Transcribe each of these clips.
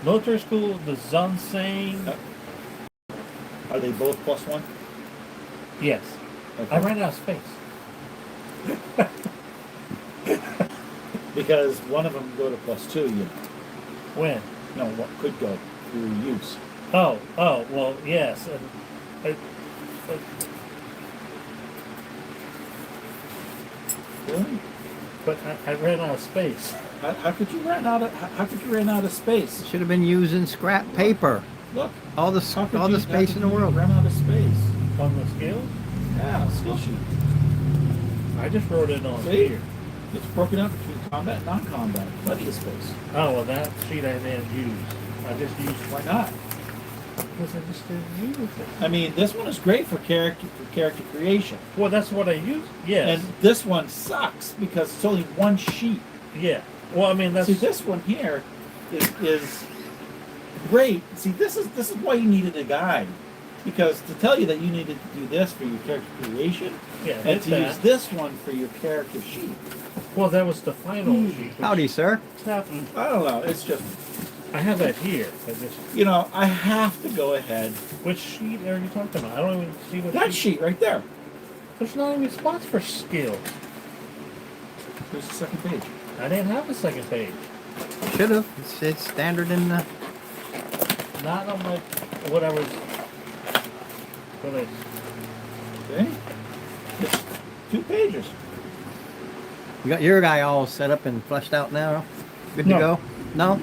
Military school, the Zunsing. Are they both +1? Yes. Okay. I ran out of space. Because one of them go to +2, you know. When? No, what could go through use. Oh, well, yes. And, Really? but I ran out of space. How could you run out of space? Should have been using scrap paper. Look. All the How could space in the world. Run out of space. On the scale? Yeah, skill sheet. I just wrote it on See? here. It's broken up between combat and non-combat. Plenty of space. Oh, well, that sheet I didn't use. I just used. Why not? Because I just didn't use it. I mean, this one is great for character creation. Well, that's what I used. Yes. And this one sucks because it's only one sheet. Yeah. Well, I mean, that's. See, this one here is great. See, this is why you needed a guide. Because to tell you that you needed to do this for your character creation, Yeah, and to use this one for your character sheet. Well, that was the final sheet. Howdy, sir. I don't know. It's just, I have that here. I just. I have to go ahead. Which sheet are you talking about? I don't even see what That sheet right there. There's not even spots for skills. There's the second page. I didn't have the second page. Should have. It's standard in the. Not on my what I was. What I. Okay. It's 2 pages. You got your guy all set up and fleshed out now? Good to No. go? No?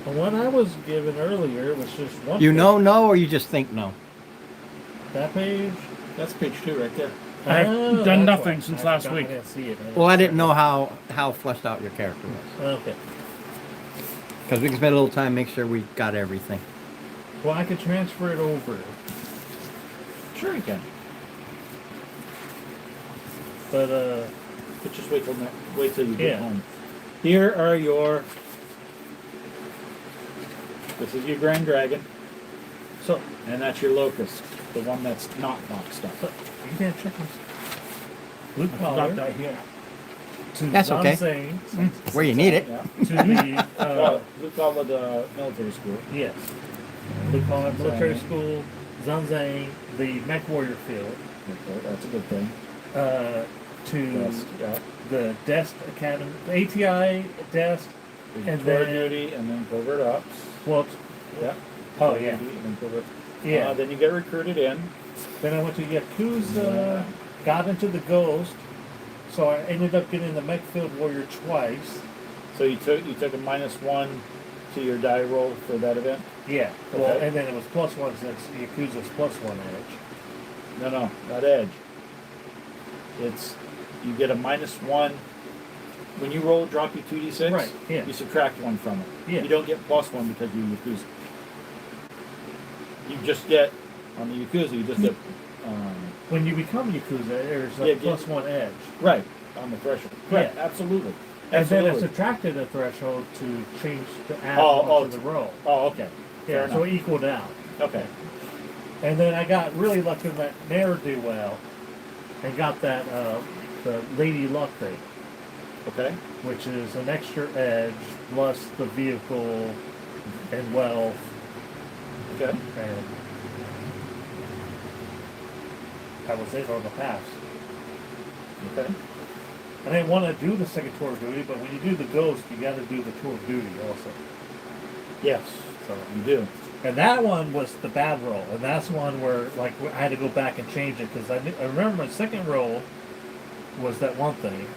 The one I was given earlier was just one. You page. know no, or you just think no? That page. That's page 2 right there. I've Oh, done that's nothing why. since I last forgot week. I didn't see it. Well, I didn't know how fleshed out your character was. Okay. Because we can spend a little time make sure we got everything. Well, I could transfer it over, Sure you can. but But just wait till you get Yeah. home. Here are your. This is your Grand Dragon, so and that's your Locust, the one that's not boxed up. you can't check this. Blue Got collar that here. to That's okay. Zansing, Where you need it. Yeah. to the Blue collar, the military school. yes, blue collar military Zanzang. school, Zanzang, the Mech Warrior Field, Okay, that's a good thing. to Yes, yeah. the Desk Academy, the ATI Desk, and Tour then duty, and then covert ops. well, Yeah. oh Tour yeah, duty, and then covert. yeah. Then you get recruited in. Then I went to Yakuza, got into the Ghost, so I ended up getting the Mech Field Warrior twice. So you took a -1 to your die roll for that event. Yeah, well, Okay. and then it was +1 since Yakuza's +1 edge. No, not edge. It's you get a -1 when you roll. Drop you 2d6. Right, yeah. You subtract 1 from it. Yeah. You don't get +1 because you Yakuza. You just get on the Yakuza. You just get When you become Yakuza, there's a Yeah, yeah. +1 edge. right on the threshold. Correct. Yeah. Absolutely. And then Absolutely. it subtracted a threshold to change the add Oh, to the roll. Oh, okay. Yeah, Fair so it enough. equaled out. Okay. And then I got really lucky with that ne'er-do-well and got that the Lady Luck thing, Okay. which is an extra edge plus the vehicle and wealth Okay. and that was it on the pass. Okay. I didn't want to do the second tour of duty, but when you do the ghost, you got to do the tour of duty also. Yes. So, You do. and that one was the bad roll, and that's one where like I had to go back and change it because I remember my second roll was that one thing.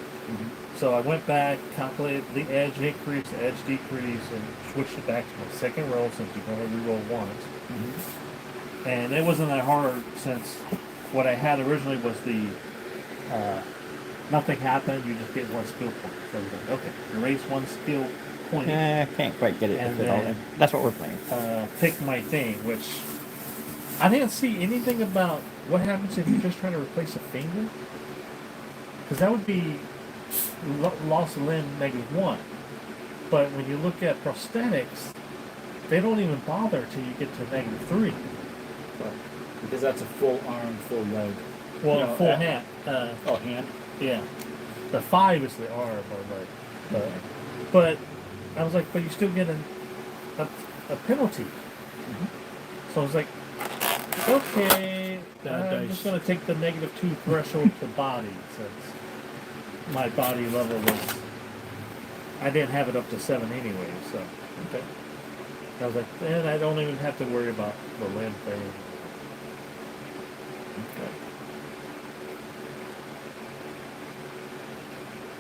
So I went back, calculated the edge increase, the edge decrease, and switched it back to my second roll since you can only reroll once. And it wasn't that hard since what I had originally was the nothing happened, you just get 1 skill point. So I was like, okay, erase 1 skill point, Can't quite get it to And fit all then- in. That's what we're playing. pick my thing, which I didn't see anything about what happens if you're just trying to replace a finger. Because that would be loss of limb -1. But when you look at prosthetics, they don't even bother till you get to -3. Because that's a full arm, full leg. Well, No, full that- hand. Oh, hand. Yeah. The 5 is the arm or leg. But I was like, but you still get a penalty. So I was like, okay, I'm just going to take the -2 threshold to body since my body level was, I didn't have it up to 7 anyway, so Okay. I was like, then I don't even have to worry about the limb thing. Okay.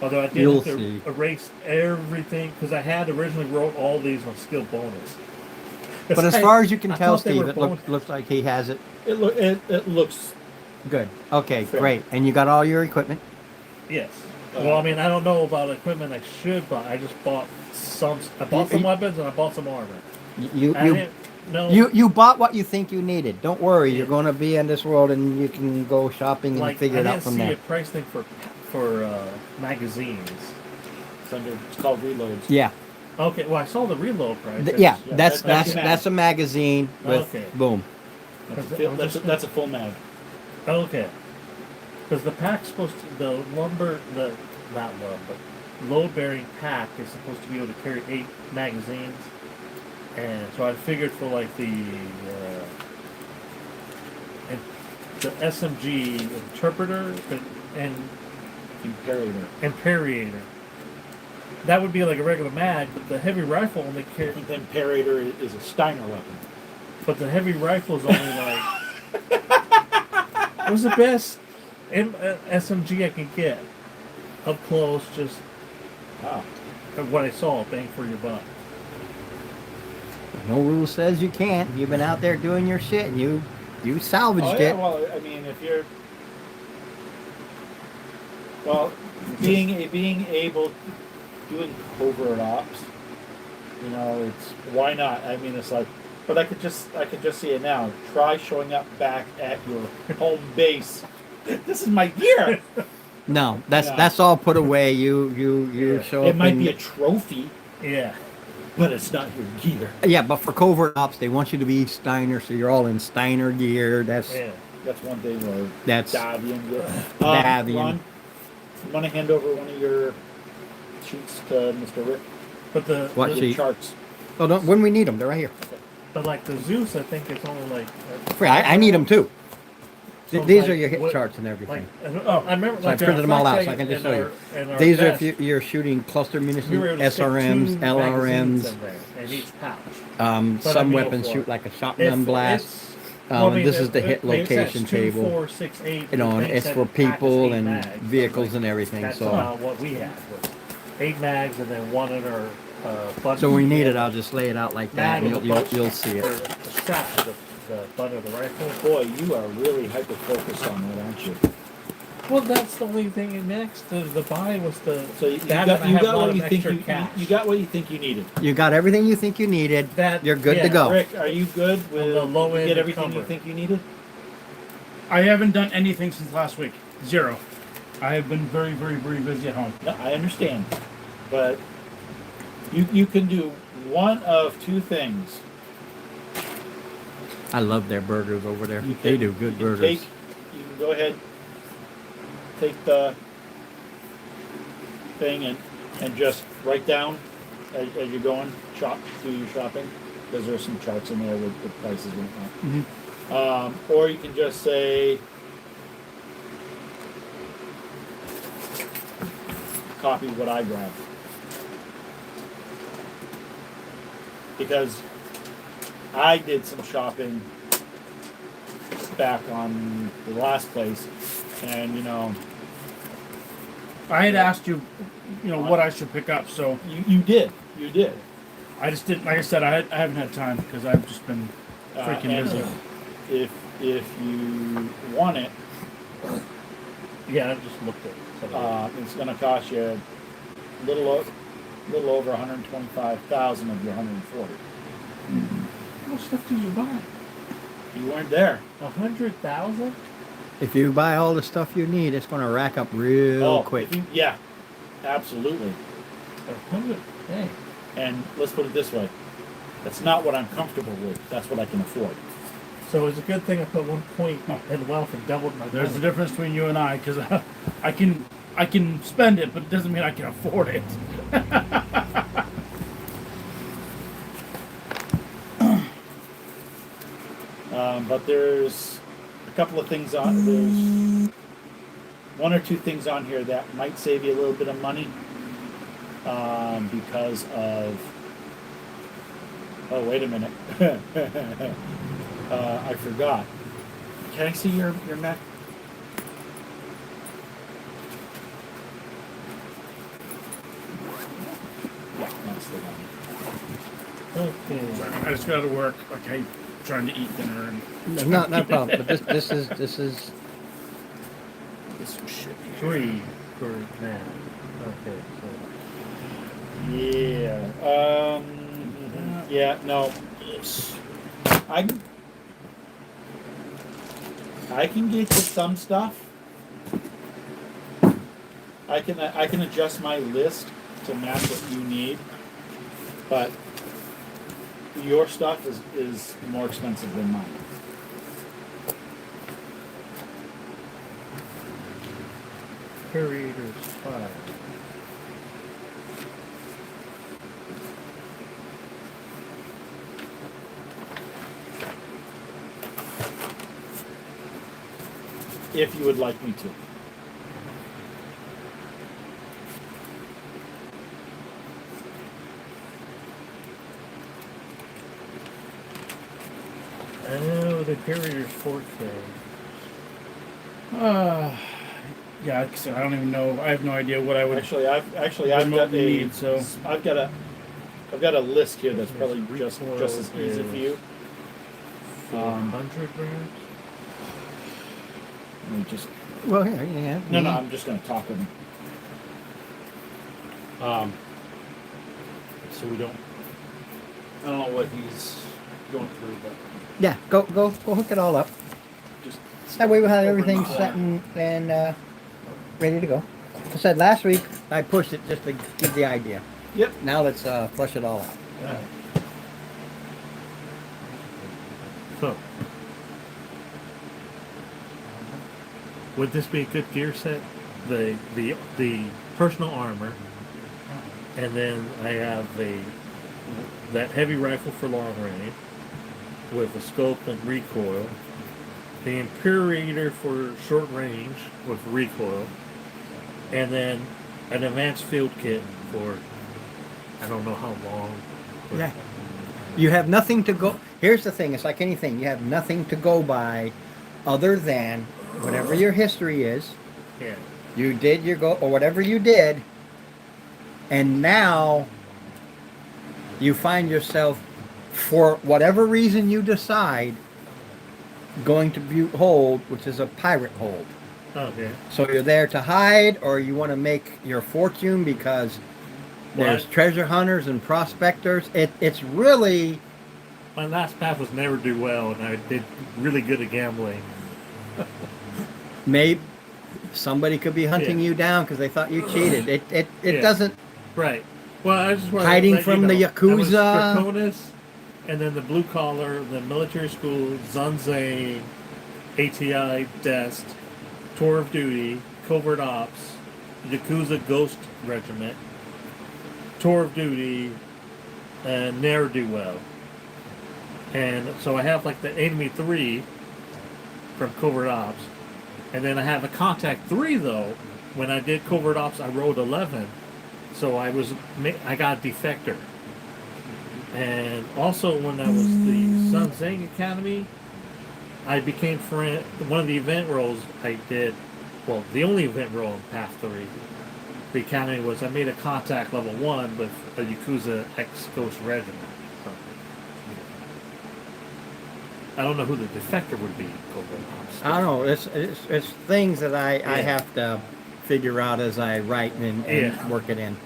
Although I did You'll have to see. erase everything because I had originally wrote all these on skill bonus. But as far as you can I tell, thought they Steve, were it bonus. looks like he has it. It looks Good. Okay, Fair. great. And you got all your equipment? Yes. Well, I mean, I don't know about equipment I should buy. I just bought some. I bought some weapons and I bought some armor. You I didn't know. you bought what you think you needed. Don't worry, Yeah. you're going to be in this world and you can go shopping and figure it out from I didn't see there. a price thing for magazines. it's called reloads. Yeah. Okay. Well, I saw the reload price. Yeah, Yeah, that's that's that's a magazine with Okay. boom. That's a full mag. Okay. Because the pack's supposed to, the lumber, not lumber, load bearing pack is supposed to be able to carry 8 magazines. And so I figured for like the SMG interpreter and Imperator. imperator, that would be like a regular mag, but the heavy rifle only I carry, think the Imperator is a Steiner weapon. but the heavy rifle is only like, it was the best SMG I could get up close, just Wow. what I saw, bang for your buck. No rule says you can't. You've been out there doing your shit and you salvaged Oh yeah, it. well, I mean, if you're being able doing covert ops, you know, it's why not? I mean, it's like, but I could just see it now. Try showing up back at your home base. This is my gear. No, that's Yeah. that's all put away. You Yeah. show It up might in- be a trophy, Yeah. but it's not your gear. Yeah, but for covert ops, they want you to be Steiner, so you're all in Steiner gear. That's Yeah. That's one thing. Or that's Davian gear. Davian. Ron, you want to hand over one of your sheets to Mr. Rick? But the What the- Your sheet? charts. Oh, don't, when we need them, they're right here. But like the Zeus, I think it's only like. Free, I need them too. So These like are your hit what- charts and everything. Like, I remember. So I like printed our them all out, flag so I can just and show you. our- and our These are vest, if you're shooting cluster we munitions, were able to stick SRMs, 2 magazines LRMs. in there in each pouch. But Some I mean, weapons for- shoot like a shotgun If blast. it's- And this is the hit it makes sense. location 2, table. 4, 6, 8, You know, and things it's that for pack is people 8 and mags. vehicles Like, and everything. That's So, about what we had. Was 8 mags and then 1 in our button. so when we need it, I'll just lay it out like that, and Mag you'll see for it. the strap of the butt of the rifle. Boy, you are really hyper focused on that, aren't you? Well, that's the only thing next. The buy was the. So you that got, and I have a lot what of you think extra you, cash. you got what you think you needed. You got everything you think you needed. That- You're good yeah, to go. Rick, are you good with the low you end get everything encumber. you think you needed? I haven't done anything since last week. 0. I have been very, very, very busy at home. No, I understand, but you can do one of 2 things. I love their burgers over there. You They can- do good you can burgers. you can go ahead, take the thing and just write down as you're going do your shopping, because there's some charts in there with prices and whatnot. Or you can just say copy what I grabbed, because I did some shopping back on the last place, and you know, I had asked you, what I should pick up, so you did. I just didn't. Like I said, I haven't had time because I've just been freaking And busy. if you want it, Yeah, I just looked at it. it's going to cost you a little over 125,000 of your 140. What stuff did you buy? You weren't there. 100,000? If you buy all the stuff you need, it's going to rack up real quick. Yeah, absolutely. 100? Hey. And let's put it this way: that's not what I'm comfortable with. That's what I can afford. So it's a good thing I put 1 point in wealth and doubled my There's a money. difference between you and I because I can spend it, but it doesn't mean I can afford it. But there's a couple of things on. There's one or two things on here that might save you a little bit of money because of. Oh, wait a minute. I forgot. Can I see your mech? Yeah, that's the one. Okay. I just got to work. Okay, trying to eat dinner and. No, not a problem. But this is This was shit. 3 for now. Okay, so Yeah. Yeah. No. I can get you some stuff. I can adjust my list to match what you need, but your stuff is more expensive than mine. Curators 5. If you would like me to. Oh, the Curators 4K. Yeah, like I said, I don't even know. I have no idea what I would. I've got remotely need, so- I've got a list here that's probably just as easy for you. 400 grams? Let me just well, yeah. no, I'm just gonna talk with him. So we don't. I don't know what he's going through, but Yeah, go hook it all up. just That way we'll have everything set and ready to go. I said last week I pushed it just to give the idea. Yep. Now let's flush it all out. Yeah. So, would this be a good gear set? The personal armor, and then I have that heavy rifle for long range with a scope and recoil, the Imperator for short range with recoil, and then an advanced field kit for I don't know how long. but- Yeah. You have nothing to go. Here's the thing. It's like anything. You have nothing to go by other than whatever your history is. Yeah. You did your go or whatever you did. And now you find yourself, for whatever reason you decide, going to Butte Hold, which is a pirate hold. Okay. So you're there to hide, or you want to make your fortune because there's What? treasure hunters and prospectors. It's really, My last path was never do well, and I did really good at gambling. maybe somebody could be hunting Yeah. you down because they thought you cheated. It Yeah. doesn't. Right. Well, I just want Hiding to let from you the know, I was Yakuza. Draconis, and then the blue collar, the military school, Zunzane, ATI, Dest, Tour of Duty, Covert Ops, Yakuza Ghost Regiment, Tour of Duty, and Ne'er Do Well. And so I have like the Enemy 3 from Covert Ops, and then I have a Contact 3 though. When I did Covert Ops, I rolled 11. So I got a defector, and also when I was the Sun Zang Academy, I became friend. One of the event roles I did, well, the only event role in Path 3, the academy was I made a contact level 1 with a Yakuza ex-Ghost Regiment. So, I don't know who the defector would be. I don't know. It's things that I Yeah. have to figure out as I write and Yeah. work it in.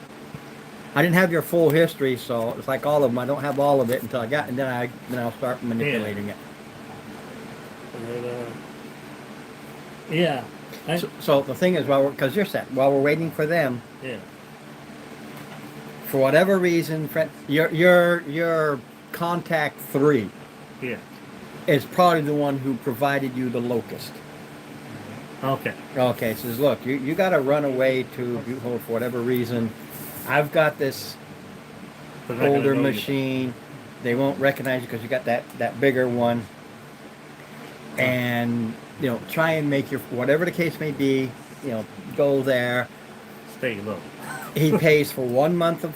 I didn't have your full history, so it's like all of them. I don't have all of it until I got, and then I'll start manipulating it. But, yeah. So the thing is, because you're set, while we're waiting for them, Yeah. for whatever reason, your contact 3 Yeah. is probably the one who provided you the locust. Okay. Okay, says, look, you got to run away to Butte Hold for whatever reason. I've got this They're not gonna older know you. machine. They won't recognize you because you got that bigger one. and try and make your whatever the case may be. Go there. Stay low. He pays for 1 month of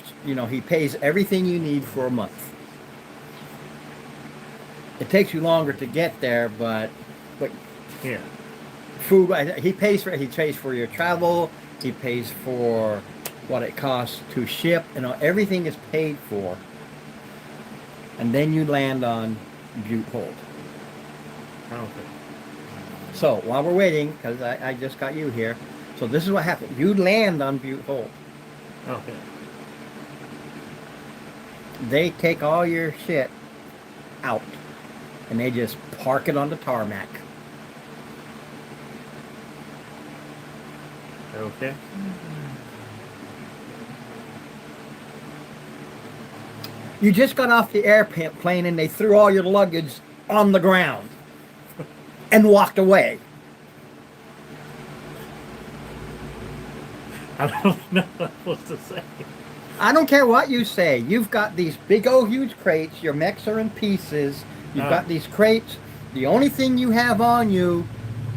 he pays everything you need for a month. It takes you longer to get there, but Yeah. food he pays for your travel. He pays for what it costs to ship. Everything is paid for, and then you land on Butte Hold. Okay. So while we're waiting, because I just got you here, so this is what happened. You land on Butte Hold. Okay. They take all your shit out, and they just park it on the tarmac. Okay. You just got off the airplane, and they threw all your luggage on the ground and walked away. I don't know what I'm supposed to say. I don't care what you say. You've got these big old huge crates. Your mechs are in pieces. You've got these crates. The only thing you have on you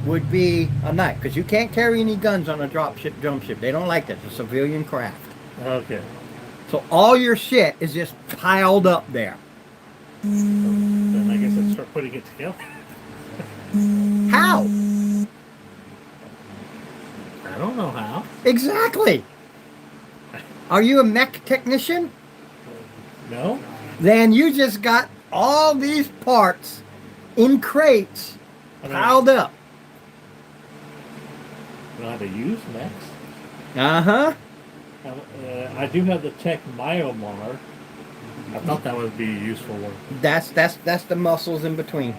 would be a knife, because you can't carry any guns on a drum ship. They don't like that. It's a civilian craft. Okay. So all your shit is just piled up there. So then I guess I start putting it together. How? I don't know how. Exactly. Are you a mech technician? No? Then you just got all these parts in crates piled up. I know how to use mechs. Uh-huh. I do have the Tech Myomar. I thought that would be a useful one. That's the muscles in between.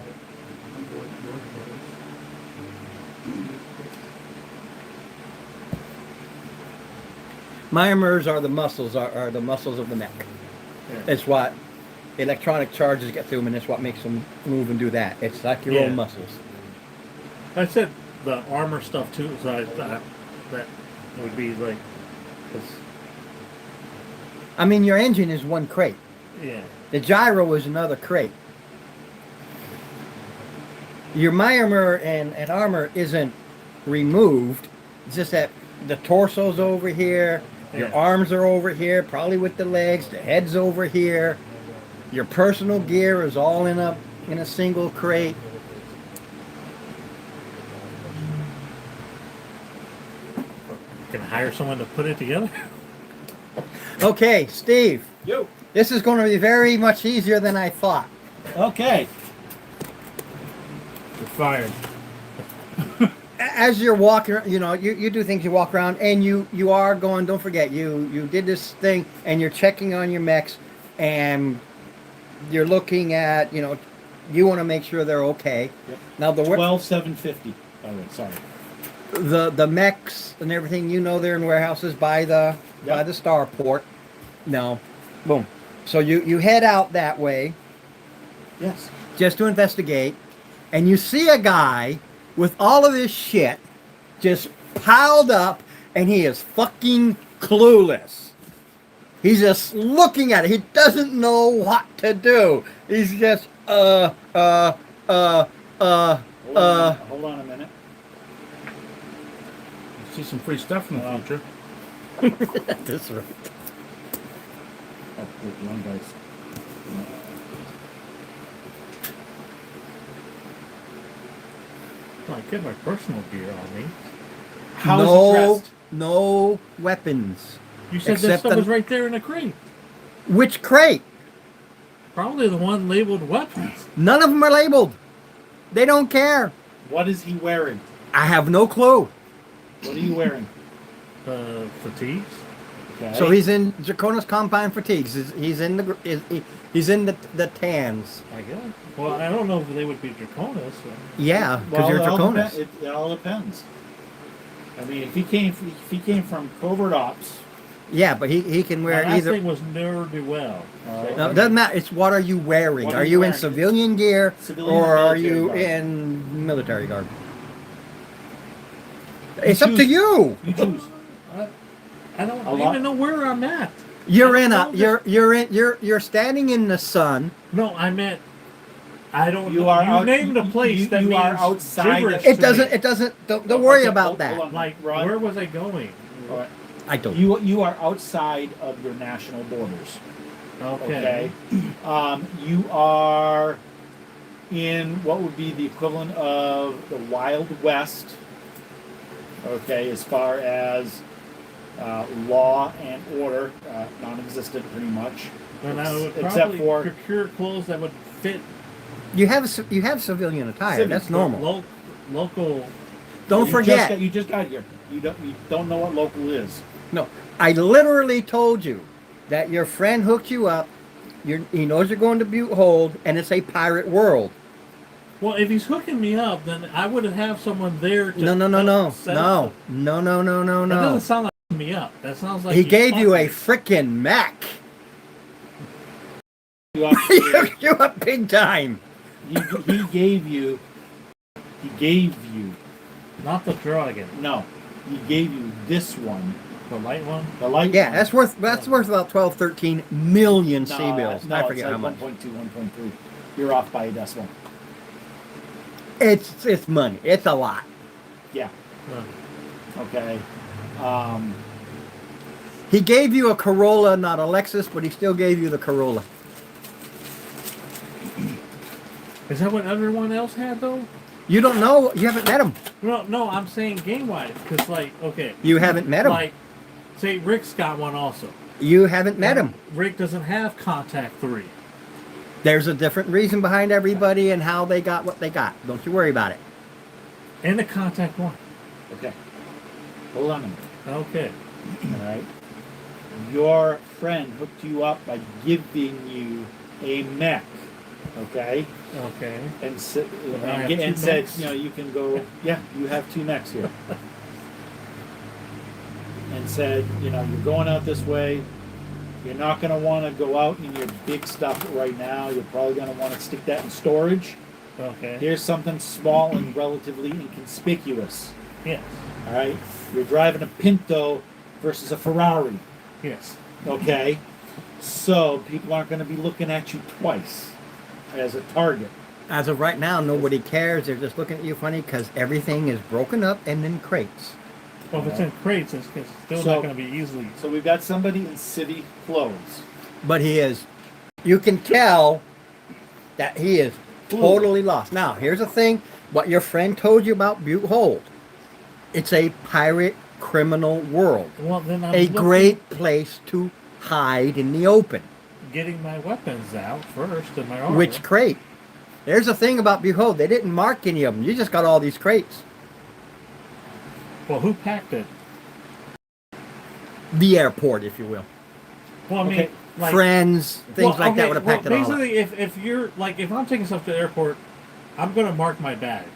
Myomers are the muscles are the muscles of the mech. Yeah. It's what electronic charges get through them, and it's what makes them move and do that. It's like your own muscles. I said the armor stuff too, so I thought that would be like, 'cause, I mean, your engine is one crate. yeah. The gyro is another crate. Your myomer and armor isn't removed. It's just that the torso's over here, your Yeah. arms are over here, probably with the legs, the head's over here. Your personal gear is all in a single crate. Can I hire someone to put it together? Okay, Steve, Yo. this is going to be very much easier than I thought. Okay. You're fired. As you're walking, you do things, you walk around, and you are going, don't forget, you did this thing, and you're checking on your mechs, and you're looking at, you want to make sure they're okay. Yep. Now, 12,750. By the way, sorry. the mechs and everything, they're in warehouses by the starport. No. Boom. So you head out that way Yes. just to investigate, and you see a guy with all of this shit just piled up, and he is fucking clueless. He's just looking at it. He doesn't know what to do. He's just Hold on a minute. See some free stuff in the future. That's right. Oh, wait, one dice. Well, I get my personal gear on me. How is it dressed? No weapons. You said this Except stuff the- was right there in the crate. Which crate? Probably the one labeled weapons. None of them are labeled. They don't care. What is he wearing? I have no clue. What are you wearing? Fatigues. Okay. So he's in Draconis Combine fatigues. He's in the tans. I guess. Well, I don't know if they would be Draconis. Yeah, because you're it all Draconis. it all depends. I mean, if he came from covert ops, Yeah, but he can My wear last either. thing was ne'er do well. No, it doesn't matter. It's what are you wearing? What Are are you you in wearing? civilian gear Civilian or or are military you garb? in military garb? It's up to choose. you. you choose. I don't A lot- even know where I'm at. You're I in don't a know you're standing in the sun. No, I meant I don't You know. are You out- named a place you- that you means are outside gibberish of- to It doesn't. me. It doesn't. Don't worry Okay, about hold that. on. Like, Ron. where was I going? All right. I don't. You are outside of your national borders. Okay. You are in what would be the equivalent of the Wild West. Okay, as far as law and order, non-existent pretty much. Then I would Except probably for procure clothes that would fit You have civilian attire. Civil, That's normal. local. Don't forget. You just got here. You don't know what local is. No, I literally told you that your friend hooked you up. He knows you're going to Butte Hold, and it's a pirate world. Well, if he's hooking me up, then I would have someone there to No. set up the- That No. doesn't sound like hooking me up. That sounds like He gave you a fucked frickin' Mac. You He hooked you up big time. he gave you. He gave you. me. Not the dragon, No, he gave you this one, the light one. the light. Yeah, one. that's worth about 12, 13 million No, C-bills. No, I it's forget like how much. 1.2, 1.3. You're off by a decimal. It's money. It's a lot. Yeah. Huh. Okay. He gave you a Corolla, not a Lexus, but he still gave you the Corolla. Is that what everyone else had though? You don't know. You haven't met him. No, I'm saying game wise, because like, okay, You haven't met him. like, say Rick's got one also. You haven't met him. Rick doesn't have Contact 3. There's a different reason behind everybody and how they got what they got. Don't you worry about it. And the Contact 1. okay. Hold on a minute. Okay. All right. Your friend hooked you up by giving you a mech. Okay. Okay. And, I have two and said, mechs? you can go. Yeah, you have 2 mechs here. And said, you're going out this way. You're not going to want to go out in your big stuff right now. You're probably going to want to stick that in storage. Okay. Here's something small and relatively inconspicuous. Yes. All right. You're driving a Pinto versus a Ferrari. Yes. Okay. So people aren't going to be looking at you twice as a target. As of right now, nobody cares. They're just looking at you funny because everything is broken up and in crates. Well, if it's in crates, it's still So- not going to be easily. So we've got somebody in city clothes. But he is, you can tell that he is totally lost. Now, here's the thing, what your friend told you about Butte Hold. It's a pirate criminal world. Well, then I'm A looking- great place to hide in the open. getting my weapons out first and my armor. Which crate? There's the thing about Butte Hold. They didn't mark any of them. You just got all these crates. Well, who packed it? The airport, if you will. Well, I mean, Okay. like Friends, things well, like that okay, would have packed well, it all up. basically, if you're like, if I'm taking stuff to the airport, I'm gonna mark my bags.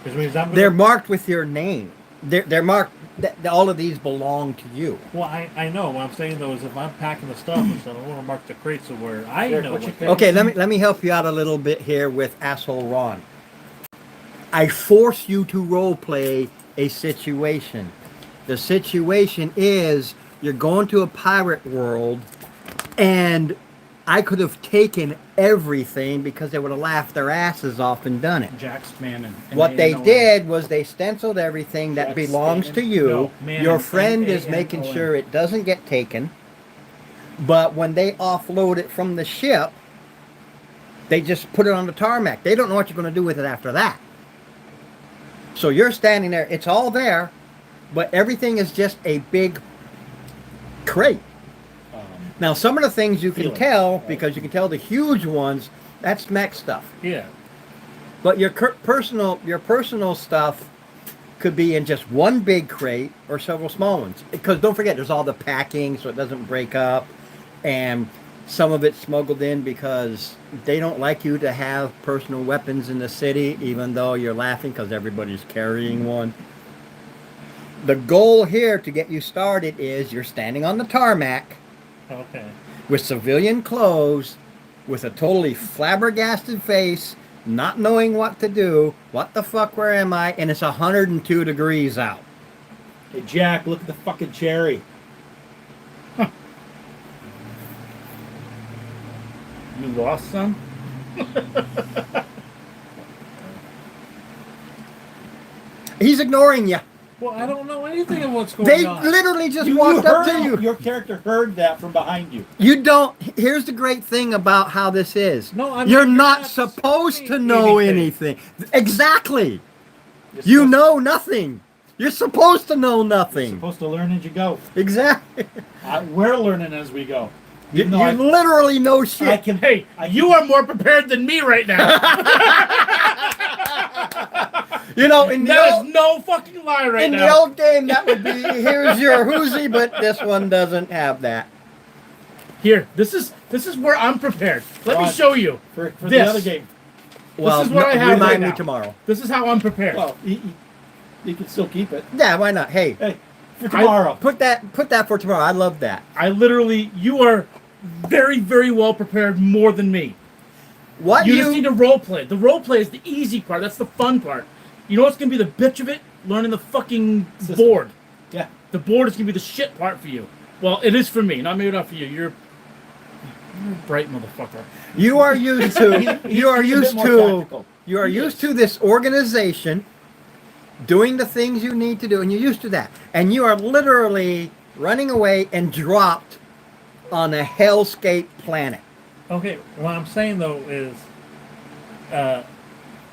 Which means I'm gonna, They're marked with your name. They're marked. All of these belong to you. Well, I know. What I'm saying though is, if I'm packing the stuff and stuff, I want to mark the crates of where I Eric, know what's what. your favorite? Okay, let me help you out a little bit here with asshole Ron. I force you to role play a situation. The situation is you're going to a pirate world, and I could have taken everything because they would have laughed their asses off and done it. Jack's man and What they did was they stenciled everything that Jack belongs to Stanton? you. No, man, Your friend is M-A-N-O-N. making sure it doesn't get taken. But when they offload it from the ship, they just put it on the tarmac. They don't know what you're going to do with it after that. So you're standing there. It's all there, but everything is just a big crate. Now, some of the things you can Feelings, tell, right. because you can tell the huge ones, that's mech stuff. Yeah. But your personal stuff could be in just one big crate or several small ones. Because don't forget, there's all the packing so it doesn't break up, and some of it's smuggled in because they don't like you to have personal weapons in the city, even though you're laughing because everybody's carrying one. The goal here to get you started is you're standing on the tarmac Okay. with civilian clothes, with a totally flabbergasted face, not knowing what to do. What the fuck, where am I? And it's 102 degrees out. Hey, Jack, look at the fucking cherry. You lost some? He's ignoring you. Well, I don't know anything of what's going They on. literally just You walked up heard to you. Your character heard that from behind you. You don't. Here's the great thing about how this is. No, I mean, you're you're not not supposed to saying know anything. anything. Exactly. You're You supposed- know nothing. You're supposed to know You're nothing. supposed to learn as you go. Exactly. We're learning as we go. You, Even though literally know I shit. can. Hey, you are more prepared than me right now. You know, in the That old, is no fucking lie right in now. the old game, that would be here's your Hoosie, but this one doesn't have that. Here, this is where I'm prepared. Let me Ron, show you. for the This. other game. Well, is what I have remind right me now. tomorrow. This is how I'm prepared. Well, you can still keep it. Yeah, why not? Hey, Hey, for tomorrow. put that for tomorrow. I love that. I literally, you are very, very well prepared, more than me. What You just need to role play. The role play is the easy part. That's the fun part. You know what's gonna be the bitch of it? Learning the fucking System. board. Yeah. The board is gonna be the shit part for you. Well, it is for me. Maybe not for you. You're a bright motherfucker. You are used to. You are He's a bit used more to. tactical. You are He used is. to this organization doing the things you need to do, and you're used to that. And you are literally running away and dropped on a hellscape planet. Okay, what I'm saying though is,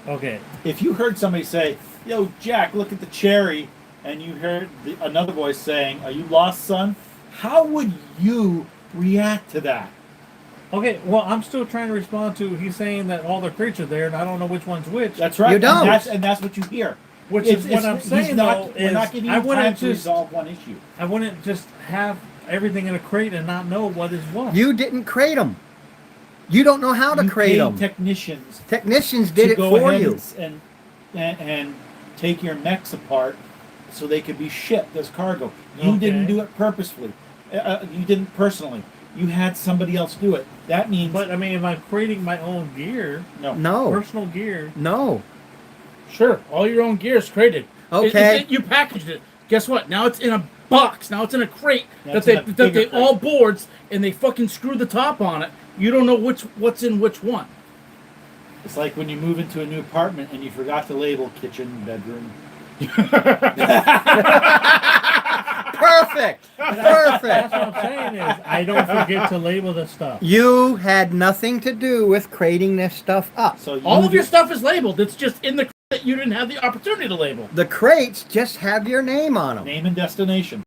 okay, If you heard somebody say, "Yo, Jack, look at the cherry," and you heard another voice saying, "Are you lost, son?" How would you react to that? okay. Well, I'm still trying to respond to. He's saying that all the crates are there, and I don't know which one's which. That's right. You don't. And that's what you hear. Which It's- is what it's- I'm he's saying not, though. We're Is not giving I you time wouldn't to just. resolve one issue. I wouldn't just have everything in a crate and not know what is what. You didn't crate them. You don't know how to You crate paid them. technicians Technicians did to it go for ahead you. and take your mechs apart so they could be shipped as cargo. You Okay. didn't do it purposefully. You didn't personally. You had somebody else do it. That means But I mean, if I'm creating my own gear, no. No, personal gear, no. Sure, all your own gear is created. Okay. You packaged it. Guess what? Now it's in a box. Now it's in a crate That's that in a they bigger crate. all boards and they fucking screw the top on it. You don't know what's in which one. It's like when you move into a new apartment and you forgot to label kitchen, bedroom. Perfect. Perfect. that's what I'm saying is I don't forget to label the stuff. You had nothing to do with crating this stuff up. So you All of your do- stuff is labeled. It's just in the crate that you didn't have the opportunity to label. The crates just have your name on them. name and destination.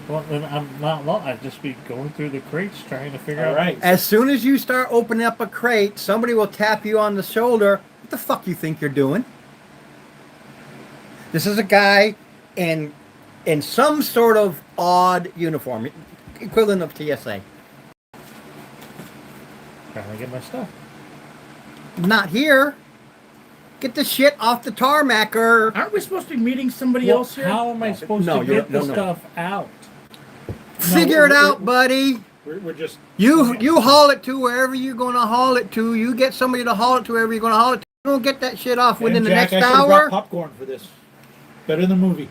Well, then I'm not lost. I'd just be going through the crates trying to figure All out. right. As soon as you start opening up a crate, somebody will tap you on the shoulder. What the fuck you think you're doing? This is a guy in some sort of odd uniform, equivalent of TSA. Trying to get my stuff. Not here. Get the shit off the tarmacer. Aren't we supposed to be meeting somebody Well, else here? how am I supposed No, to you're- get the no. stuff out? Figure it out, buddy. We're just You haul it to wherever you're going to haul it to. You get somebody to haul it to wherever you're going to haul it to. You don't get that shit off within And the Jack, next I should've brought hour. popcorn for this. Better than the movie.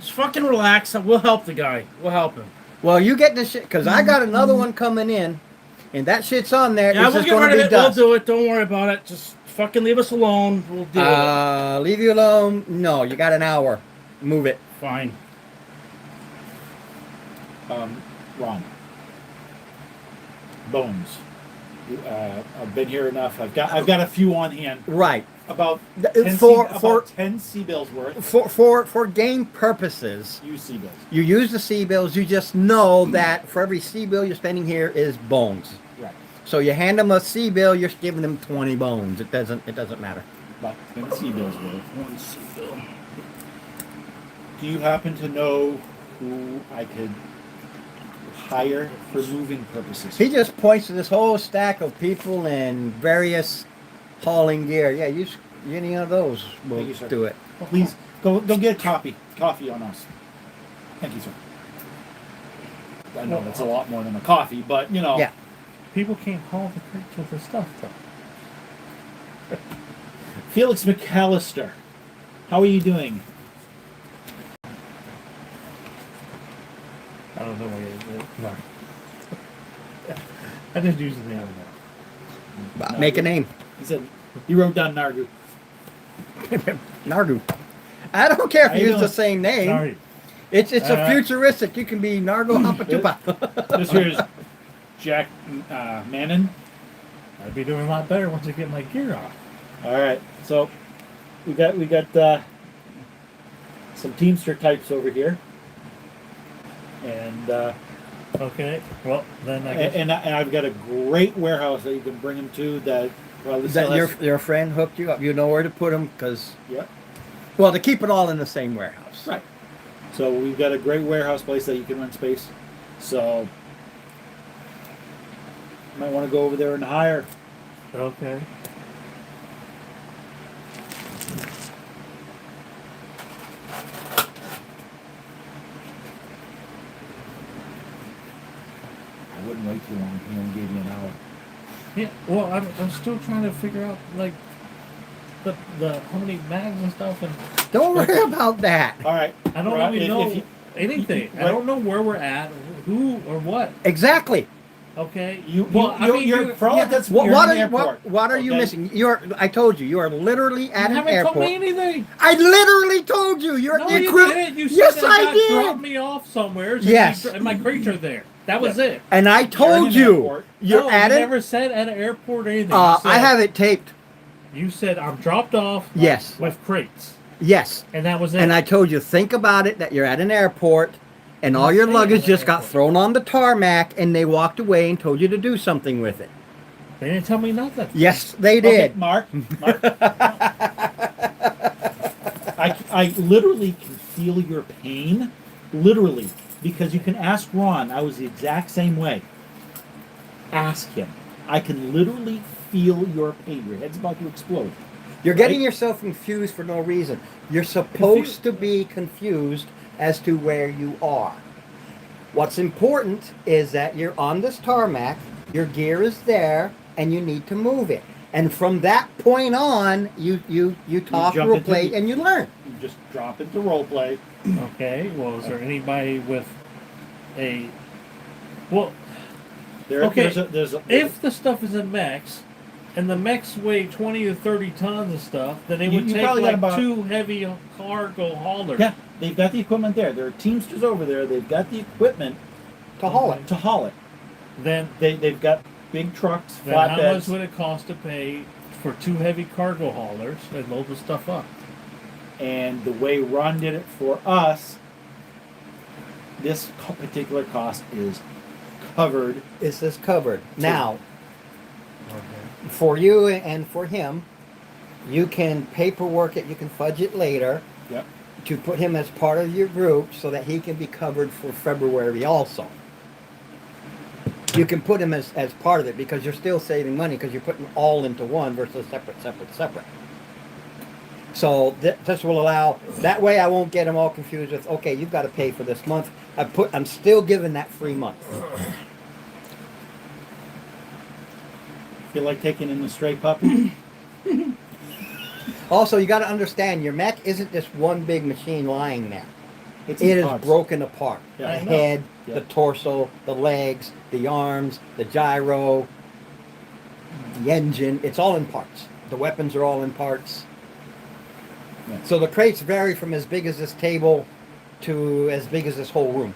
Just fucking relax. We'll help the guy. We'll help him. Well, you get this shit because I got another one coming in, and that shit's on there. Yeah, It's we'll just get going rid to of be it. We'll dust. do it. Don't worry about it. Just fucking leave us alone. We'll deal with it. Leave you alone. No, you got an hour. Move it. Fine. Ron. Bones. I've been here enough. I've got a few on hand. Right. About Th- 10 for- C, for- about 10 C bills worth. For game purposes, Use C bills. you use the C bills. You just know that for every C bill you're spending here is bones. Right. So you hand them a C bill, you're giving them 20 bones. It doesn't matter. About 10 C bills worth. One C bill. Do you happen to know who I could hire for moving purposes? He just points to this whole stack of people and various hauling gear. Yeah, use any of those will Thank you, sir. do it. Please go get coffee on us. Thank you, sir. I know that's a lot more than a coffee, but you know. Yeah. People can't haul the crates with the stuff though. Felix McAllister, how are you doing? I don't know what it is. No. I just use the name. Make a name. He said he wrote down Nargu. Nargu. I don't care if How you you use the doing? same name. Sorry. It's a futuristic. You can be Nargo Hapatupa. This here is Jack Mannon. I'd be doing a lot better once I get my gear off. All right, so we got some Teamster types over here, and Okay. Well, then I guess. and I've got a great warehouse that you can bring them to that probably Is still that has- your friend hooked you up? You know where to put them because Yep. well, to keep it all in the same warehouse. Right. So we've got a great warehouse place that you can rent space. So you might want to go over there and hire. Okay. I wouldn't wait too long. He only gave me an hour. Yeah. Well, I'm still trying to figure out like the how many mags and stuff, and Don't worry about that. All right. I don't Right, even if know you- anything. I right. don't know where we're at, who or what. Exactly. Okay. You, well, I mean, you're, you for all Yeah, that's what, you're what in are, the airport. what are you okay? missing? I told you, you are literally at an haven't airport. told me anything. I literally told you. You're No, the you equiv- didn't. You said Yes, that I God did. dropped me off somewhere. So Yes. and my crates are there. That was Yeah. it. And I You're in told an you. airport. You're No, at you it. never said at an airport or anything. I You said- have it taped. You said I'm dropped off. Yes. With crates, Yes. and that was it. And I told you, think about it, that you're at an airport and all I'm your staying luggage at just an got airport. thrown on the tarmac and they walked away and told you to do something with it. They didn't tell me nothing. Yes, they Okay, did. Mark. I literally can feel your pain, literally, because you can ask Ron. I was the exact same way. Ask him. I can literally feel your pain. Your head's about to explode. You're getting Right? yourself confused for no reason. You're supposed to be confused as to where you are. What's important is that you're on this tarmac, your gear is there, and you need to move it. And from that point on, you talk, jump role into play, the- and you learn. You just drop into role play. Okay. Well, is there anybody with a? Well, Okay, There's a, if the stuff is in mechs, and the mechs weigh 20 to 30 tons of stuff, then it You- would you take probably got like about- 2 heavy cargo haulers. yeah, they've got the equipment there. There are Teamsters over there. They've got the equipment To haul it. to haul it. Then They've got big trucks, how much flatbeds. would it cost to pay for 2 heavy cargo haulers and load the stuff up? And the way Ron did it for us, this particular cost is covered. Is this covered? Now, for you and for him, you can paperwork it, you can fudge it later Yep. to put him as part of your group so that he can be covered for February also. You can put him as part of it because you're still saving money because you're putting all into one versus separate. So this will allow, that way I won't get them all confused with, okay, you've got to pay for this month. I'm still giving that free month. Feel like taking in the stray puppy? Also, you got to understand, your mech isn't just one big machine lying there. It's It in is parts. broken apart. Yeah, The I know. head, Yeah. the torso, the legs, the arms, the gyro, the engine. It's all in parts. The weapons are all in parts. Yeah. So the crates vary from as big as this table to as big as this whole room.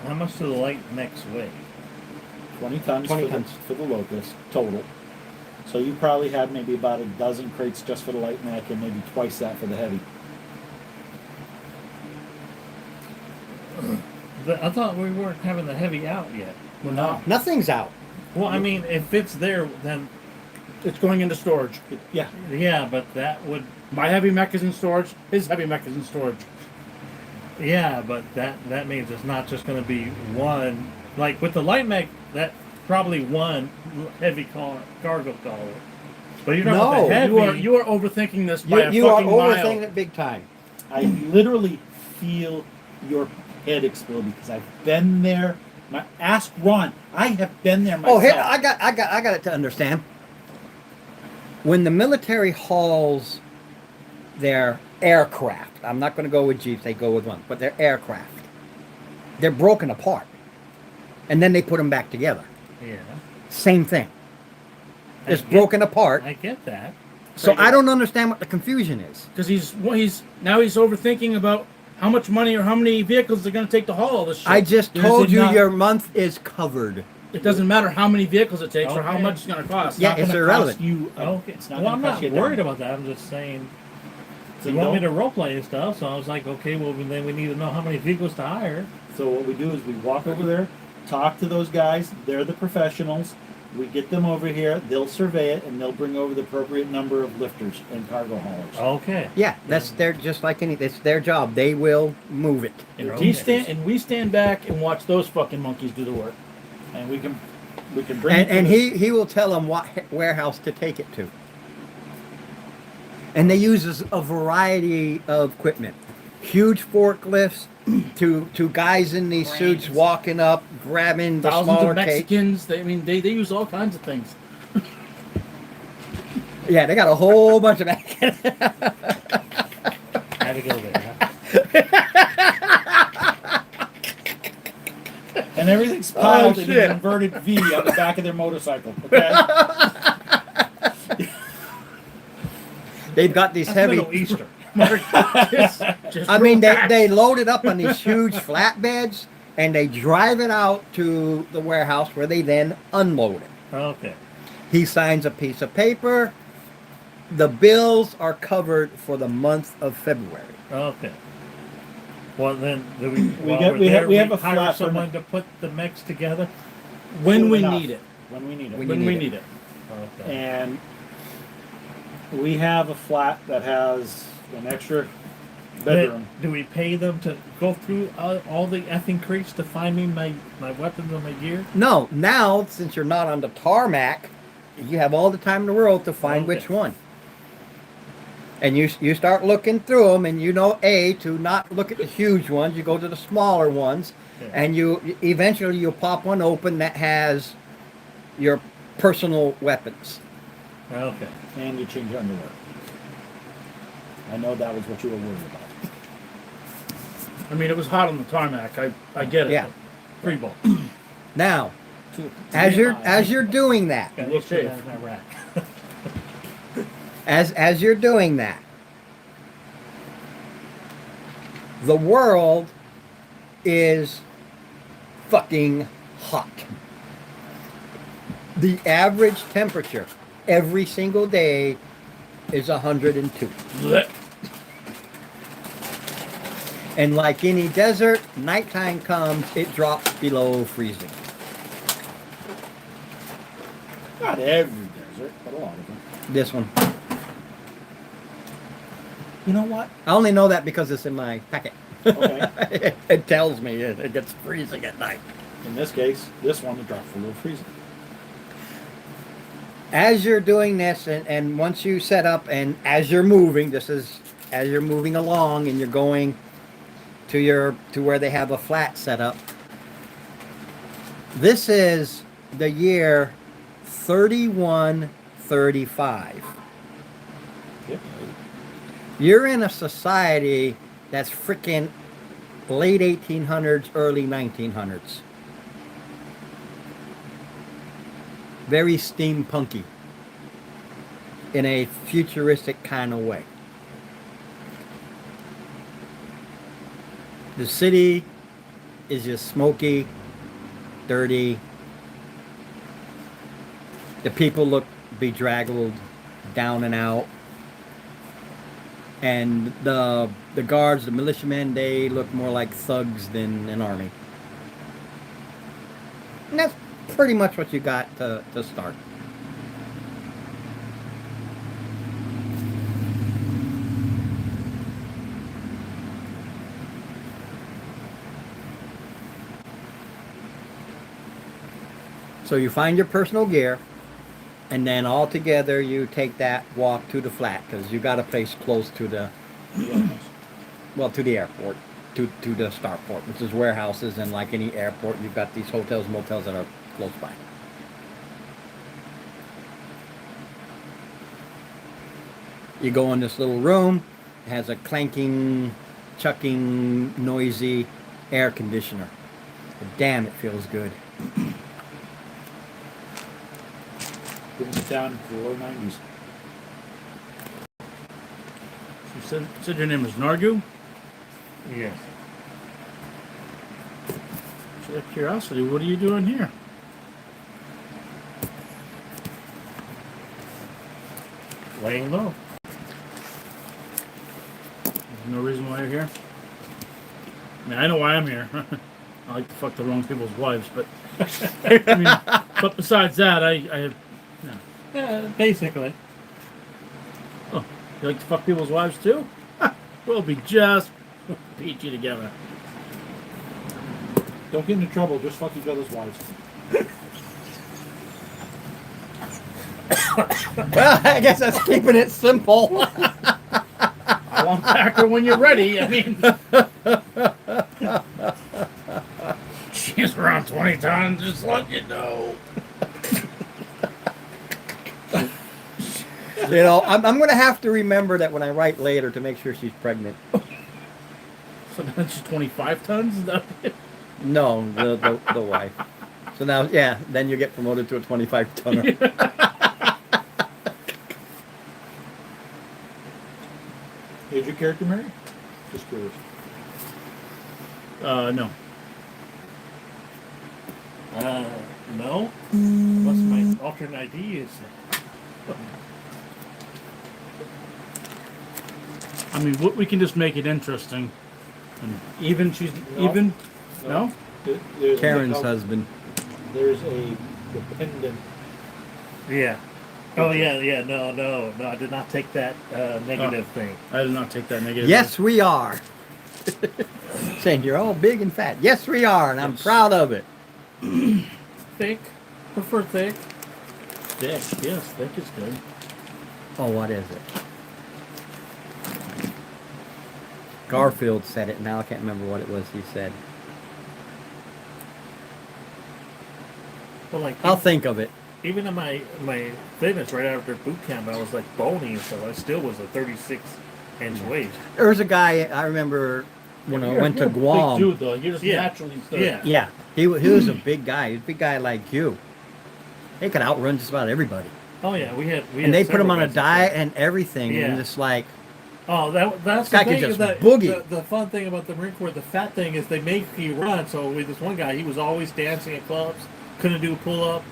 How much do the light mechs weigh? 20 tons, 20 for, tons. The, for the Locust total. So you probably had maybe about a dozen crates just for the light mech and maybe twice that for the heavy. But I thought we weren't having the heavy out yet. Well, no. Nothing's out. Well, I mean, if it's there, then It's going into storage. Yeah. yeah, but that would My heavy mech is in storage. His heavy mech is in storage. yeah, but that means it's not just going to be one. Like with the light mech, that probably one heavy cargo collar. But you're not No, with the heavy. You are overthinking this by You a are fucking overthinking mile. it big time. I literally feel your head explode because I've been there. Ask Ron. I have been there myself. Oh, here I got it to understand. When the military hauls their aircraft, I'm not going to go with jeeps; they go with one, but their aircraft, they're broken apart, and then they put them back together. yeah. Same thing. It's get- broken apart. I get that. So I don't understand what the confusion is. Because he's overthinking about how much money or how many vehicles they're going to take to haul all this shit. I just Is told it you not- your month is covered. It doesn't matter how many vehicles it takes or how Okay. much it's going to cost. Yeah, not it's gonna irrelevant. cost you. Okay. It's not Well, gonna I'm cost not you a worried dime. about that. I'm just saying. So You want me to don't- role play and stuff, so I was like, okay, well then we need to know how many vehicles to hire. So what we do is we walk over there, talk to those guys. They're the professionals. We get them over here. They'll survey it, and they'll bring over the appropriate number of lifters and cargo haulers. Okay. Yeah, that's their just like any. It's their job. They will move it. And Okay. we stand back and watch those fucking monkeys do the work. And we can bring. it to And the- he will tell them what warehouse to take it to. And they use a variety of equipment, huge forklifts, to guys in these suits Cranes. walking up, grabbing the Thousands smaller of cake. Mexicans. They use all kinds of things. Yeah, they got a whole bunch of. Had to go there. Huh? And everything's piled in shit. an inverted V on the back of their motorcycle. Okay. They've got these That's heavy. Middle Eastern. Just I mean, real fast. they load it up on these huge flatbeds and they drive it out to the warehouse where they then unload it. Okay. He signs a piece of paper. The bills are covered for the month of February. Okay. Well then, do we? while get- we're we have- there, we have a hire flat for someone to put the mix together. when Soon we enough. need it. When we need it. When When you we need need it. Okay. And we have a flat that has an extra bedroom. Then, do we pay them to go through all the effing creeks to find me my weapons and my gear? No, now since you're not on the tarmac, you have all the time in the world to find Okay. which one. And you start looking through them, and you know to not look at the huge ones. You go to the smaller ones, Yeah. and you eventually you'll pop one open that has your personal weapons. Okay. And you change underwear. I know that was what you were worried about. I mean, it was hot on the tarmac. I get it. Yeah. Free ball. Now, To as be you're honest, doing that, Got We'll extra shave. guys in that rack. as you're doing that, the world is fucking hot. The average temperature every single day is 102. Blech. And like any desert, nighttime comes, it drops below freezing. not every desert, but a lot of them. This one. You know what? I only know that because it's in my packet. Okay. It tells me it gets freezing at night. In this case, this one the drops below freezing. As you're doing this, and once you set up, and as you're moving, this is as you're moving along, and you're going to where they have a flat set up. This is the year 3135. Yep. You're in a society that's freaking late 1800s, early 1900s. Very steampunky in a futuristic kind of way. The city is just smoky, dirty. The people look bedraggled, down and out. And the guards, the militiamen, they look more like thugs than an army. And that's pretty much what you got to start. So you find your personal gear, and then all together you take that walk to the flat, because you got a place close to the, well, to the airport, to the starport, which is warehouses, and like any airport, you've got these hotels, motels that are close by. You go in this little room, it has a clanking, chucking, noisy air conditioner. But damn, it feels good. bringing it down to the low 90s. You said your name is Nargu? Yes. Just out of curiosity, what are you doing here? Laying low. There's no reason why you're here. I mean, I know why I'm here. I like to fuck the wrong people's wives, but I mean, but besides that, I have. No. Yeah, basically. Oh, you like to fuck people's wives too? We'll be just peachy together. Don't get into trouble. Just fuck each other's wives. Well, I guess that's keeping it simple. I'll unpack her when you're ready. I mean, she's around 20 tons. Just let you know. You know, I'm going to have to remember that when I write later to make sure she's pregnant. So now she's 25 tons. Is that it? No, the wife. So now, yeah, then you get promoted to a 25 tonner. Is your character married? Just curious. No. No. Unless my alternate ID is. I mean, we can just make it interesting. And even she's No. even. No. There's Karen's a, husband. There's a dependent. Yeah. Oh yeah. No. I did not take that negative thing. I did not take that negative. Yes, we are. Saying you're all big and fat. Yes, we are, and I'm proud of it. Thick. Prefer thick. Thick. Yes, thick is good. Oh, what is it? Garfield said it. Now I can't remember what it was he said. But like, I'll think of it. even in my fitness right after boot camp, I was like bony, so I still was a 36-inch waist. There was a guy I remember when I went to Guam. Big dude, though. You're just Yeah. naturally thick. Yeah. Yeah, he was a big guy. He was a big guy like you. He could outrun just about everybody. Oh yeah, we had. And they put him several on a guys like diet that. and everything, Yeah. and just like, Oh, that's Guy the could thing. just Is that boogie. the fun thing about the Marine Corps, the fat thing is they make you run. So with this one guy, he was always dancing at clubs, couldn't do a pull up,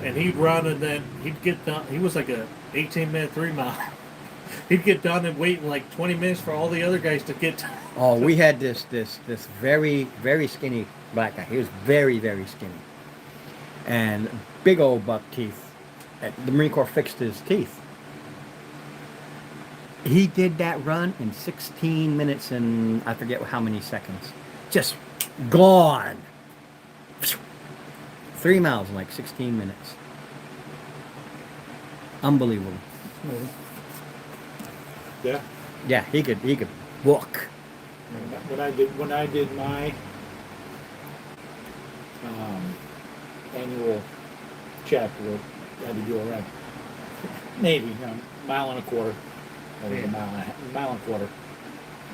and he'd run, and then he'd get done. He was like a 18-minute 3-mile. He'd get done and wait like 20 minutes for all the other guys to get. oh, we had this very, very skinny black guy. He was very, very skinny. And big old buck teeth. And the Marine Corps fixed his teeth. He did that run in 16 minutes and I forget how many seconds. Just gone. 3 miles in like 16 minutes. Unbelievable. Yeah. Yeah, he could book. When I did my annual chapter, I had to do around maybe mile and a quarter. That was a mile and a quarter.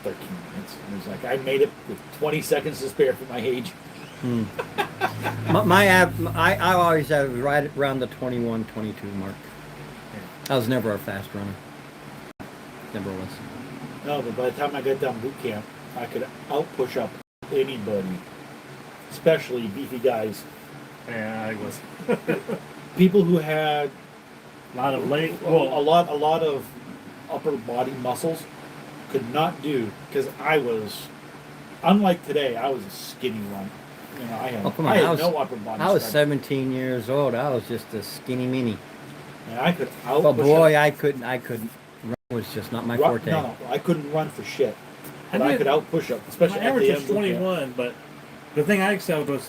13 minutes. It was like I made it with 20 seconds to spare for my age. I always have right around the 21, 22 mark. I was never a fast runner. Never was. No, but by the time I got done boot camp, I could out-push up anybody, especially beefy guys. Yeah, I was People who had a lot of leg. a lot of upper body muscles could not do, because I was, unlike today, I was a skinny one. You know, I had, Oh, come on, I had I was- no upper body I was strength. 17 years old. I was just a skinny mini. And I could But out-push boy, up. I couldn't. Run was just not my Run- forte. No, I couldn't run for shit. But I I did- could out-push up, My especially at average the was end. boot camp. 21, but the thing I excelled was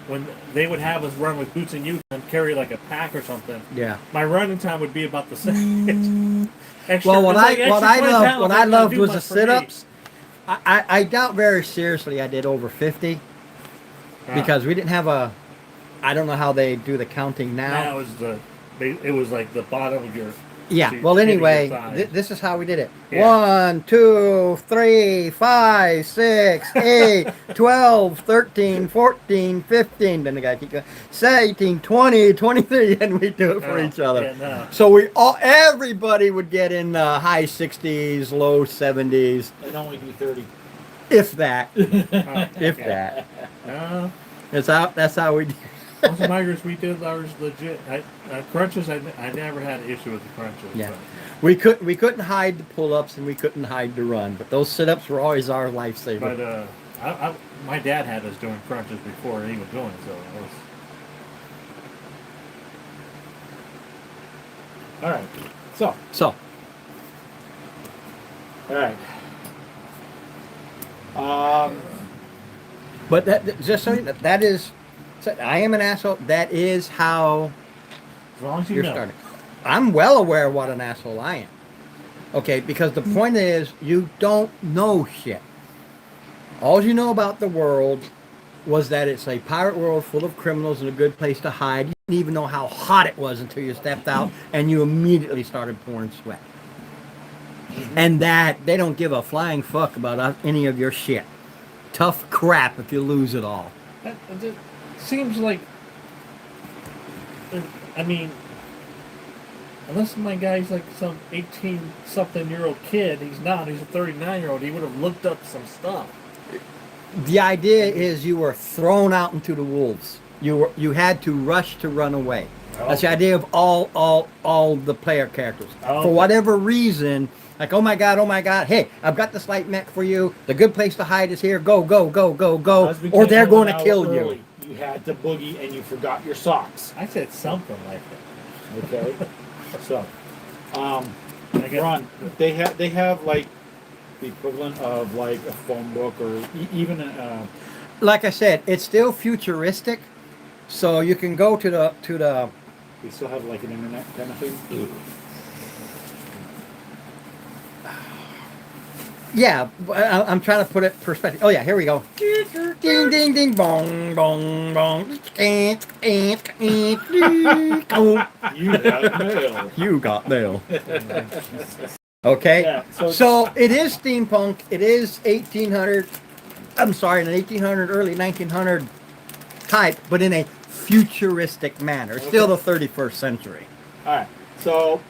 when they would have us run with boots and youth and carry like a pack or something. Yeah. My running time would be about the same. Extra, Well, what it's like I extra 20 loved pounds what ain't I gonna loved do was the much for me. sit-ups. I doubt very seriously I did over 50 because we didn't have a. I don't know how they do the counting Now now. it was it was like the bottom of your Yeah. She- Well, hitting anyway, your thighs. this is how we did it. Yeah. 1, 2, 3, 5, 6, 8, 12, 13, 14, 15. Then the guy keep going. 17, 20, 23, and we do it for Oh, each other. yeah, no. So everybody would get in the high 60s, low 70s, And only do 30. if that, Oh, if yeah. that. That's how we. Most of my years we did ours legit. Crunches, I never had an issue with the crunches. Yeah. We couldn't hide the pull-ups and we couldn't hide the run, but those sit-ups were always our lifesaver. But my dad had us doing crunches before he was doing so. It was, All right. So, So all right. but that just so you know, that is, so I am an asshole. That is how as long as you you're know. starting. I'm well aware of what an asshole I am. Okay, because the point is, you don't know shit. All you know about the world was that it's a pirate world full of criminals and a good place to hide. You didn't even know how hot it was until you stepped out and you immediately started pouring sweat. And that they don't give a flying fuck about any of your shit. Tough crap if you lose it all. It seems like, I mean, unless my guy's like some 18-something-year-old kid, he's not. He's a 39-year-old. He would have looked up some stuff. The idea is you were thrown out into the wolves. You had to rush to run away. That's the idea of all the player characters. Oh, For okay. whatever reason, like oh my god, hey, I've got this light mech for you. The good place to hide is here. Go, Husband or came they're home going an to hour kill you. early. You had to boogie and you forgot your socks. I said something like that. Okay. So, I guess- Ron, they have like the equivalent of like a phone book or even Like I said, it's still futuristic, so you can go to the they still have like an internet kind of thing. yeah. I'm trying to put it in perspective. Oh yeah, here we go. Ding ding ding bong bong bong. You got mail. You got mail. Okay. Yeah, So it is steampunk. It is 1800. I'm sorry, an 1800 early 1900 type, but in a futuristic manner. It's still the 31st century. All right. So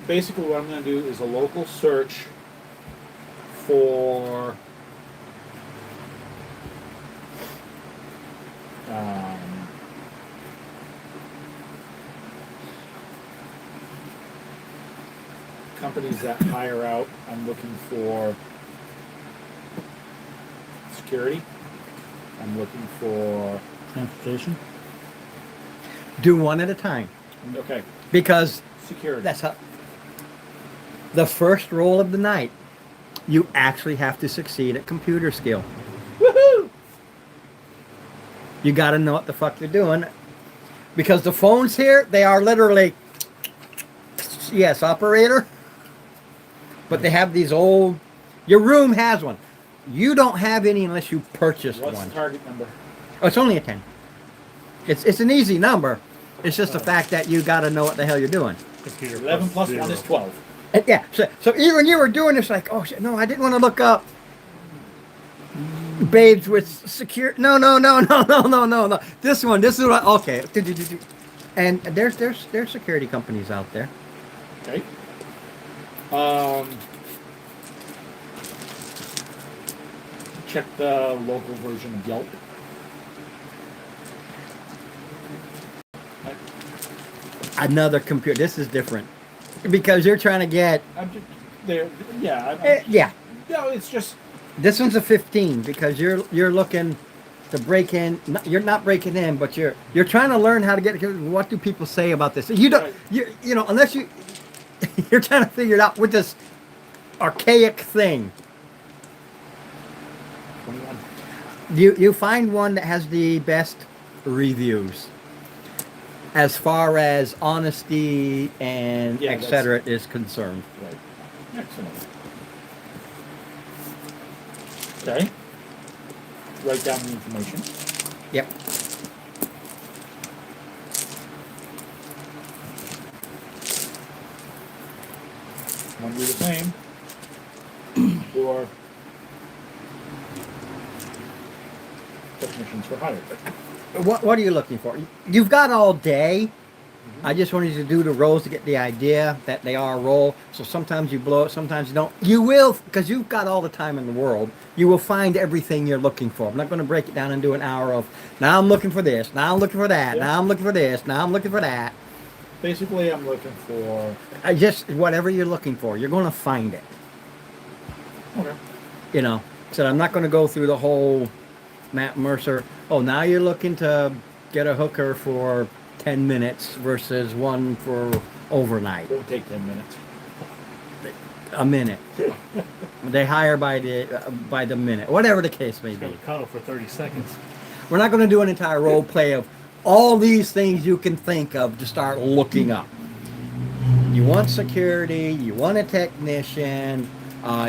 basically, what I'm going to do is a local search for companies that hire out. I'm looking for security. I'm looking for Transportation. Do one at a time, okay because security. that's how. The first roll of the night, you actually have to succeed at computer skill. Woohoo! You got to know what the fuck you're doing, because the phones here, they are literally, yes, operator. But they have these old. Your room has one. You don't have any unless you purchase What's one. the target number? Oh, it's only a 10. It's an easy number. It's just the fact that you got to know what the hell you're doing. Computer 11 plus 1 0. is 12. And yeah. So even you were doing this, like, oh shit, no, I didn't want to look up babes with secure. No. This is what. Okay. And there's security companies out there. Okay. Check the local version of Yelp. Another computer. This is different because you're trying to get. I'm just there. Yeah. Yeah. No, it's just This one's a 15 because you're looking to break in. You're not breaking in, but you're trying to learn how to get. What do people say about this? You don't. Right. You know, unless you're trying to figure it out with this archaic thing. 21. You find one that has the best reviews as far as honesty and Yeah, etc. is concerned. Right. Excellent. Okay. Write down the information. Yep. Want to do the same for technicians for hire. What are you looking for? You've got all day. I just wanted you to do the rolls to get the idea that they are a roll. So sometimes you blow it, sometimes you don't. You will, because you've got all the time in the world, you will find everything you're looking for. I'm not going to break it down and do an hour of, now I'm looking for this, now I'm looking for that, Yeah. now I'm looking for this, now I'm looking for that. Basically, I'm looking for. Just whatever you're looking for, you're going to find it. Okay. You know, so I'm not going to go through the whole Matt Mercer. Oh, now you're looking to get a hooker for 10 minutes versus one for overnight. It won't take 10 minutes. A minute. They hire by the minute, whatever the case may It's be. going to cuddle for 30 seconds. We're not going to do an entire role play of all these things you can think of to start looking up. You want security, you want a technician,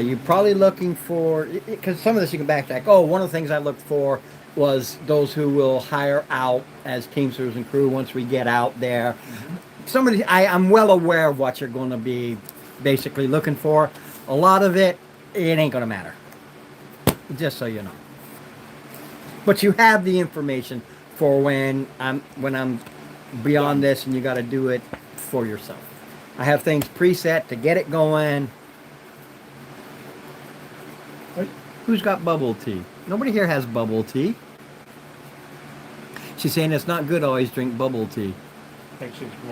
you're probably looking for, because some of this you can backtrack. Oh, one of the things I looked for was those who will hire out as teamsters and crew once we get out there. Somebody, I'm well aware of what you're going to be basically looking for. A lot of it ain't going to matter. Just so you know. But you have the information for when I'm beyond this and you got to do it for yourself. I have things preset to get it going. Who's got bubble tea? Nobody here has bubble tea. She's saying it's not good to always drink bubble tea.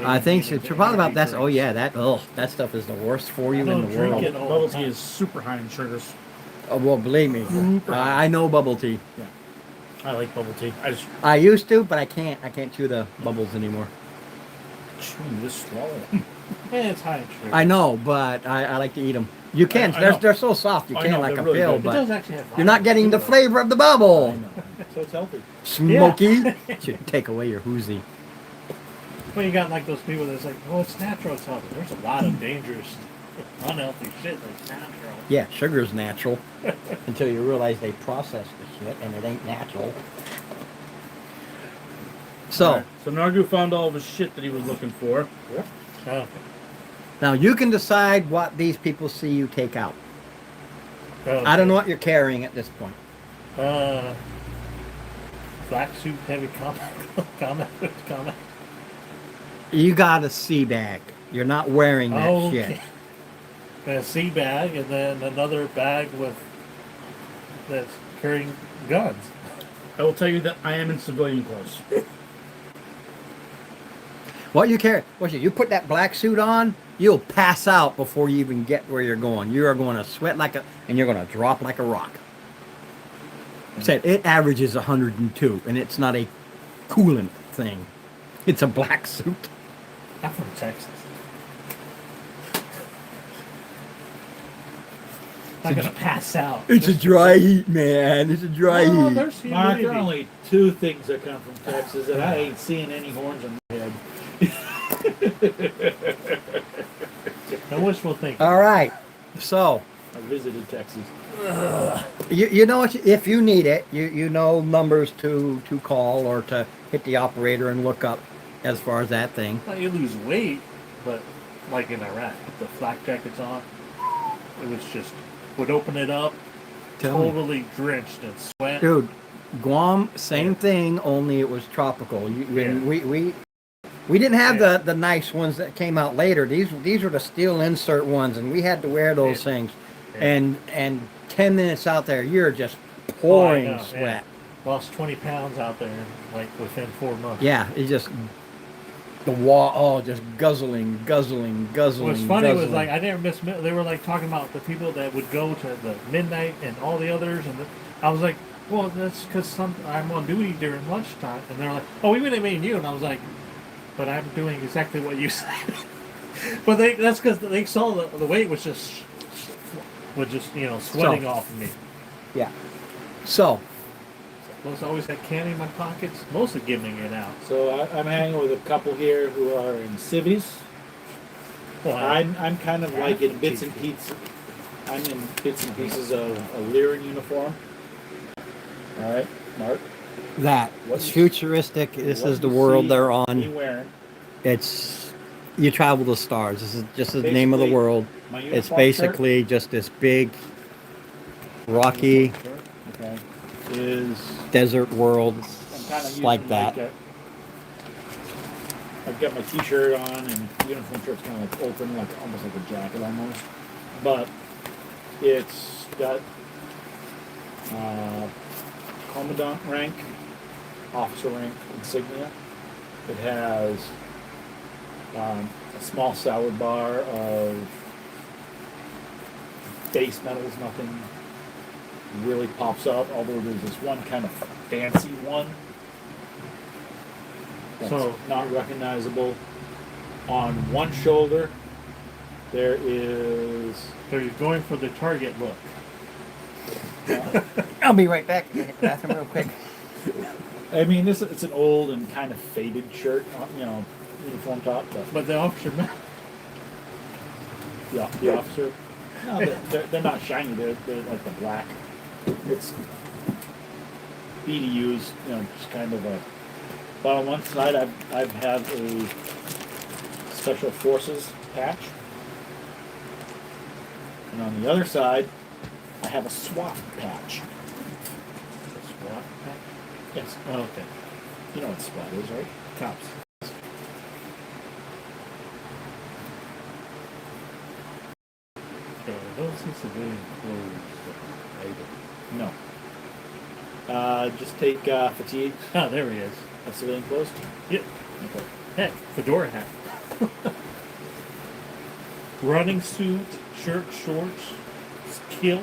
I think she's probably about that. Oh yeah, that stuff is the worst for you in the world. Drink it all Bubble the tea time. is super high in sugars. Oh, well, believe me, I know bubble tea. Yeah, I like bubble tea. I just I used to, but I can't. I can't chew the bubbles anymore. chew this swallow. Yeah, it's high in sugar. I know, but I like to eat them. You can. I know. They're so soft. You I can't know, like they're a really pill, good. It does but actually have you're not getting the flavor of the bubble. So it's healthy. Smoky. Should take away your hoozy. Well, you got like those people that's like, oh, it's natural, it's healthy. There's a lot of dangerous, unhealthy shit that's natural. Yeah, sugar's natural until you realize they process the shit and it ain't natural. So Alright, so Nargu found all of his shit that he was looking for. Oh. now you can decide what these people see you take out. I don't know what you're carrying at this point. Black suit, heavy comment. You got a sea bag. You're not wearing that Okay. shit. And a sea bag, and then another bag that's carrying guns. I will tell you that I am in civilian clothes. What you carry? You put that black suit on, you'll pass out before you even get where you're going. You are going to sweat and you're going to drop like a rock. Said it averages 102, and it's not a coolant thing. It's a black suit. I'm from Texas. I'm gonna pass out. It's a dry heat, man. It's a dry Oh, heat. there's Mark, humidity. there are only two things that come from Texas, and I ain't seeing any horns in my head. No wishful thinking. All right. So I visited Texas. you know what? If you need it, you know numbers to call or to hit the operator and look up as far as that thing. Well, you lose weight, but like in Iraq, the flak jackets on, it was just would open it up, Tell me. totally drenched in sweat. Dude, Guam, same thing, only it was tropical. We didn't have the nice ones that came out later. These were the steel insert ones, and we had to wear those things. Yeah. And 10 minutes out there, you're just pouring know, sweat. Lost 20 pounds out there, like within 4 months. Yeah, it's just the wall. Oh, just guzzling. What's funny guzzling. was like I never missed. They were like talking about the people that would go to the midnight and all the others, and I was like, well, that's because I'm on duty during lunchtime, and they're like, oh, we would have made you, and I was like, but I'm doing exactly what you said. But that's because they saw the weight was just sweating off of me. Yeah. So Plus, I always had candy in my pockets, mostly giving it out. So I'm hanging with a couple here who are in civvies. Well, I'm kind of like in bits and pieces. I'm in bits and pieces of a Lyran uniform. All right, Mark. that What it's you- futuristic. This what is the you world see they're Me on. wearing. It's You travel the stars. This is just the name of the Basically, world. My It's uniform basically just this big, rocky shirt, okay, is desert world I'm kind of using like that. I've got my t-shirt on and the uniform shirt's kind of like open, like almost like a jacket almost. But it's got commandant rank, officer rank insignia. It has a small salad bar of base metals. Nothing really pops out, although there's this one kind of fancy one that's So- not recognizable. On one shoulder, there is So you're going for the target look. I'll be right back. Hit the bathroom real quick. I mean, it's an old and kind of faded shirt, uniform top, but But the officer, the officer, no, they're not shiny. They're like the black. It's BDUs, just kind of a. But on one side, I've had a special forces patch, and on the other side, I have a SWAT patch. SWAT pack? Yes, Oh, okay. you know what SWAT is, right? Cops. Okay, I don't see civilian clothes item. No. Just take fatigue, Ah, there he is. civilian clothes. Yep. Okay. Heck, fedora hat. Running suit, shirt, shorts, kilt.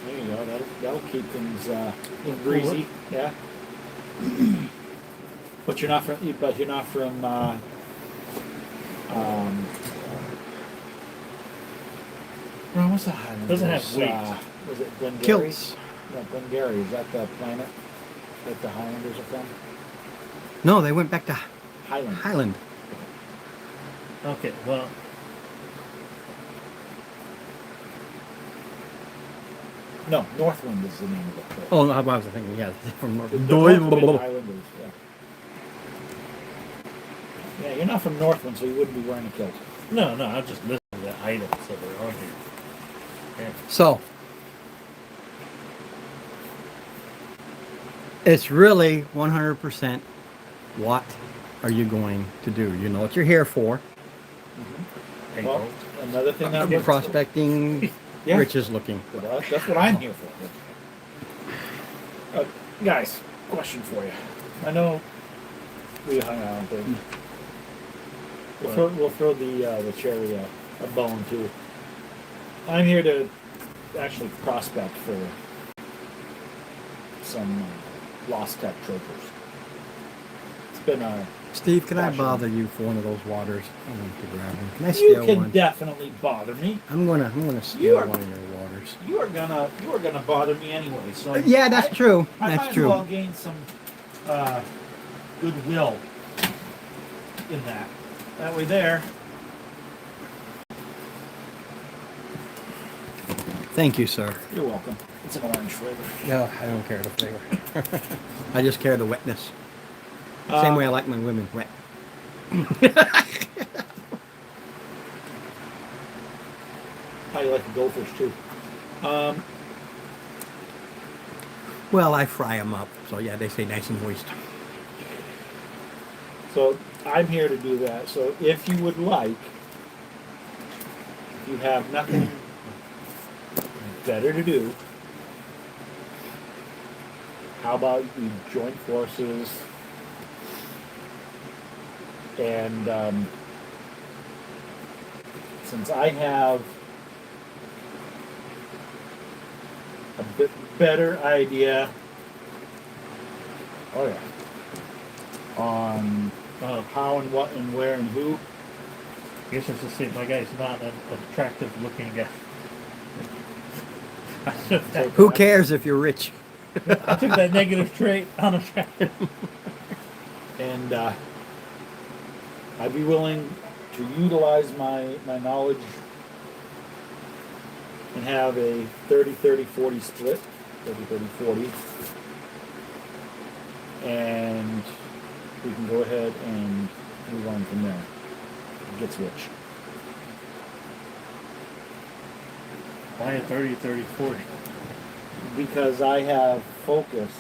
There you go. That'll keep things Look breezy. Yeah. But you're not from. But you're not from. Well, what's the Highlanders? Doesn't have weight. Was it Glengarry? Kilts. No, Glengarry. Is that the planet that the Highlanders are from? No, they went back to Highland. Highland. Okay, well, No, Northwind is the name of the place. Oh, no, I was thinking, yeah, from The Northwind Highlanders. Yeah. Yeah, you're not from Northwind, so you wouldn't be wearing a kilt. no, I'm just listing the items that are on here. Okay. So, it's really 100% what are you going to do? You know what you're here for. Hey, Well, folks. another thing that was Prospecting, Yeah. riches looking. Well, that's what I'm here for. Guys, question for you. I know we hung out, but we'll throw the cherry a bone too. I'm here to actually prospect for some lost tech troopers. It's been a Steve, can I Passion. bother you for one of those waters? I want to grab one. Can I you steal can one? definitely bother me. I'm gonna You steal are- one of your waters. You are gonna bother me anyway. So Yeah, that's true. I That's might true. as well gain some goodwill in that. That way there. Thank you, sir. You're welcome. It's an orange flavor. No, I don't care the flavor. I just care the wetness. Same way I like my women wet. How you like the goldfish too? Well, I fry them up, so yeah, they stay nice and moist. So I'm here to do that. So if you would like, if you have nothing better to do, how about we join forces and since I have a bit better idea, oh yeah, on how and what and where and who. I guess it's to see my guy's not an attractive looking guy. Who cares if you're rich? I took that negative trait, unattractive. And I'd be willing to utilize my knowledge and have a 30-30-40 split, 30-30-40. And we can go ahead and move on from there. It gets rich. Why a 30, 30, 40? Because I have focused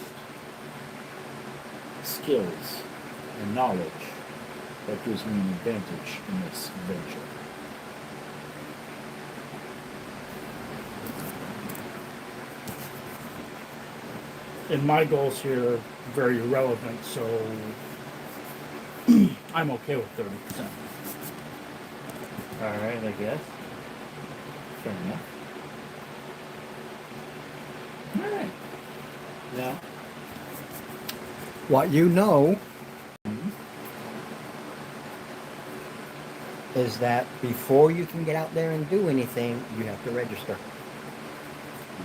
skills and knowledge that gives me an advantage in this venture. And my goals here are very irrelevant, so I'm okay with 30%. All right, I guess. Fair enough. All right. Now, What you know is that before you can get out there and do anything, you have to register.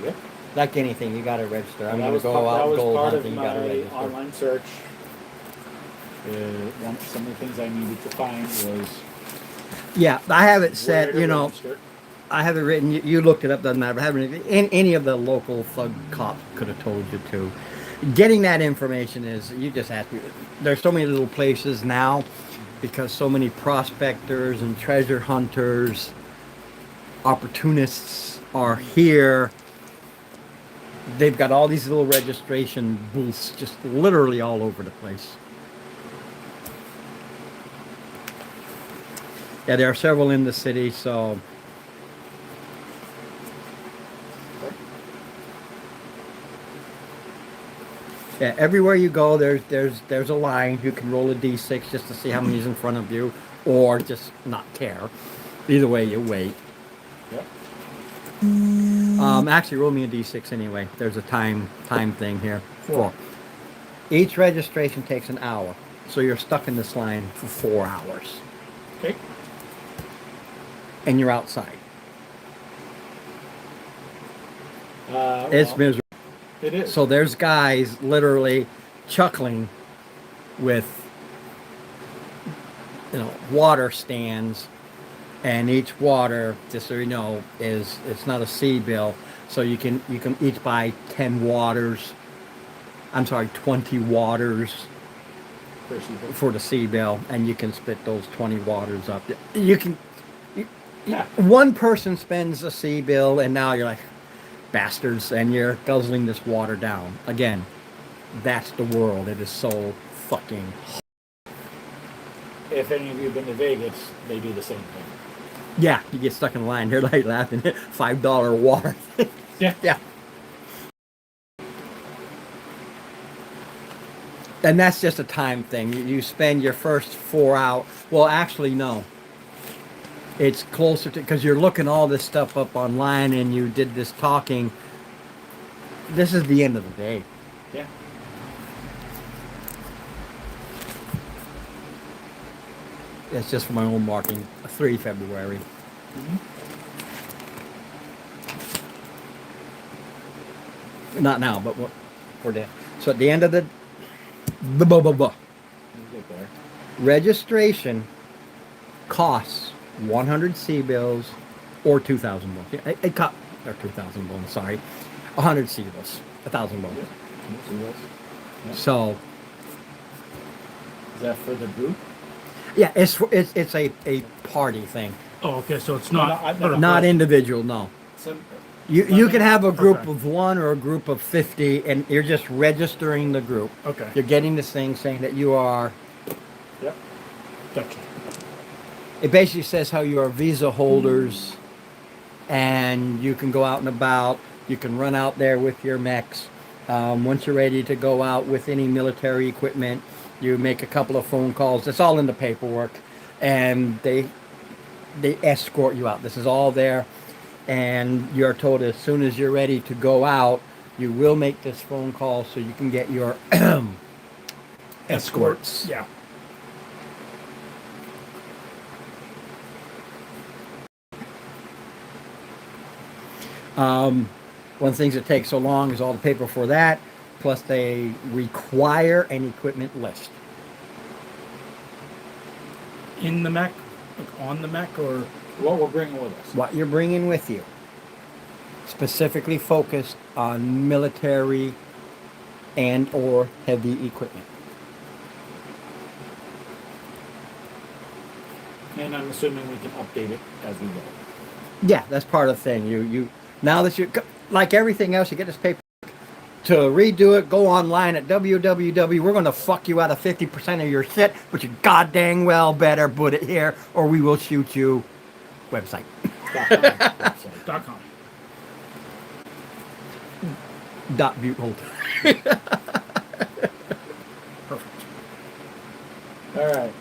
yep. Like anything, you got to register. I'm that going to was go part, out that was gold part hunting. of You got to my register. online search. Some of the things I needed to find was Yeah, I have it where set. to You know, register. I have it written. You looked it up. Doesn't matter. I haven't. Any of the local thug cops could have told you to. Getting that information is you just have to. There's so many little places now because so many prospectors and treasure hunters, opportunists are here. They've got all these little registration booths just literally all over the place. Yeah, there are several in the city, so yeah, everywhere you go, there's a line. You can roll a d6 just to see how many's in front of you, or just not care. Either way, you wait. Yep. Actually, roll me a d6 anyway. There's a time thing here. 4. Each registration takes an hour, so you're stuck in this line for 4 hours, Okay. and you're outside. It's Well, miserable. it is. So there's guys literally chuckling with, water stands, and each water, just so you know, it's not a C bill. So you can each buy 10 waters. I'm sorry, 20 waters for the C bill, and you can split those 20 waters up. You can. Yeah. One person spends a C bill, and now you're like, bastards, and you're guzzling this water down. Again, that's the world. It is so fucking. If any of you have been to Vegas, they do the same thing. Yeah, you get stuck in line. They're like laughing at $5 water. Yeah. Yeah. And that's just a time thing. You spend your first 4 hours. Well, actually, no. It's closer to, because you're looking all this stuff up online and you did this talking. This is the end of the day. Yeah. It's just for my own marking. 3 February. Not now, but for the. So at the end of the. You get there. Registration costs 100 C bills or 2,000 bones. Yeah, or 2,000 bones, sorry. 100 C bills, 1,000 bones. See those? Yeah. So, Is that for the group? yeah, it's a party thing. Oh, okay, so it's No, not. no, no. Not individual, no. Some, You can have a group Okay. of 1 or a group of 50, and you're just registering the group. Okay. You're getting this thing saying that you are. yep. Gotcha. It basically says how you are visa holders, and you can go out and about. You can run out there with your mechs. Once you're ready to go out with any military equipment, you make a couple of phone calls. It's all in the paperwork, and they escort you out. This is all there, and you're told as soon as you're ready to go out, you will make this phone call so you can get your escorts. Yeah. One of the things that takes so long is all the paper for that, plus they require an equipment list. In the Mac, like on the Mac, or What we're bringing with us. What you're bringing with you, specifically focused on military and or heavy equipment. And I'm assuming we can update it as we go. Yeah, that's part of the thing. You now that you like everything else, you get this paper to redo it. Go online at www. We're going to fuck you out of 50% of your shit, but you goddamn well better put it here, or we will shoot you. Website. .com. Dot Butehold. Perfect. All right.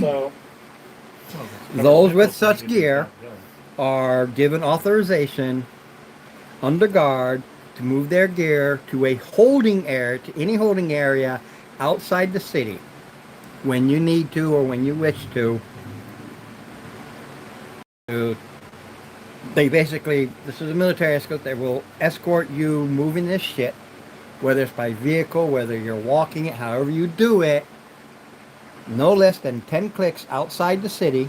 So Those with such gear are given authorization under guard to move their gear to a holding area, to any holding area outside the city when you need to or when you wish to. They basically, this is a military escort, they will escort you moving this shit, whether it's by vehicle, whether you're walking it, however you do it, no less than 10 clicks outside the city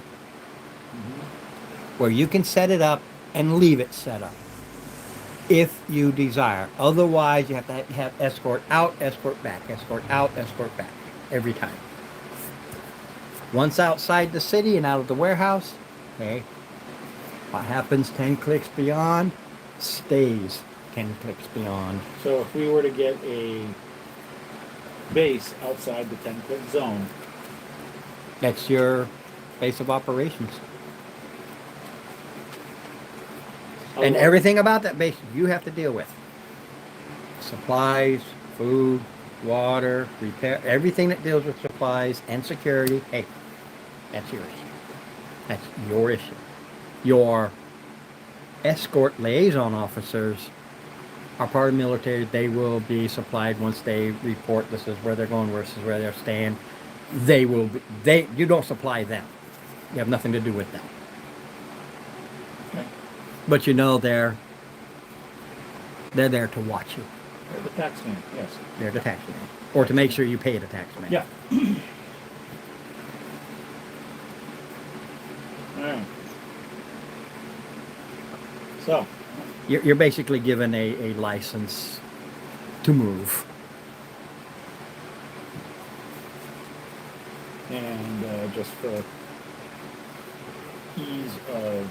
where you can set it up and leave it set up if you desire. Otherwise, you have to have escort out, escort back, escort out, escort back every time. Once outside the city and out of the warehouse, okay, what happens 10 clicks beyond stays 10 clicks beyond. So if we were to get a base outside the 10-click zone, That's your base of operations. And everything about that base you have to deal with. Supplies, food, water, repair, everything that deals with supplies and security, hey, that's your issue. That's your issue. Your escort liaison officers are part of the military. They will be supplied once they report this is where they're going, this is where they're staying. They will be, you don't supply them. You have nothing to do with them. okay, But you know they're there to watch you. they're the tax man, yes. They're the tax man. Or to make sure you pay the tax man. Yeah. All right. So, You're basically given a license to move. and just for ease of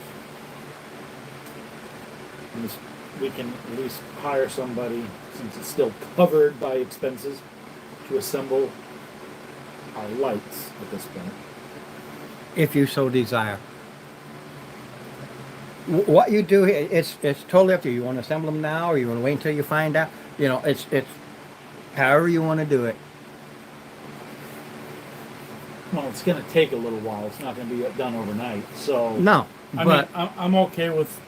this, we can at least hire somebody, since it's still covered by expenses, to assemble our lights at this point. If you so desire. What you do here, it's totally up to you. You want to assemble them now, or you want to wait until you find out. You know, it's however you want to do it. Well, it's going to take a little while. It's not going to be done overnight. So No, I but mean, I'm okay with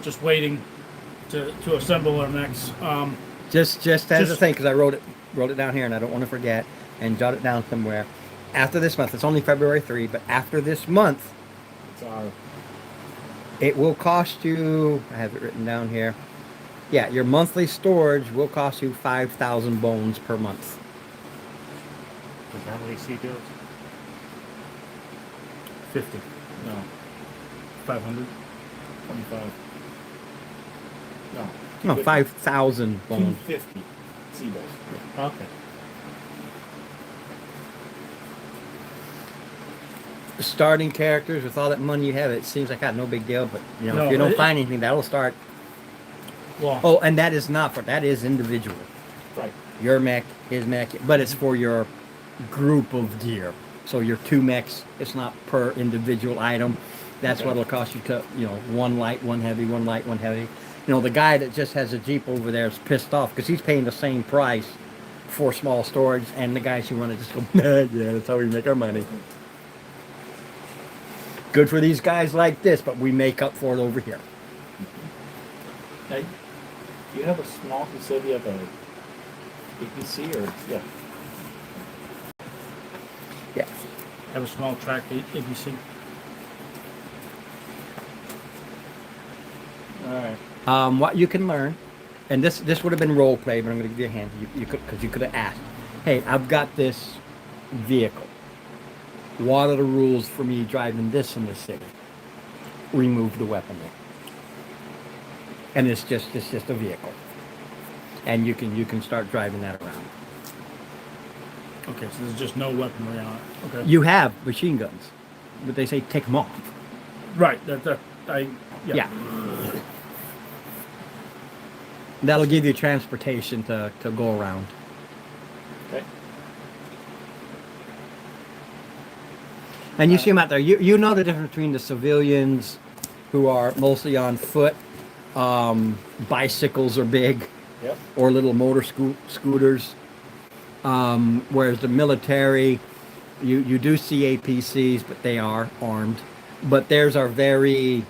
just waiting to assemble our next. just as a just- thing, because I wrote it down here, and I don't want to forget, and jot it down somewhere. After this month, it's only February 3, but after this month, it's our it will cost you. I have it written down here. Yeah, your monthly storage will cost you 5,000 bones per month. Is that what AC does? 50, no 500. 25. No. No, 5,000 bones. 250 Seabills. Okay. Starting characters with all that money you have, it seems like no big deal. But you know, No, if you don't it- find anything, that'll start. Well, Oh, and that is that is individual. Right. Your mech, his mech, but it's for your group of gear. So your two mechs, it's not per individual item. That's Okay. what it'll cost you to, one light, one heavy, one light, one heavy. The guy that just has a Jeep over there is pissed off because he's paying the same price for small storage, and the guys who run it just go, yeah, that's how we make our money. Good for these guys like this, but we make up for it over here. Now, you have a small, you said you have a APC or, yeah. Yeah. have a small track ABC. All right. What you can learn, and this would have been role play, but I'm going to give you a hand. Because you could have asked, hey, I've got this vehicle. What are the rules for me driving this in the city? Remove the weaponry, and it's just a vehicle, and you can start driving that around. Okay, so there's just no weaponry on it. Okay. You have machine guns. but they say take them off. Right. Yeah. That'll give you transportation to go around. Okay. And you see them out there. You know the difference between the civilians who are mostly on foot. Bicycles are big, Yep. or little motor scooters. Whereas the military, you do see APCs, but they are armed. But theirs are very...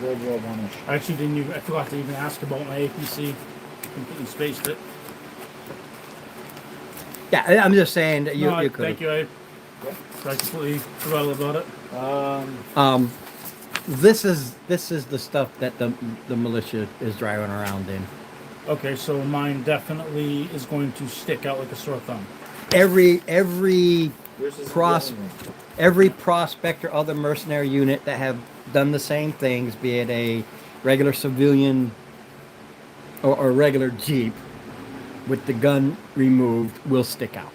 World War One-ish. I actually didn't even. I forgot to even ask about my APC. Completely spaced it. Yeah, I'm just saying that you could. Thank you. I completely forgot all about it. This is the stuff that the militia is driving around in. Okay, so mine definitely is going to stick out like a sore thumb. Every Yours is Pros- the only one. every prospect or other mercenary unit that have done the same things, be it a regular civilian or a regular Jeep with the gun removed, will stick out.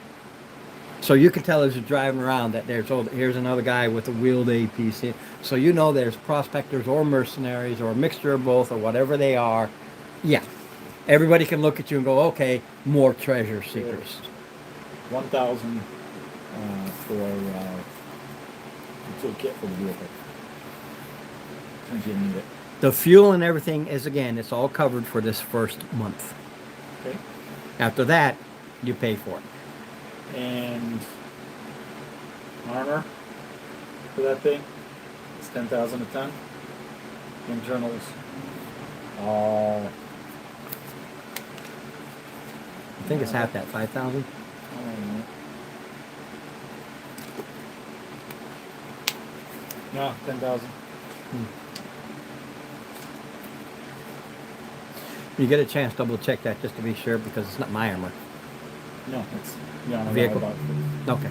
So you can tell as you're driving around that here's another guy with a wheeled APC. So you know there's prospectors or mercenaries or a mixture of both or whatever they are. Yeah. Everybody can look at you and go, okay, more treasure seekers. 1,000 for toolkit for the vehicle. Since you need it. The fuel and everything is, again, it's all covered for this first month. Okay. After that, you pay for it. And armor for that thing. It's 10,000 a ton. Internals. I think it's half that, 5,000. No, 10,000. You get a chance, double check that just to be sure, because it's not my armor. No, it's no, Vehicle. about Okay.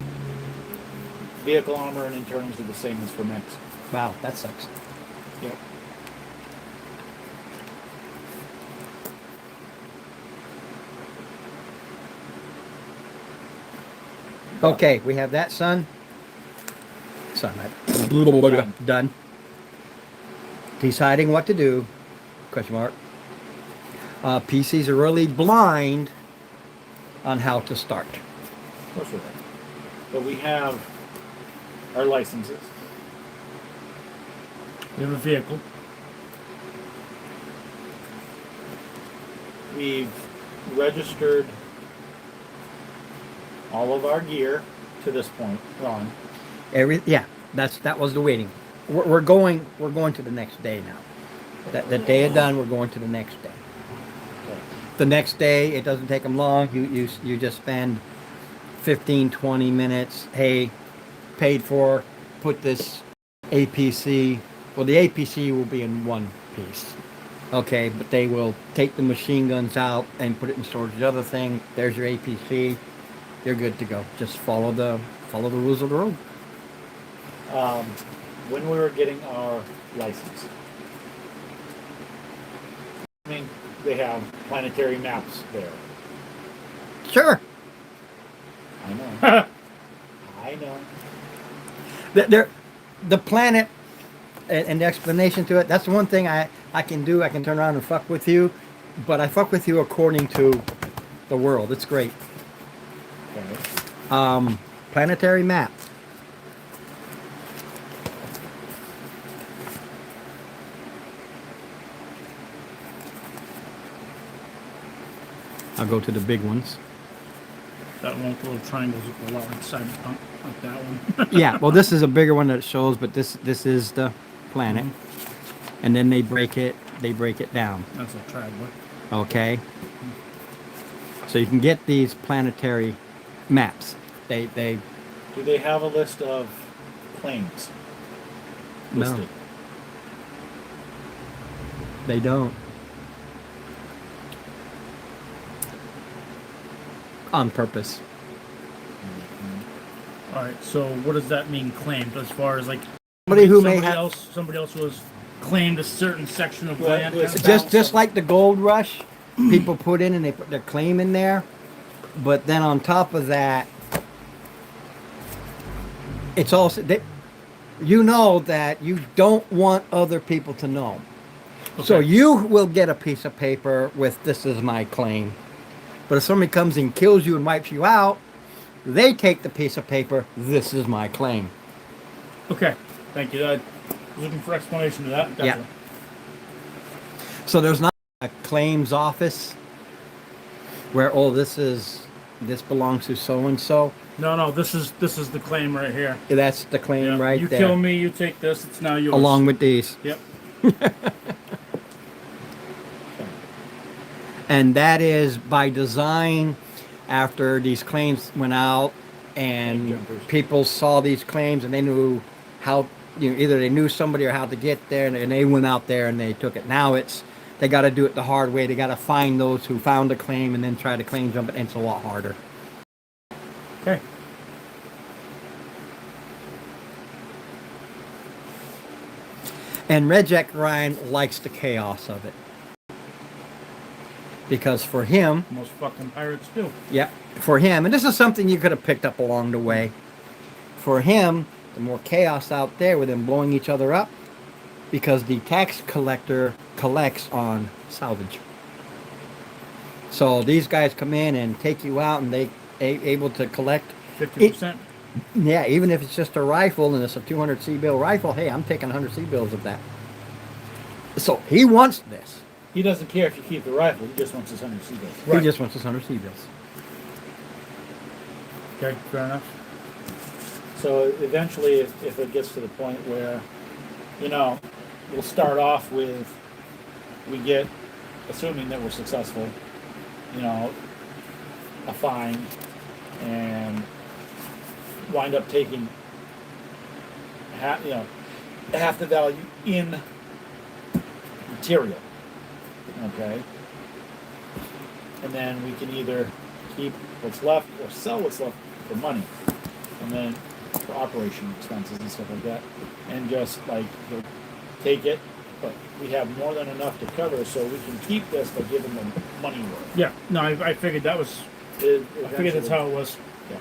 vehicle armor and internals are the same as for mechs. Wow, that sucks. Yep. Okay, we have that, son. Done. Deciding what to do. Question mark. PCs are really blind on how to start. Of course we are. But we have our licenses. We have a vehicle. We've registered all of our gear to this point, Ron. That was the waiting. We're going to the next day now. That day is done. We're going to the next day. Okay. The next day, it doesn't take them long. You just spend 15, 20 minutes. Hey, paid for. Put this APC. Well, the APC will be in one piece. Okay, but they will take the machine guns out and put it in storage. The other thing, there's your APC. You're good to go. Just follow the rules of the road. When we were getting our license, I mean, they have planetary maps there. Sure. I know. I know. The planet and the explanation to it, that's the one thing I can do. I can turn around and fuck with you, but I fuck with you according to the world. It's great. Okay. Planetary map. I'll go to the big ones. That one with the little triangles look a lot like Cyberpunk, like that one. Yeah, well, this is a bigger one that shows, but this is the planet, and then they break it down. That's a triangle. Okay. So you can get these planetary maps. They Do they have a list of claims? no, Listed? they don't. On purpose. All right. So what does that mean? Claimed as far as like Somebody who may have somebody else was claimed a certain section of Well, land. it was kind of- just like the gold rush, people put in and they put their claim in there, but then on top of that, it's also they, you know that you don't want other people to know. So Okay. you will get a piece of paper with "This is my claim." But if somebody comes and kills you and wipes you out, they take the piece of paper. "This is my claim." Okay. Thank you. I was looking for explanation to that. Yeah. So there's not a claims office where this belongs to so and so. No. This is the claim right here. That's the claim Yeah. right You there. kill me, you take this. It's now yours. Along with these. Yep. And that is by design. After these claims went out and Jumpers. people saw these claims and they knew how, either they knew somebody or how to get there, and they went out there and they took it. Now they got to do it the hard way. They got to find those who found the claim and then try to claim jump it, and it's a lot harder. Okay. And Red Jack Ryan likes the chaos of it. Because for him, Most fucking pirates do. yeah, for him, and this is something you could have picked up along the way. For him, the more chaos out there with them blowing each other up, because the tax collector collects on salvage. So these guys come in and take you out, and they able to collect. 50%. Yeah, even if it's just a rifle and it's a 200 C-bill rifle, hey, I'm taking 100 C-bills of that. So he wants this. He doesn't care if you keep the rifle. He just wants his 100 seagulls. Right. He just wants his 100 C-bills. Okay. Fair enough. So eventually, if it gets to the point where, we'll start off with, we get, assuming that we're successful, a fine, and wind up taking half the value in material. Okay. And then we can either keep what's left or sell what's left for money. And then for operation expenses and stuff like that. And just like he'll take it, but we have more than enough to cover, so we can keep this by giving them money worth. Yeah. No, I figured that was. I figured that's how it was. Yeah.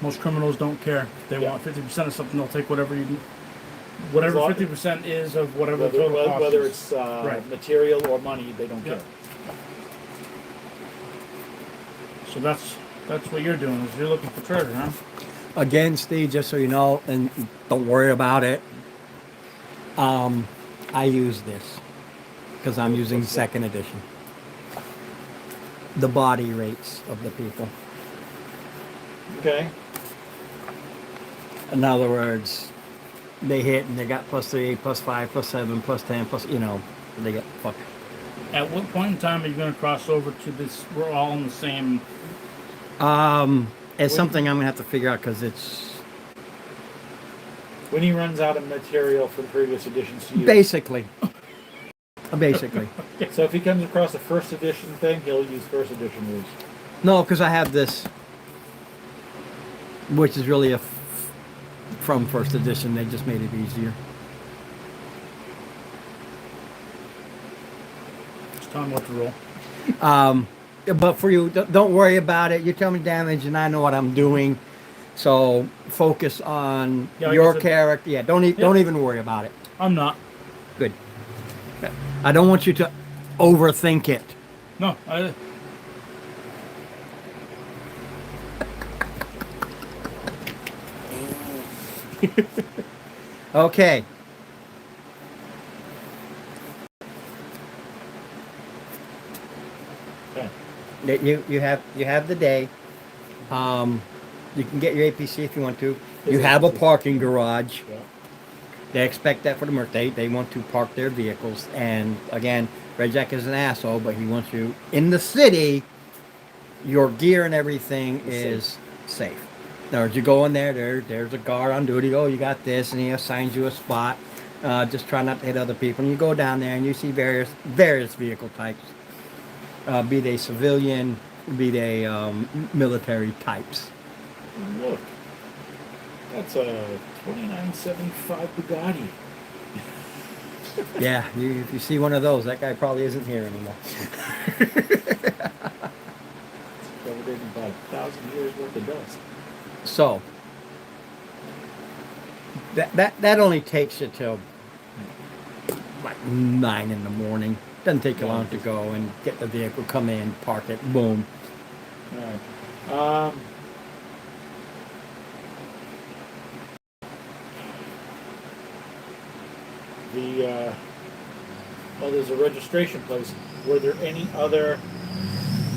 Most criminals don't care. If they Yeah. want 50% of something, they'll take whatever As long- 50% is of whatever the total cost Whether is. it's Right. material or money, they don't Yeah. care. So that's what you're doing. Is you're looking for treasure, huh? Again, Steve, just so you know, and don't worry about it. I use this because I'm using second edition. The body rates of the people. Okay. In other words, they hit and they got +3, +5, +7, +10, they get fucked. At what point in time are you going to cross over to this? We're all in the same. It's something I'm gonna have to figure out because it's When he runs out of material from previous editions to use. basically. So if he comes across the first edition thing, he'll use first edition rules. No, because I have this, which is really from first edition. They just made it easier. Just tell them what to roll. But for you, don't worry about it. You tell me damage, and I know what I'm doing. So focus on Yeah, like I your said- character. Yeah, don't even worry about it. I'm not. Good. I don't want you to overthink it. No. Okay. Okay. You have the day. You can get your APC if you want to. You Is it- have a parking garage. Yeah. They expect that for the merc. They want to park their vehicles. And again, Red Jack is an asshole, but he wants you in the city. Your gear and everything is safe. In other words, you go in there's a guard on duty. Oh, you got this, and he assigns you a spot. Just try not to hit other people. And you go down there and you see various vehicle types, be they civilian, be they military types. Look, that's a 2975 Bugatti. Yeah, if you see one of those, that guy probably isn't here anymore. Covered in about 1,000 years worth of dust. So, That only takes you till like 9 in the morning. Doesn't take you long to go and get the vehicle, come in, park it, boom. All right. Well, there's a registration place. Were there any other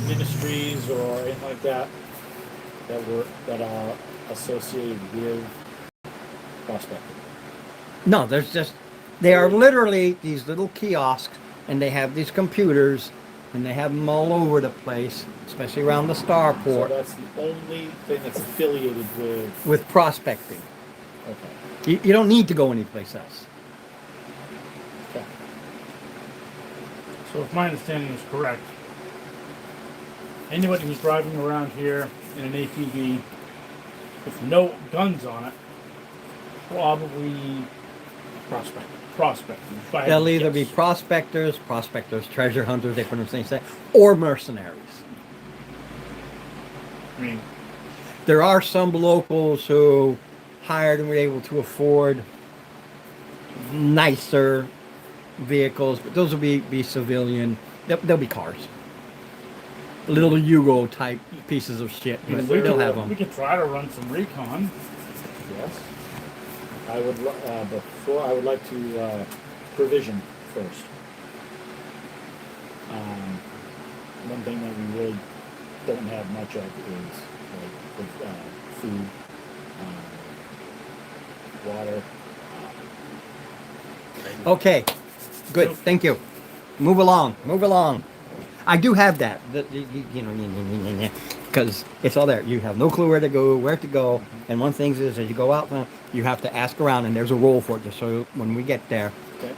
ministries or anything like that that are associated with prospecting? No, they are literally these little kiosks, and they have these computers, and they have them all over the place, especially around the So starport, that's the only thing that's affiliated with prospecting. Okay. You don't need to go anyplace else. Okay. So if my understanding is correct, anybody who's driving around here in an ATV with no guns on it, probably Prospect. prospecting. If I had They'll to either be guess. prospectors, treasure hunters, they put them things like, or mercenaries. I mean, There are some locals who hired and were able to afford nicer vehicles, but those will be civilian. They'll be cars. Little Yugo type pieces of shit, but Is they'll there- have we them. could try to run some recon. Yes. I would, before I would like to provision first. One thing that we really don't have much of is like with, food, water. Okay, good. Thank you. Move along. I do have that. Because it's all there. You have no clue where to go. And one thing is, as you go out, you have to ask around, and there's a role for it, just so when we get there, Okay.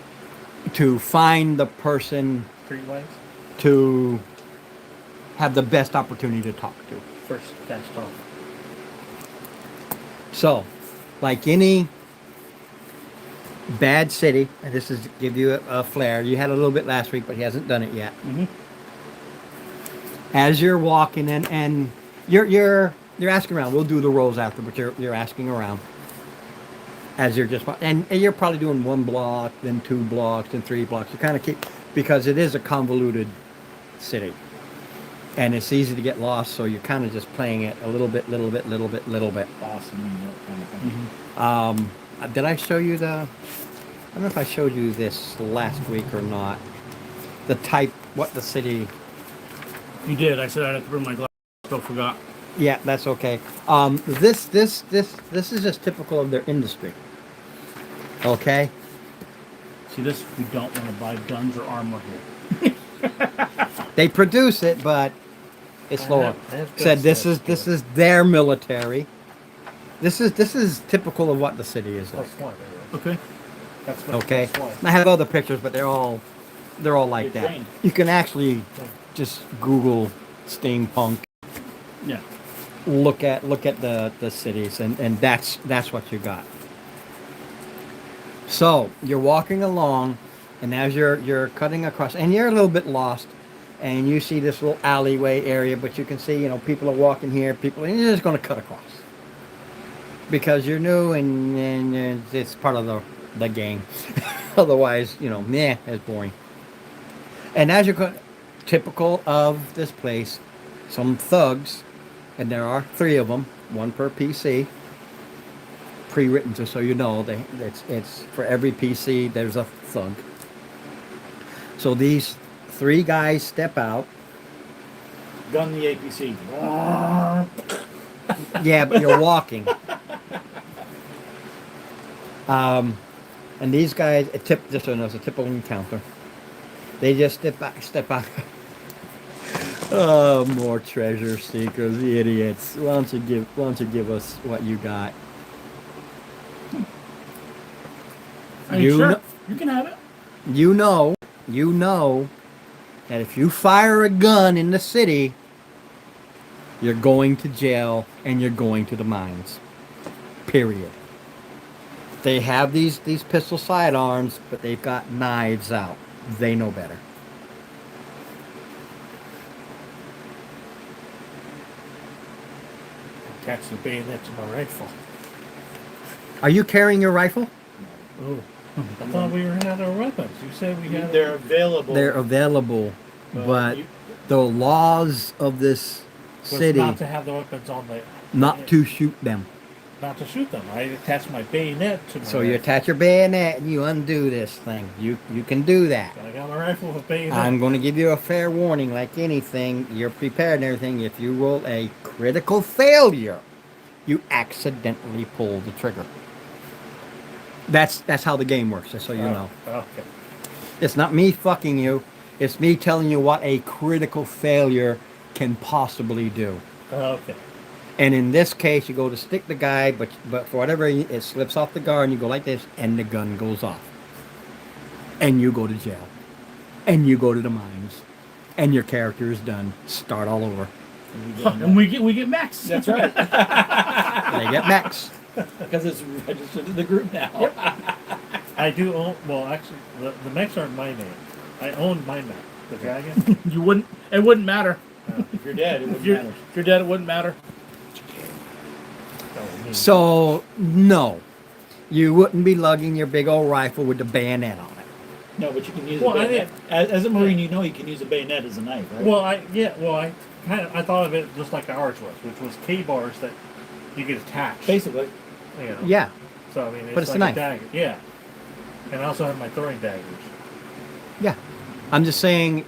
to find the person Streetlights. to have the best opportunity to talk to. First fast talk. So, like any bad city, and this is to give you a flair. You had a little bit last week, but he hasn't done it yet. Mm-hmm. As you're walking and you're asking around. We'll do the rolls after, but you're asking around as you're just and you're probably doing 1 block, then 2 blocks, then 3 blocks. You kind of keep, because it is a convoluted city, and it's easy to get lost. So you're kind of just playing it a little bit. Awesome. Kind of thing. Did I show you I don't know if I showed you this last week or not. The type, what the city. You did. I said I'd have to bring my glass. Still forgot. Yeah, that's okay. This is just typical of their industry. Okay. See, this we don't want to buy guns or armor here. They produce it, but it's I lower. have good Said this stuff, is too. their military. This is typical of what the city is like. Plus one. Okay. That's what Okay. plus one. I have other pictures, but they're all like They're that. trained. You can actually just Google steampunk, Yeah. look at the cities, and that's what you got. So you're walking along, and as you're cutting across, and you're a little bit lost, and you see this little alleyway area, but you can see people are walking here, and you're just going to cut across because you're new and it's part of the game. Otherwise, it's boring. And as you're going, typical of this place, some thugs, and there are 3 of them, 1 per PC, pre-written, just so you know. It's for every PC there's a thug. So these 3 guys step out. Gun the APC. Yeah, but you're walking. And these guys, just so you know, it's a typical encounter. They just step out. Oh, more treasure seekers, idiots! Why don't you give us what you got? I mean, You sure. kn- You can have it. You know that if you fire a gun in the city, you're going to jail and you're going to the mines. Period. They have these pistol sidearms, but they've got knives out. They know better. Catch the bayonet to my rifle. Are you carrying your rifle? Oh. I thought we had our weapons. You said we had. They're available. They're available, but you- the laws of this was city not to have the weapons on the. not to shoot them. Not to shoot them. I attached my bayonet to my. So you rifle. attach your bayonet and you undo this thing. You can do that. I got my rifle with bayonet. I'm going to give you a fair warning. Like anything, you're prepared and everything. If you roll a critical failure, you accidentally pull the trigger. That's how the game works. Just so you know, Okay. it's not me fucking you. It's me telling you what a critical failure can possibly do. Okay. And in this case, you go to stick the guy, but for whatever reason, it slips off the guard, and you go like this, and the gun goes off. And you go to jail. And you go to the mines. And your character is done. Start all over. And we get max. That's right. They get max. Because it's registered in the group now. I do own. Well, actually, the mechs aren't my name. I own my mech, the dragon. You wouldn't. It wouldn't matter. If you're dead, it If wouldn't you're, matter. if you're dead, it wouldn't matter. So, no. You wouldn't be lugging your big old rifle with the bayonet on it. No, but you can use Well, a I bayonet. As a Marine, you know you can use a bayonet as a knife, right? Well, I thought of it just like ours was, which was K bars that you could attach. Basically. You know? Yeah. So I mean, it's But it's a like knife. dagger. Yeah. And I also have my throwing daggers. Yeah. I'm just saying,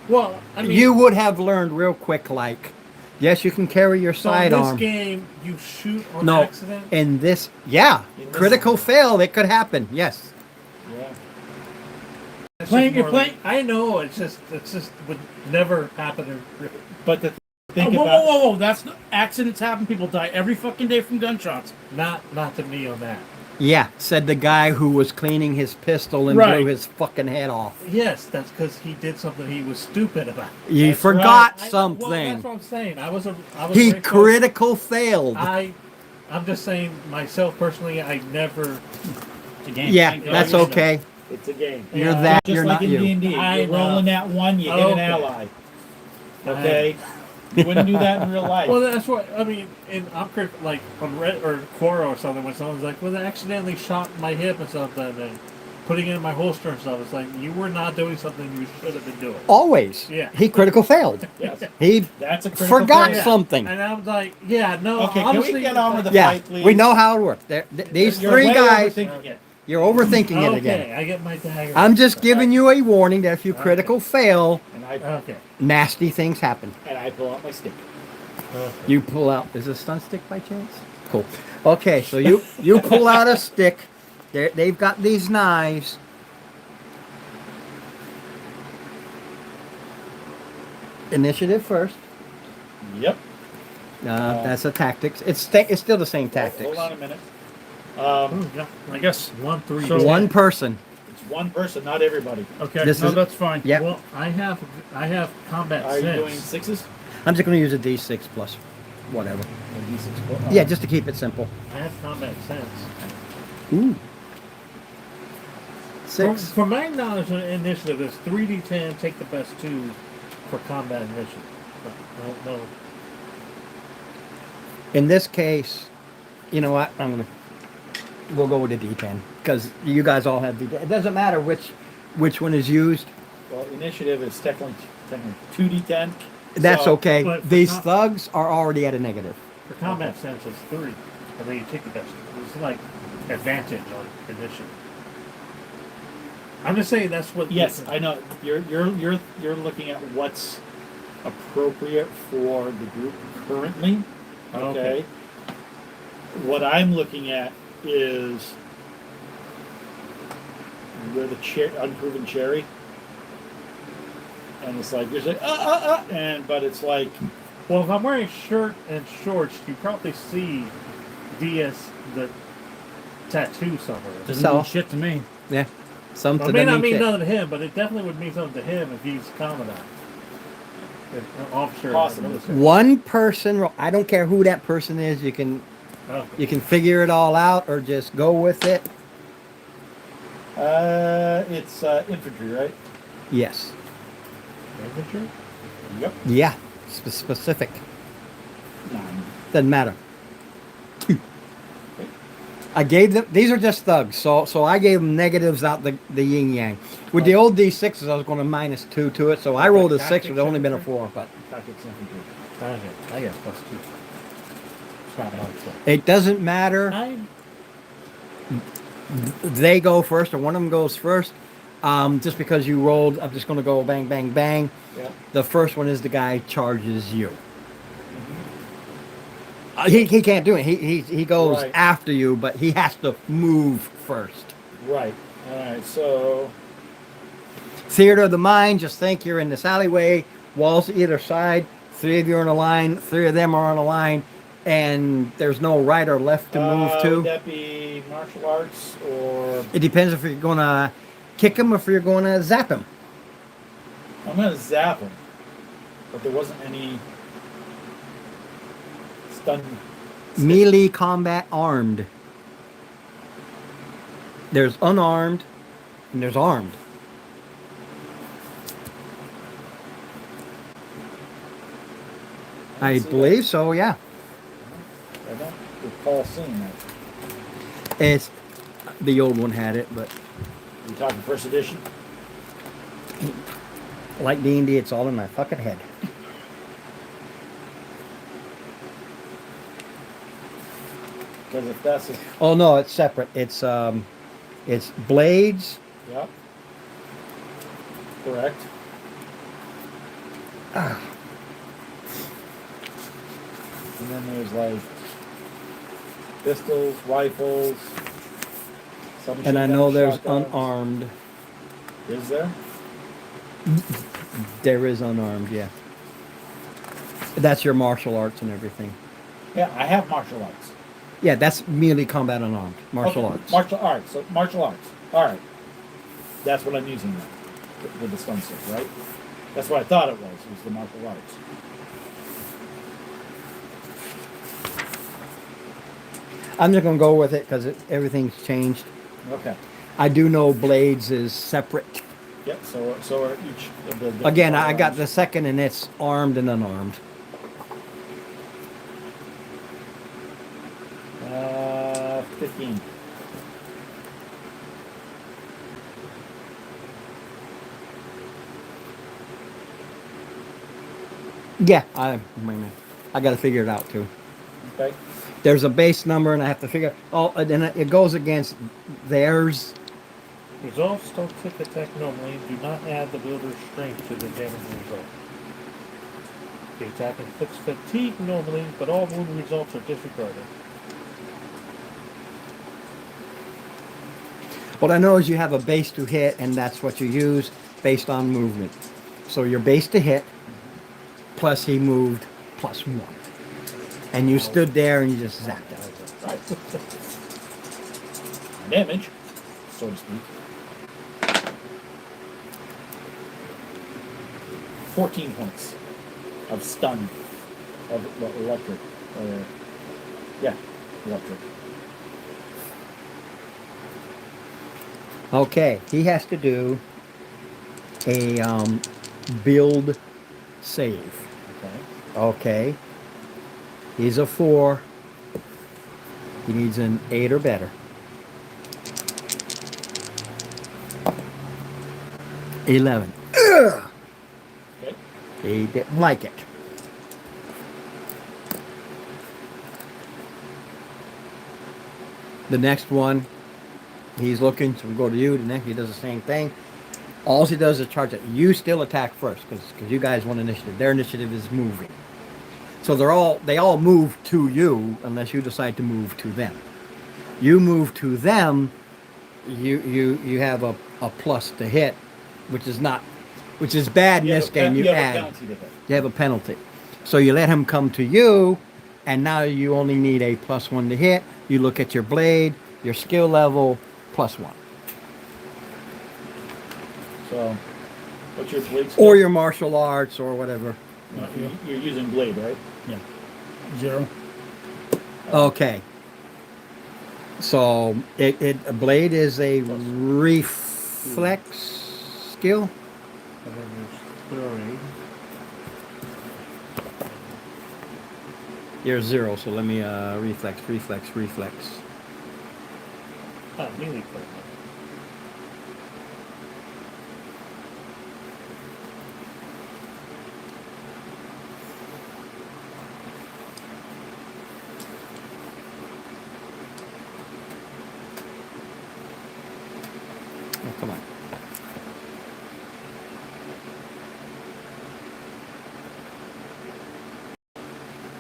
Well, I mean, you would have learned real quick, like, yes, you can carry your so in sidearm. this game, you shoot on No, accident. in this, yeah, In this critical one. fail, it could happen. Yes. Yeah. It's Playing- just you're more playing- like- I know it's just would never happen. But the think whoa, about whoa, whoa, whoa! That's accidents happen. People die every fucking day from gunshots. Not to me on that. Yeah, said the guy who was cleaning his pistol and Right. blew his fucking head off. Yes, that's because he did something he was stupid about. You That's forgot Well, something. that's what I'm saying. I was He very close. critical failed. I'm just saying myself personally. I never. It's a game. Yeah, Thank God. that's you know. okay. it's a game. You're Yeah, that, Just you're like not in you. D&D. I You're rolling know. that one, you get an Okay. ally. Okay? You wouldn't do that in real life. Well, that's what I mean. In like on Red or Quora or something, when someone's like, "Well, they accidentally shot my hip and something," and putting it in my holster and stuff, it's like you were not doing something you should have been doing. Always. Yeah. He critical failed. Yes. He That's a critical forgot failure. something. And I'm like, yeah, no. Okay, can honestly, we get on with the Yeah, fight, please? we know how it works. These You're three way guys, overthinking it. you're overthinking it Okay, again. I get my dagger. I'm just giving you a warning that if you Okay. critical fail, And I Okay. nasty things happen. pull out my stick. You pull out. Is it a stun stick by chance? Cool. Okay, so you pull out a stick. They've got these knives. Initiative first. Yep. That's a tactics. It's still the same tactics. Hold on a minute. Ooh, yeah. I guess. 1, 3. So- One person. It's one person, not everybody. Okay. This No, is- that's fine. Yeah. Well, I have combat Are you sense. doing sixes? I'm just going to use a D6 plus whatever. Or D6? Oh. Yeah, just to keep it simple. I have combat sense. Ooh. From, 6. from my knowledge of initiative, it's 3d10, take the best 2 for combat initiative. But I don't know. In this case, you know what? We'll go with the D10 because you guys all have D10. It doesn't matter which one is used. Well, initiative is technically 2d10. That's So- okay. but for These com- thugs are already at a negative. For combat sense, it's 3. And then you take the best. It's like advantage on initiative. I'm just saying that's what. Yes, I know. You're looking at what's appropriate for the group currently. Okay. Okay. What I'm looking at is you're the unproven cherry, and it's like you're like but it's like Well, if I'm wearing a shirt and shorts, you probably see DS the tattoo somewhere. Doesn't So- mean shit to me. Yeah. Some It to may them not mean mean shit. nothing to him, but it definitely would mean something to him if he's commandant. If an officer in the Possibly. military. One person. I don't care who that person is. You can figure it all out or just go with it. it's infantry, right? Yes. Infantry? Yep. Yeah. Specific. 9. Doesn't matter. 2. I gave them. These are just thugs, so I gave them negatives out the yin yang. With the old D6s, I was going to -2 to it, so I rolled a 6. It would only been a 4, but Tactics infantry. I got +2. It's not hard, so. it doesn't matter. I They go first, or one of them goes first. Just because you rolled, I'm just going to go bang, bang, bang. Yeah. The first one is the guy charges you. He can't do it. He goes Right. after you, but he has to move first. Right. All right. So Theater of the mind. Just think you're in this alleyway. Walls either side. 3 of you are on a line. 3 of them are on a line, and there's no right or left to move would to. that be martial arts or? It depends if you're going to kick him or if you're going to zap him. I'm gonna zap him, but there wasn't any stun. Melee combat armed. There's unarmed, and there's armed. I see believe so, yeah. I don't recall seeing that. It's the old one had it, but You talking first edition? like D&D, it's all in my fucking head. Because if that's a, Oh no, it's separate. It's blades. yeah, correct. And then there's like pistols, rifles. And I know there's shotguns. unarmed. Is there? There is unarmed, yeah. That's your martial arts and everything. Yeah, I have martial arts. Yeah, that's melee combat unarmed. Martial Okay, arts. Martial arts. So martial arts. All right. That's what I'm using now with the stun stick, right? That's what I thought it was the martial arts. I'm just gonna go with it because everything's changed. Okay. I do know blades is separate. Yep. So are each of the. Again, I got firearms. the second, and it's armed and unarmed. 15. Yeah, wait a minute. I got to figure it out too. Okay. There's a base number, and I have to figure. Oh, and then it goes against theirs. Results don't tick attack normally. Do not add the builder's strength to the damage result. The attack inflicts fatigue normally, but all wound results are disregarded. What I know is you have a base to hit, and that's what you use based on movement. So your base to hit, plus he moved, +1. And you stood there and you just zapped him. Damage, so to speak. 14 points of stun of electric. Yeah, electric. Okay, he has to do a build save. Okay. Okay. He's a 4. He needs an 8 or better. 11. Okay. He didn't like it. The next one, he's looking, so we go to you. The next, he does the same thing. All he does is charge it. You still attack first because you guys want initiative. Their initiative is moving. So they all move to you unless you decide to move to them. You move to them, you have a plus to hit, which is bad in this game. You have a add. penalty to hit. You have a penalty. So you let him come to you, and now you only need a +1 to hit. You look at your blade, your skill level, +1. So, what's your blade skill? Or your martial arts or whatever. No, you're using blade, right? Yeah. 0. Okay. So a blade is a reflex skill. And then there's 3. You're 0, so let me reflex. Melee quick. Oh, come on.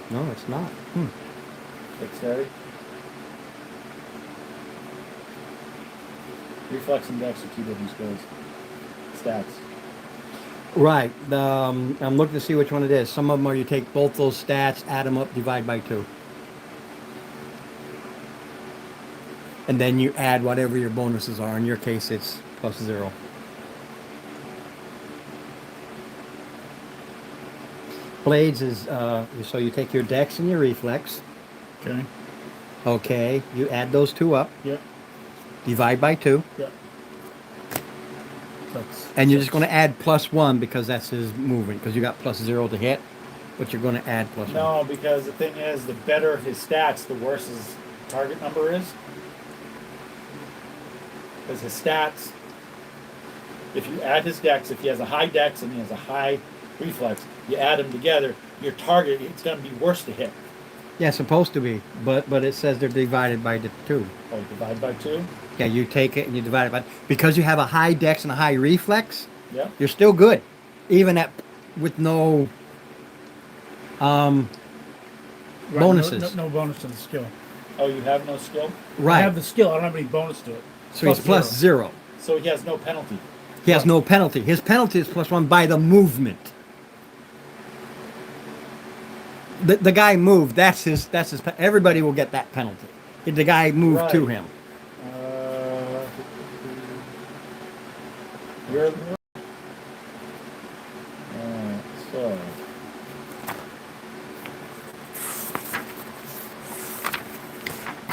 No, it's not. Dexterity. Reflex and dex are two different skills. Stats. Right. I'm looking to see which one it is. Some of them are you take both those stats, add them up, divide by 2. And then you add whatever your bonuses are. In your case, it's +0. Blades is, so you take your dex and your reflex. Okay. Okay. You add those 2 up, Yep. divide by 2. Yep. That's, And you're just going to add +1 because that's his movement. Because you got +0 to hit, but you're going to add +1. No, because the thing is, the better his stats, the worse his target number is. Because his stats, if you add his dex, if he has a high dex and he has a high reflex, you add them together, your target, it's going to be worse to hit. Yeah, supposed to be, but it says they're divided by the 2. Oh, divide by 2? Yeah, you take it and you divide it by, because you have a high dex and a high reflex, Yeah. you're still good, even at with no right, bonuses. No bonus to the skill. Oh, you have no skill? I Right. have the skill. I don't have any bonus to it. So he's +0. So he has no penalty. He has no penalty. His penalty is +1 by the movement. The guy moved. That's his. Everybody will get that penalty. The guy moved to Right. him. You're. So.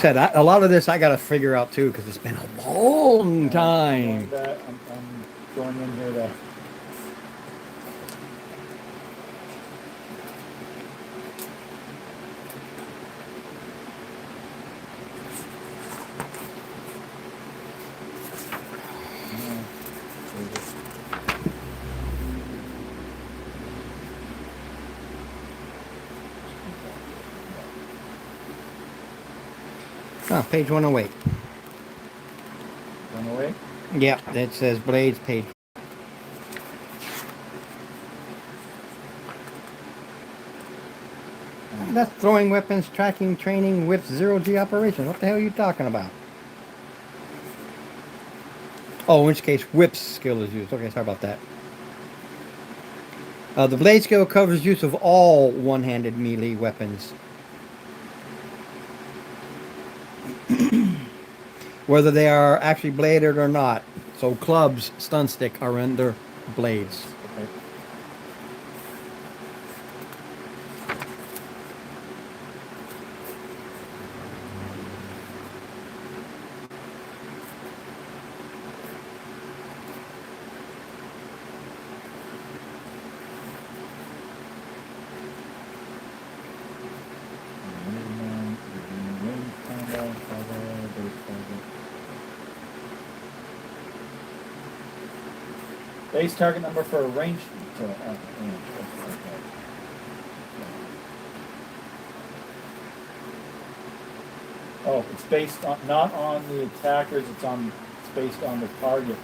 Said a lot of this I got to figure out too because it's been a long time. I'm going in here to. Oh, page 108. Run away. Yeah, it says blades page. That's throwing weapons, tracking, training, whips, 0G operation. What the hell are you talking about? Oh, in which case whips skill is used. Okay, sorry about that. The blade skill covers use of all one-handed melee weapons. Whether they are actually bladed or not. So clubs, stun stick are under blades. Okay. Base target number for a range. Oh, it's based on not on the attackers. It's based on the targets.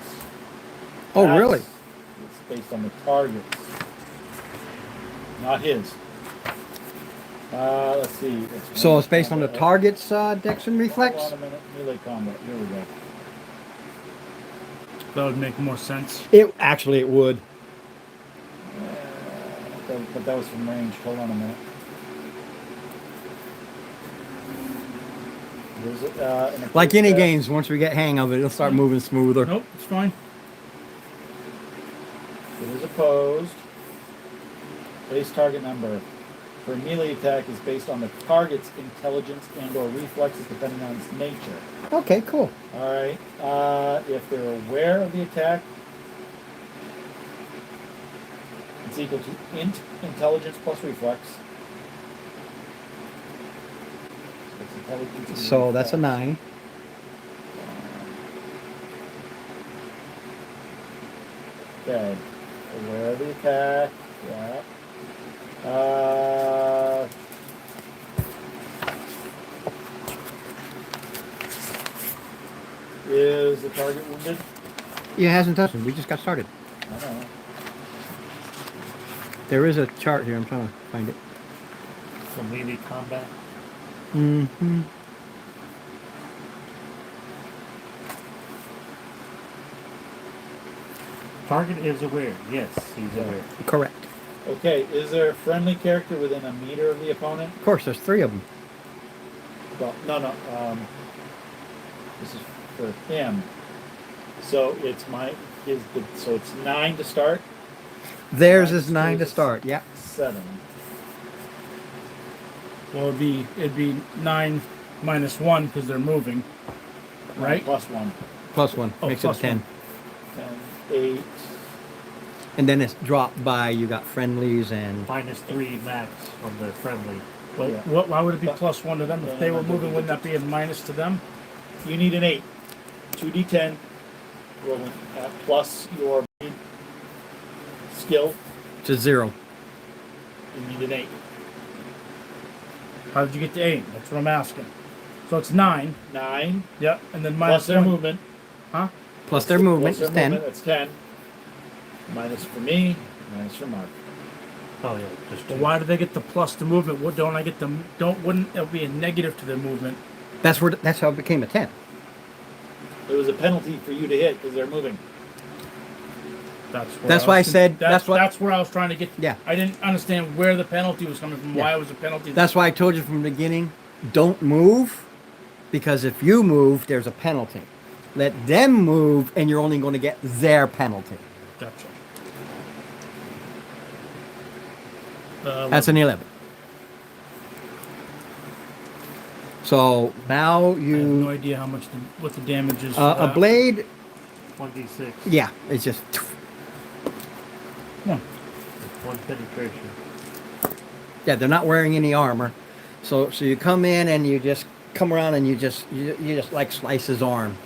Oh, really? It's based on the targets, not his. Let's see. So it's based on the target's dex and reflex? Hold on a minute. Melee combat. Here we go. That would make more sense. It would. But that was from range. Hold on a minute. Like any games, once we get hang of it, it'll start moving smoother. Nope, it's fine. It is opposed. Base target number for a melee attack is based on the target's intelligence and/or reflexes, depending on its nature. Okay, cool. All right. If they're aware of the attack, it's equal to intelligence plus reflex. So it's intelligence and So that's a reflex. 9. Okay. Aware of the attack. Yeah. Is the target wounded? It hasn't touched him. We just got started. I don't know. There is a chart here. I'm trying to find it. So melee combat. Mm-hmm. Target is aware. Yes, he's Yeah. aware. Correct. Okay, is there a friendly character within a meter of the opponent? Of course, there's 3 of them. Well, no. This is for him. So it's so it's 9 to start. Theirs Mine's is 9 to is start. Yeah. 7. Well, it'd be 9 minus 1 because they're moving, right? Plus 1. Plus 1 Oh, makes plus it 10. 1. 10, 8. And then it's dropped by you got friendlies and -3 max on the friendly. But Yeah. why would it be plus 1 to them? If they were moving, wouldn't that be a minus to them? You need an 8. 2d10. Rolling plus your skill. to 0. You need an 8. How did you get to 8? That's what I'm asking. So it's 9. 9 Yep. And then plus minus their 1. movement. Huh? Plus their movement Plus is their 10. movement, that's 10. Minus for me. Minus for Mark. Oh yeah, just But 2. why do they get the plus to movement? What don't I get the wouldn't it be a negative to their movement? That's how it became a 10. It was a penalty for you to hit because they're moving. That's why I said- that's that's what- where I was trying to get. Yeah. I didn't understand where the penalty was coming from. Yeah. Why it was a penalty. That's why I told you from the beginning, don't move, because if you move, there's a penalty. Let them move, and you're only going to get their penalty. Gotcha. That's an 11. So now I have no you idea what the damage is. For a that. blade. 1d6. Yeah, it's just Yeah. 1 penetration. yeah. They're not wearing any armor, so you come in and you just come around and you just like slice his arm.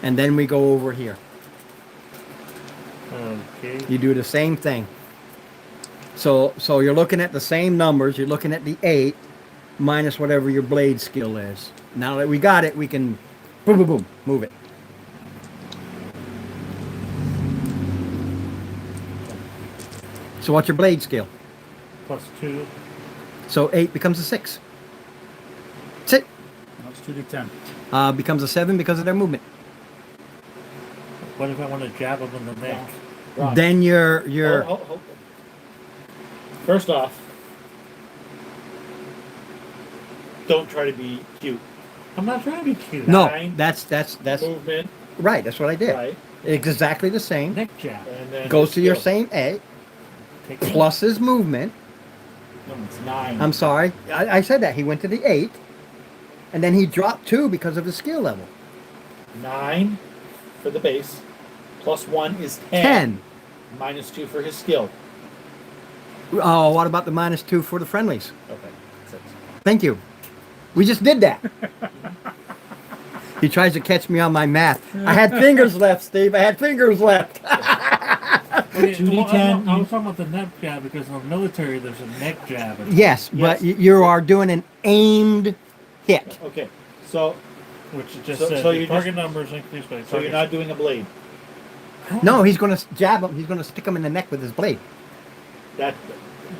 And then we go over here. Okay. You do the same thing. So you're looking at the same numbers. You're looking at the 8 minus whatever your blade skill is. Now that we got it, we can boom, boom, boom, move it. So what's your blade skill? +2. So 8 becomes a 6. That's it. That's 2d10. Becomes a 7 because of their movement. What if I want to jab him in the neck? Wrong. Then you're Hold. First off, don't try to be cute. I'm not trying to be cute. no. 9. That's Movement, right. That's what I did. right? Exactly the same. Neck jab. And then Goes the to your skill. same 8 Take it. plus his movement. No, it's 9. I'm sorry. I said that. He went to the 8. And then he dropped 2 because of his skill level. 9 for the base. Plus 1 is 10. 10. Minus 2 for his skill. Oh, what about the -2 for the friendlies? Okay. 6. Thank you. We just did that. He tries to catch me on my math. I had fingers left, Steve. I had fingers left. Okay, 2d10. I was talking about the neck jab because in the military there's a neck jab. Yes, but you are doing an aimed hit. Okay. So Which just So- says so the you target numbers increased by you're not doing a blade. No, he's going to jab him. He's going to stick him in the neck with his blade. That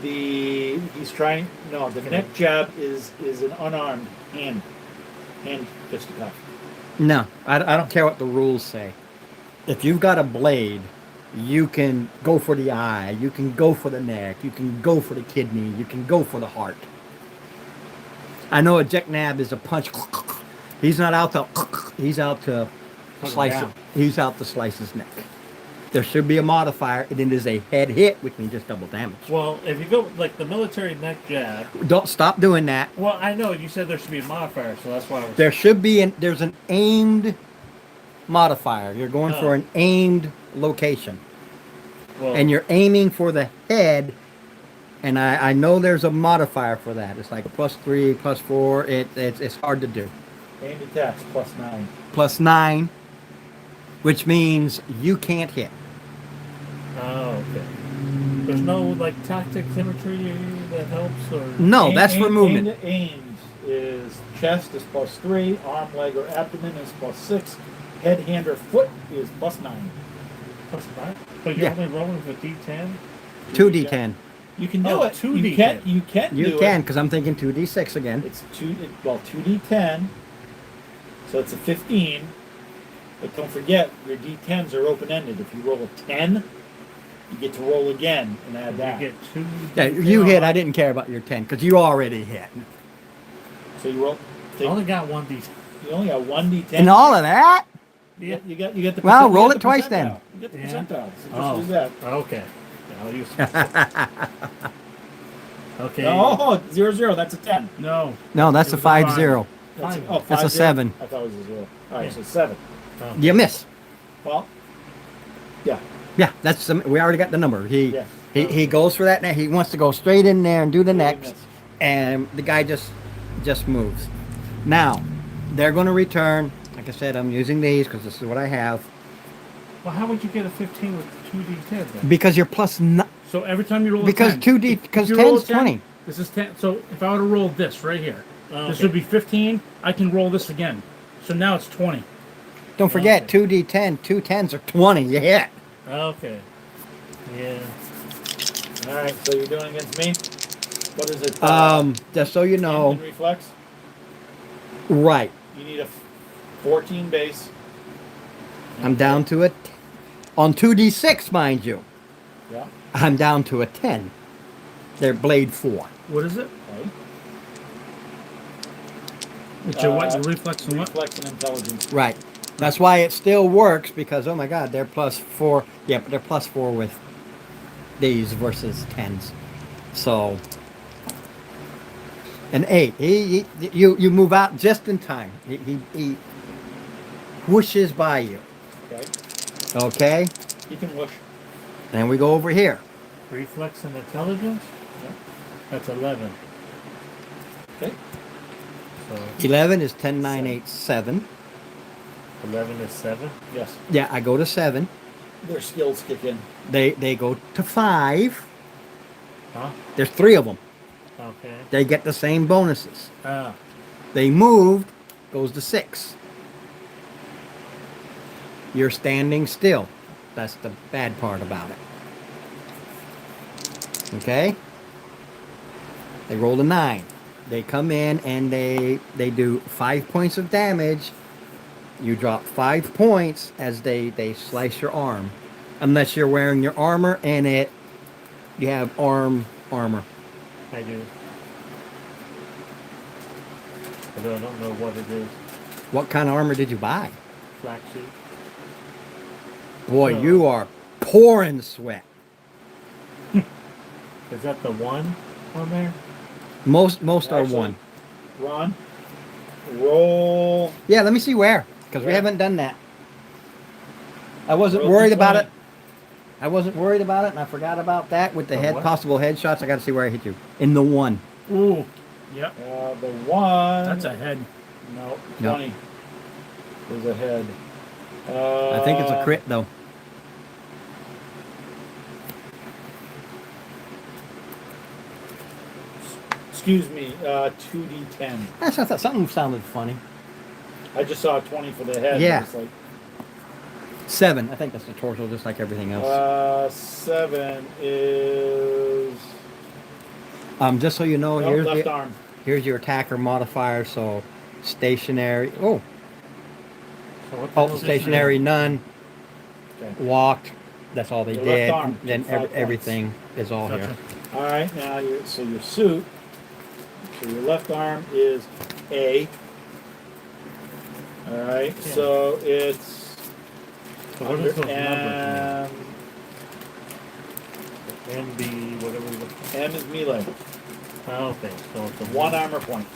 he's trying. No, the neck jab is an unarmed hand fisticuff. No, I don't care what the rules say. If you've got a blade, you can go for the eye, you can go for the neck, you can go for the kidney, you can go for the heart. I know a jackknab is a punch. He's not out to. He's out to Put him slice it. down. He's out to slice his neck. There should be a modifier, and it is a head hit, which means just double damage. Well, if you go like the military neck jab, Don't stop doing that. well, I know you said there should be a modifier, so that's why I was. There should be there's an aimed modifier. You're going for an aimed location. Well, And you're aiming for the head, and I know there's a modifier for that. It's like +3, +4. It's hard to do. Aimed attacks plus 9. +9. which means you can't hit. Oh, okay. There's no like tactic symmetry that helps, or No, that's for movement. Aims is chest is +3, arm, leg, or abdomen is +6, head, hand, or foot is +9. plus that? But you're Yeah. only rolling with D10. 2d10. You can do Oh, it. 2d10. You can. You can. You do can, It. because I'm thinking 2d6 again. It's 2d10. So it's a 15. But don't forget, your d10s are open-ended. If you roll a 10, you get to roll again and add that. You get 2. Yeah, you hit. I didn't care about your 10 because you already hit. So you roll. I only got 1D. You only got one d10. And all of that? Yeah. You got the. Well, you roll got it the twice percentile. then. You get the Yeah. percentile. So just Oh. do that. Okay. Yeah, I'll use. Okay. Oh, 0, that's a 10. No. No, that's It a was a 5-0. That's Fine. oh, That's a 5-0. 7. I thought it was a 0. All right, Yeah. so 7. Oh. You miss. Well, yeah. Yeah, that's we already got the number. Yeah. He goes for that. He wants to go straight in there and do the Really next, miss. and the guy just moves. Now, they're going to return. Like I said, I'm using these because this is what I have. Well, how would you get a 15 with 2D10 then? Because you're plus So every time you roll because a 10, 2D if because you roll a 10's 20. This is 10. So if I were to roll this right here, Oh, this okay. would be 15. I can roll this again. So now it's 20. Don't forget, Okay. 2D10, 2 10s are 20. You hit. Okay. Yeah. All right, so you're doing against me. What is it? Just so you know, Hand reflex. right? You need a 14 base. I'm down to it on 2D6, mind you. Yeah. I'm down to a 10. They're blade 4. What is it? Okay. It's your what? Your reflex and what? Reflex and intelligence. Right. That's why it still works because oh my God, they're +4. Yeah, but they're +4 with these versus 10s. So an 8. You move out just in time. He whooshes by you. Okay. Okay. You can whoosh. And we go over here. Reflex and intelligence? Yeah. That's 11. Okay. So 11 is 10, 9, 8, 7. 11 is 7. Yes. Yeah, I go to 7. Their skills kick in. They go to 5. Huh? There's 3 of them. Okay. They get the same bonuses. Ah. They moved, goes to 6. You're standing still. That's the bad part about it. Okay? They rolled a 9. They come in and they do 5 points of damage. You drop 5 points as they slice your arm. Unless you're wearing your armor and you have armor. I do. Although I don't know what it is. What kind of armor did you buy? Flax suit. Boy, Oh. you are pouring sweat. Is that the one on there? Most are Actually, 1. Ron, roll. Yeah, let me see where, because we Yeah. haven't done that. I wasn't Roll worried about D20. it. I wasn't worried about it, and I forgot about that with the The head what? possible headshots. I got to see where I hit you in the 1. Ooh. Yep. The one. That's a head. No, No. 20 is a head. I think it's a crit though. Excuse me, 2d10. I thought something sounded funny. I just saw a 20 for the head. Yeah. It's like, 7. I think that's the torso, just like everything else. 7 is. Just so you know, No, left arm. here's your attacker modifier. So stationary. Oh, So what the hell is stationary, none. Okay. Walked. That's all they Your did. left arm, Then 5 points. everything is all Gotcha. here. All right, now so your suit. So your left arm is A. All right, Yeah. so it's. So what is those and NB, whatever we look. M is melee. Oh, okay. So it's a One armor point.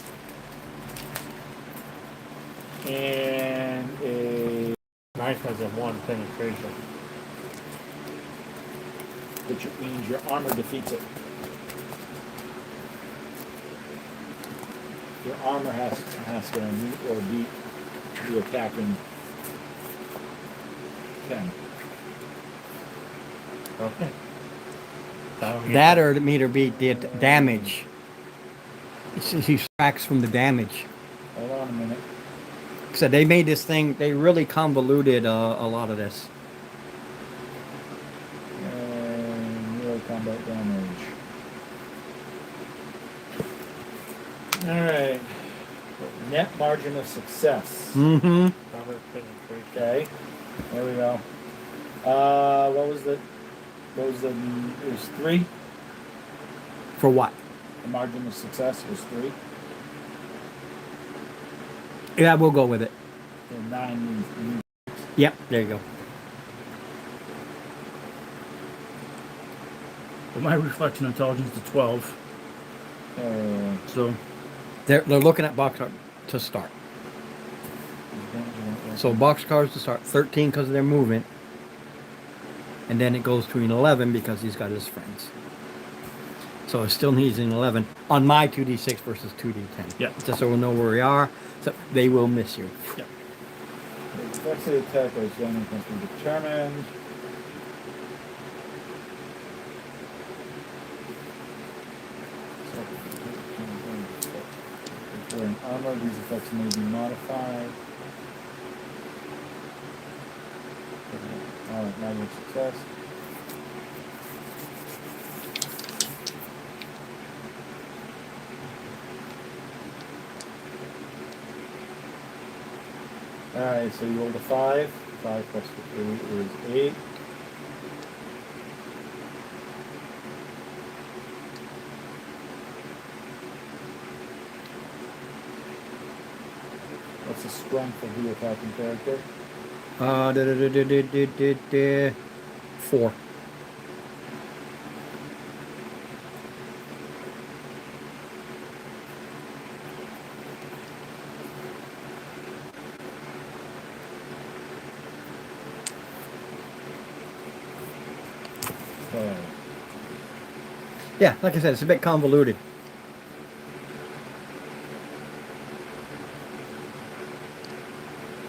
And a. Knife has a 1 penetration. Which means your armor defeats it. Your armor has to meet or beat the attacking. 10. Okay. I don't get That or the meter beat the damage. He subtracts from the damage. Hold on a minute. So they made this thing. They really convoluted a lot of this. And melee combat damage. Alright. Net margin of success. Mm-hmm. Cover penetration. Okay. There we go. What was the, it was 3? For what? The margin of success was 3. Yeah, we'll go with it. So 9 means Yep, there you go. Well, my reflection intelligence is 12. So They're looking at box art to start. So box cars to start 13 because of their movement, and then it goes to an 11 because he's got his friends. So it still needs an 11 on my 2d6 versus 2d10. Yeah. Just so we'll know where we are. So they will miss you. yeah. the complexity of the attack or its damage must be determined. If wearing armor, these effects may be modified. Alright, magic success. Alright, so you rolled a 5. 5 plus 3 is 8. What's the strength of the attacking character? 4. Okay. Yeah, like I said, it's a bit convoluted.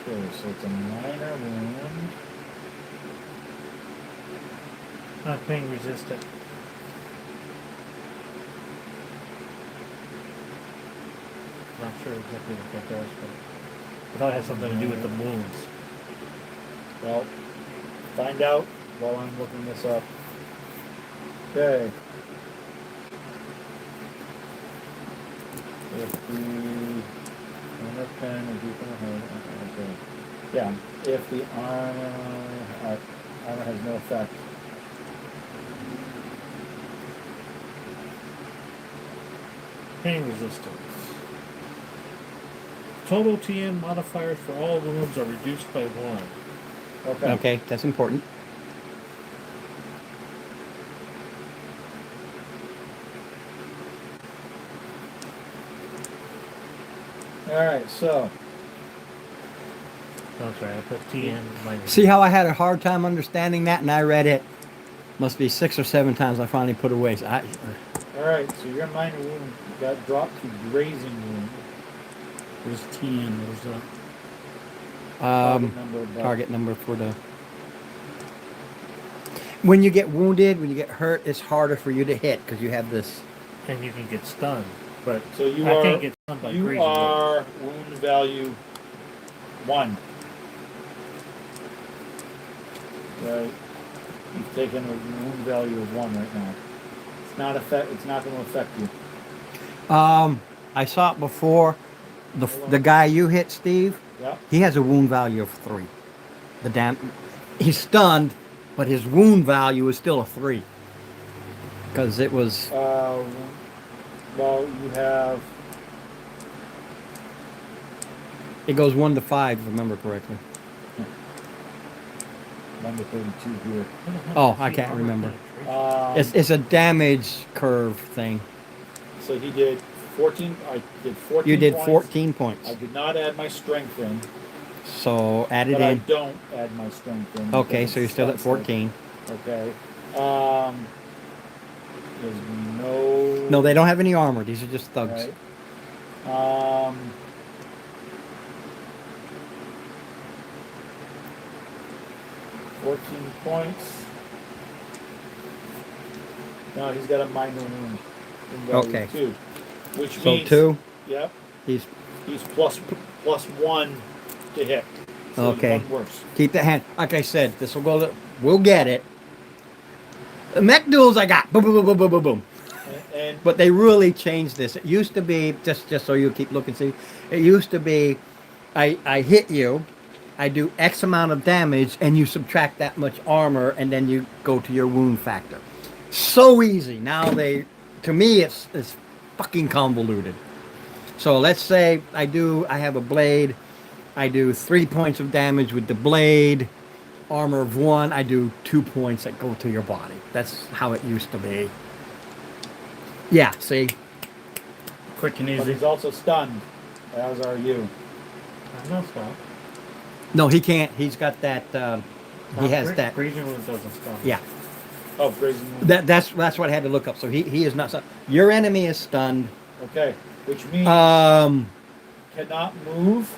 Okay, so it's a minor wound. Not pain resistant. Not sure exactly what that does, but I thought it had something to do with the wounds. Well, find out while I'm looking this up. Okay. If the armor pen is deep in the head, okay. Yeah, if the armor has no effect. Pain resistance. Total TN modifiers for all wounds are reduced by 1. Okay. Okay, that's important. Alright, so That's right, I put TN minus. See how I had a hard time understanding that, and I read it. Must be 6 or 7 times I finally put away. So alright, so your minor wound got dropped to grazing wound. Where's 10? Where's that? Target number above. target number for the. When you get wounded, when you get hurt, it's harder for you to hit because you have this. And you can get stunned, but So you I are can't get stunned by you crazy are wound value 1. Right. You've taken a wound value of 1 right now. It's not going to affect you. I saw it before. The guy you hit, Steve, Yeah. he has a wound value of 3. He's stunned, but his wound value is still a 3 because it was. Well, you have. It goes 1 to 5, if I remember correctly. Number 32 here. Oh, I can't remember. It's a damage curve thing. So he did 14. I did 14. You did points. 14 points. I did not add my strength in, So add it but I in. don't add my strength in. Okay, because so you're still at it's stunned. 14. Okay. There's no. No, they don't have any armor. These are just thugs. Right. 14 points. No, he's got a minor wound. In value Okay. 2. Which So means 2. Yep. He's He's plus 1 to hit. So okay. he's 1 worse. Keep the hand. Like I said, this will go. We'll get it. The mech duels I got. Boom, boom, boom, boom, boom, boom, boom. And But they really changed this. It used to be just so you keep looking. See, it used to be, I hit you, I do X amount of damage, and you subtract that much armor, and then you go to your wound factor. So easy. Now to me, it's fucking convoluted. So let's say I have a blade, I do 3 points of damage with the blade, armor of 1, I do 2 points that go to your body. That's how it used to be. Yeah, see? Quick and but easy. he's also stunned, as are you. I'm not stop. No, he can't. He's got that. He has that. Freezing wound doesn't stop. Yeah, Oh, grazing wound. that's what I had to look up. So he is not stunned. Your enemy is stunned. Okay. Which means cannot move.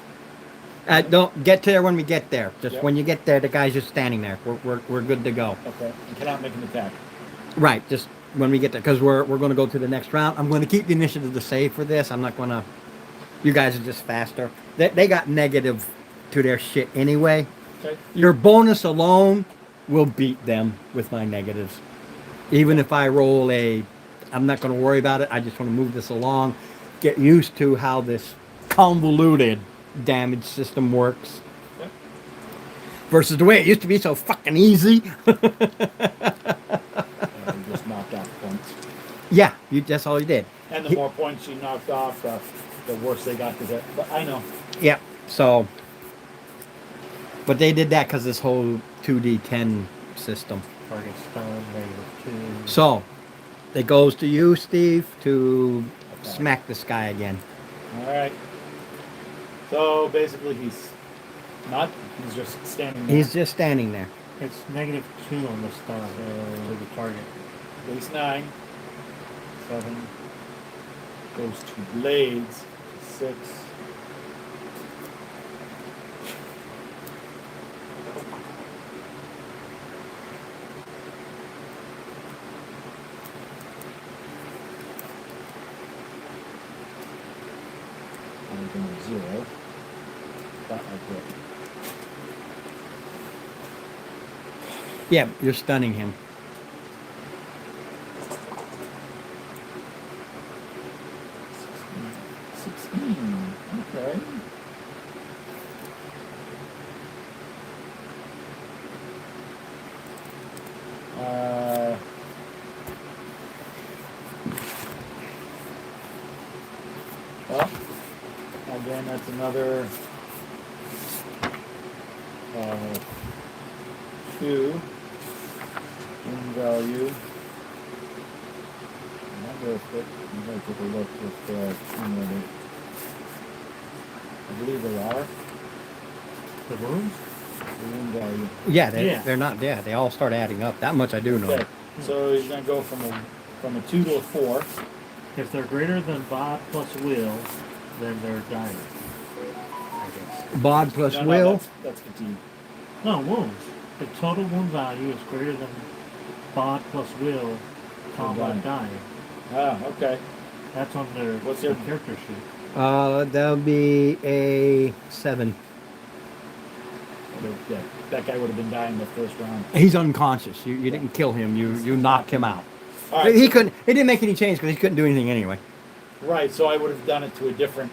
Don't get there when we get there. Just Yep. when you get there, the guy's just standing there. We're good to go. Okay. And cannot make an attack. Right. Just when we get there, because we're going to go to the next round. I'm going to keep the initiative the same for this. I'm not going to. You guys are just faster. They got negative to their shit anyway. Okay. Your bonus alone will beat them with my negatives. Even if I roll I'm not going to worry about it. I just want to move this along, get used to how this convoluted damage system works. Yep. Versus the way it used to be so fucking easy. And just knocked off points. Yeah, that's all you did. And the more points you knocked off, the worse they got to hit. But I know. Yep. So, but they did that because this whole 2d10 system. Target stun, -2. So, it goes to you, Steve, to Okay. smack this guy again. All right. So basically, he's just standing there. He's just standing there. It's -2 on the stun to the target. Base 9. 7. Goes to blades. 6. I'm going to 0. That I hit. Yeah, you're stunning him. 16. Okay. Well, again, that's another 2 in value. I wonder if it, I'm going to take a look if they're cumulative. I believe they are. The wounds? The wound value. Yeah, Yeah. they're not. Yeah, they all start adding up. That much I do know. Okay, so he's going to go from a 2 to a 4. If they're greater than bod plus will, then they're dying. I guess. Bod plus No, will. that's fatigue. No, wounds. The total wound value is greater than bod plus will, combat dying. Ah, okay. That's on their, What's their their- character sheet. That'll be a 7. Yeah, that guy would have been dying the first round. He's unconscious. You didn't kill him. You knocked him out. All right, He couldn't. It didn't make any change because he couldn't do anything anyway. right. So I would have done it to a different.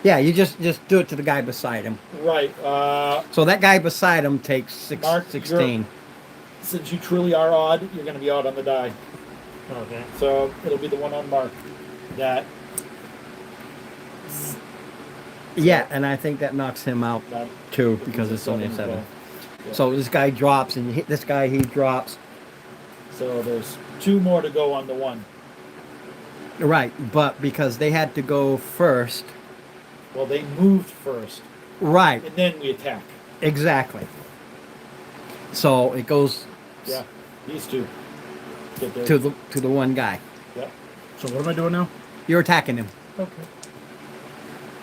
Yeah, you just do it to the guy beside him. Right. So that guy beside him takes Mark, 16. Since you truly are odd, you're going to be odd on the die. Okay. So it'll be the one on Mark. That. Yeah, and I think that knocks him out that too because it's only a as 7. well. Yeah. So this guy drops, and you hit this guy, he drops. So there's 2 more to go on the 1. Right, but because they had to go first. Well, they moved first, Right, and then we attack. exactly. So it goes Yeah, these 2. Get there. to the one guy. Yeah. So what am I doing now? You're attacking him. Okay.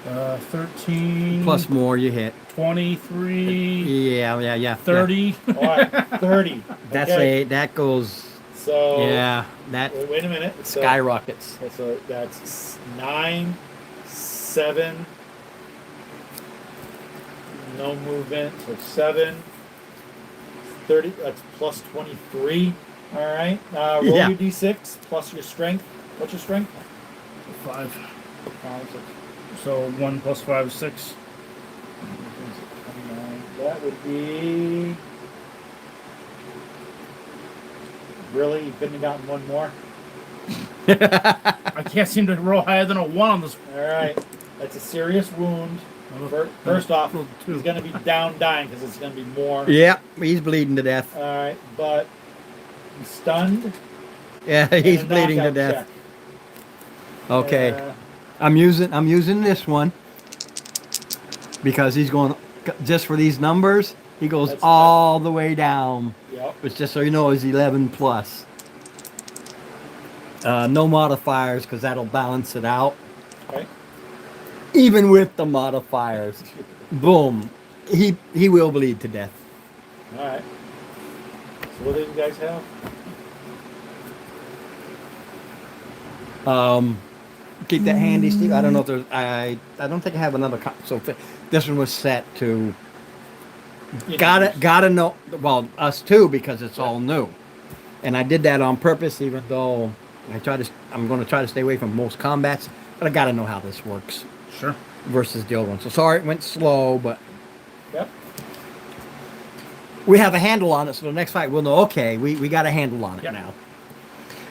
13. Plus more, you hit. 23. Yeah. 30. All right, 30. That's Okay. that goes. So Yeah, that wait a minute. So, skyrockets. so that's 9, 7. No movement. So 7, 30. That's plus 23. All right. Roll Yeah. your d6 plus your strength. What's your strength? 5. 5, 6. So 1 plus 5 is 6. That would be. Really? You couldn't have gotten one more? I can't seem to roll higher than a 1 on this. All right. That's a serious wound. First off, he's going to be down dying because it's going to be more. Yep, he's bleeding to death. All right. But he's stunned. Yeah, and he's a bleeding to knockout death. check. Okay, I'm using this one because he's going just for these numbers. He goes That's all the way down. Yep. Which, just so you know, is 11 plus. No modifiers because that'll balance it out. Okay. Even with the modifiers, boom, he will bleed to death. All right. So what do you guys have? Keep that handy, Steve. I don't know if there's. I don't think I have another. So this one was set to. Gotta know. Well, us too, because it's all new, and I did that on purpose. Even though I'm going to try to stay away from most combats, but I gotta know how this works Sure. versus the old one. So sorry it went slow, but Yep. we have a handle on it. So the next fight we'll know. Okay, we got a handle on it Yep. now.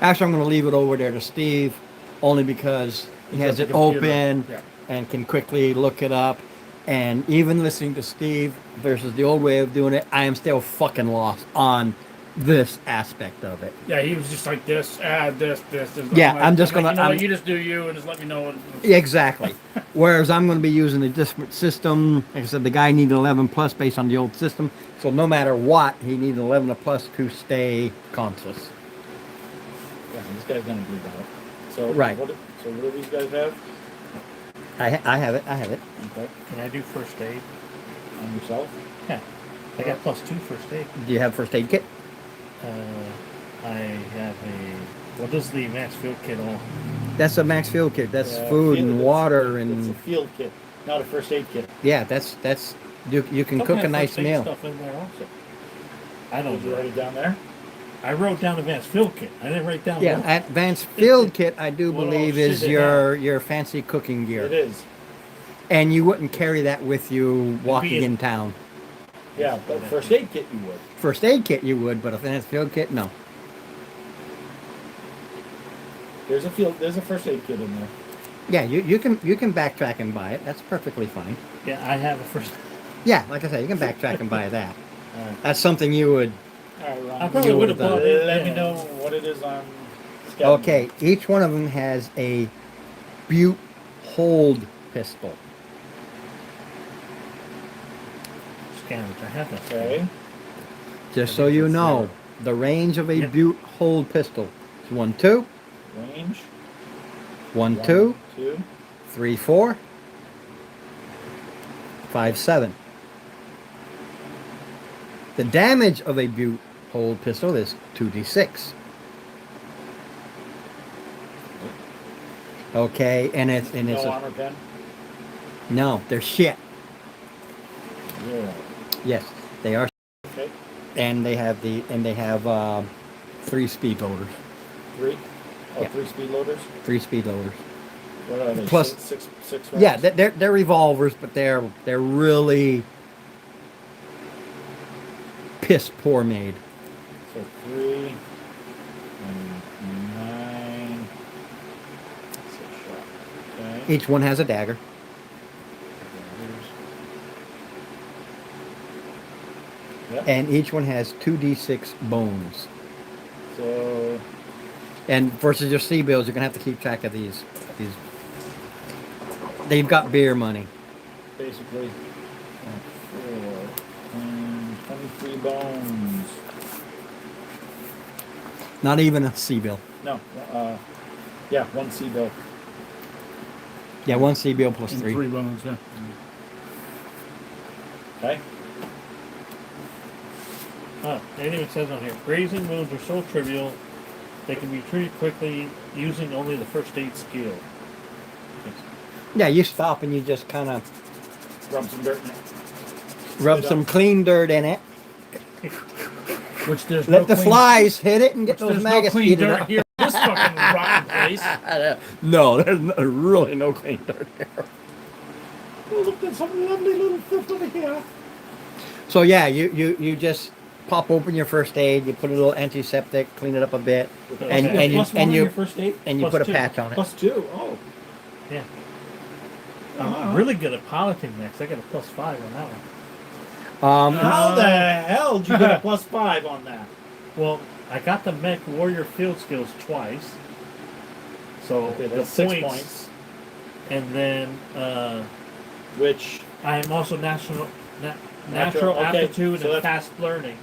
Actually, I'm going to leave it over there to Steve, only because he has got it the computer. open Yeah. and can quickly look it up. And even listening to Steve versus the old way of doing it, I am still fucking lost on this aspect of it. Yeah, he was just like this, add this. Yeah, like, I'm just like, gonna- You know what, I'm- you just do you and just let me know. Exactly. Whereas I'm going to be using a different system. Like I said, the guy needed 11 plus based on the old system. So no matter what, he needed 11 plus to stay conscious. Yeah, this guy's going to bleed out. So Right. What do these guys have? I have it. Okay. Can I do first aid? On yourself? Yeah. I got +2 first aid. Do you have first aid kit? I have a. What does the advanced field kit all? That's a max field kit. That's Yeah, food and it's water It's a and field kit, not a first aid kit. yeah, that's you can Don't cook a have nice first aid meal. Stuff in there also. I Did don't you do write it. it down there? I wrote down advanced field kit. I didn't write down. Yeah, what- advanced field kit I do What all believe shit is it your fancy cooking It gear. is. And you wouldn't carry that with you walking Be- in town. Yeah, but first aid kit you would. First aid kit you would, but advanced field kit no. There's a first aid kit in there. Yeah, you can backtrack and buy it. That's perfectly fine. Yeah, I have a first. Yeah, like I said, you can backtrack and buy that. All right. That's something you would. All right, Ron. I probably You would have would've bought done it. Let me yeah. know what it is on schedule. Okay, each one of them has a butte hold pistol. Scanners. I have that. Okay. Just so you know, the range of a Yep. butte hold pistol is 1-2, Range. 1-2, 2. 3-4, 5-7. The damage of a butte hold pistol is 2d6. Okay, and it's No armor pen. no, they're shit. Yeah. Yes, they are, Okay. and they have 3 speed loaders. 3. Oh, Yeah. 3 speed loaders. 3 speed loaders. What are they? Plus- six rounds? Yeah, they're revolvers, but they're really piss poor made. So 3 and 9. 6 shot. Okay. Each one has a dagger. Yep. And each one has 2d6 bones. So And versus your C bills, you're gonna have to keep track of these. They've got beer money. basically 4 and 23 bones. Not even a C bill. No, yeah, 1 C bill. Yeah, 1 CBO plus and 3. 3 bonus. Yeah. Okay. Oh, it even says on here, grazing moves are so trivial, they can be treated quickly using only the first aid skill. Yeah, you stop and you just kind of Rub some dirt in it. rub Straight some up. clean dirt in it. Which there's Let no the clean, flies hit it and get which those there's no maggots clean eaten dirt up. here. This fucking rotten place. No, there's really no clean dirt here. Oh, look, there's some lovely little stuff over here. So yeah, you just pop open your first aid, you put a little antiseptic, clean it up a bit, and Okay. and you Plus one and on you your first aid? and you Plus put a 2. patch on it. Plus 2. Oh. Yeah. Uh-huh. I'm really good at piloting next. I got a +5 on that one. How the hell did you get a plus 5 on that? Well, I got the mech warrior field skills twice. So Okay, the that's 6 points. And then Which, I am also natural okay, aptitude so and that's- fast learning.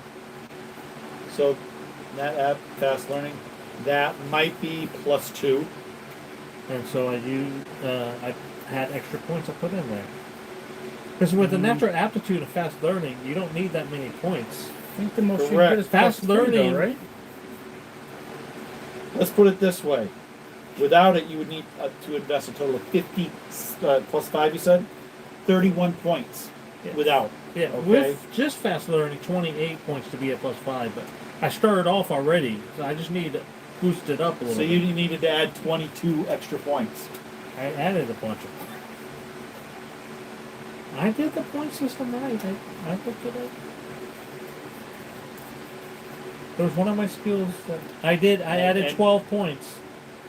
so that app, fast learning, that might be plus 2. And so I had extra points I put in there. Because with the natural aptitude and fast learning, you don't need that many points. I think the most you Correct. get is Fast plus 3, learning. though, right? Let's put it this way. Without it, you would need to invest a total of 50, plus 5, you said? 31 points. Yeah. Without. Yeah, Okay. with just fast learning, 28 points to be at +5. But I started off already, so I just need to boost it up a little So bit. you needed to add 22 extra points. I added a bunch of points. I did the point system right. I looked it up. There was one of my skills that I did. I added And- 12 points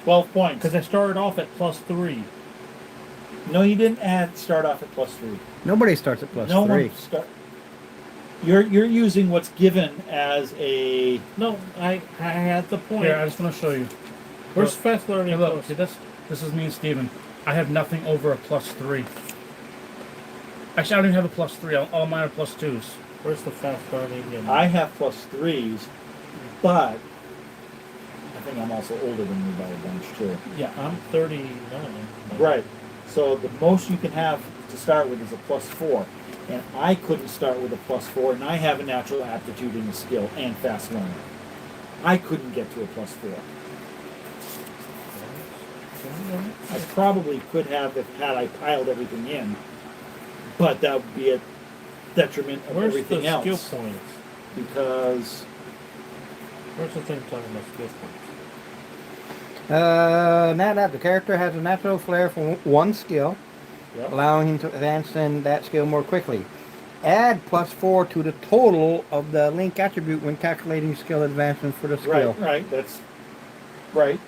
12 points. because I started off at +3. No, you didn't start off at plus 3. Nobody starts at plus no 3. one start. You're using what's given as a. No, I had the point. Here, I just want to show you. Where's Look. fast learning? Hey, look, post? see this? This is me and Steven. I have nothing over a plus 3. Actually, I don't even have a plus 3. All mine are plus 2s. Where's the fast learning? And I have plus 3s, but I think I'm also older than you by a bunch too. yeah, I'm 39. Right. So the most you can have to start with is a plus 4. And I couldn't start with a plus 4, and I have a natural aptitude and a skill and fast learning. I couldn't get to a plus 4. I probably could have if had I piled everything in, but that would be a detriment of Where's everything the else. skill points? Because Where's the thing talking about skill points? The character has a natural flair for 1 skill, yep. allowing him to advance in that skill more quickly. Add +4 to the total of the link attribute when calculating skill advancement for the skill. Right, that's right.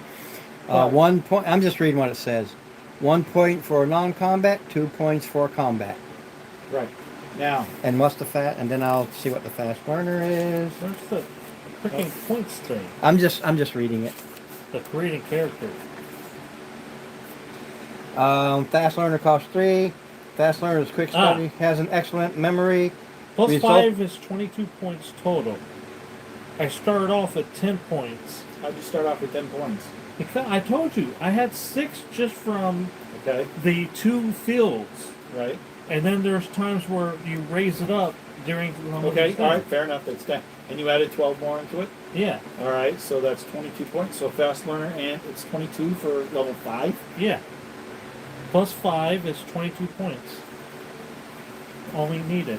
1 point. I'm just reading what it says. 1 point for non-combat, 2 points for combat. Right. Now, And what's the fat? And then I'll see what the fast learner is. Where's the freaking points thing? I'm just reading it. The creating character. Fast learner costs 3. Fast learner is quick study. Has an excellent memory. Plus Result- 5 is 22 points total. I started off at 10 points. how'd you start off with 10 points? Because I told you, I had 6 just from Okay. the 2 fields. Right. And then there's times where you raise it up during the Okay. All right. Fair enough. That's 10. And you added 12 more into it. Yeah, All right. So that's 22 points. So fast learner, and it's 22 for level 5. yeah. Plus 5 is 22 points. Only needed.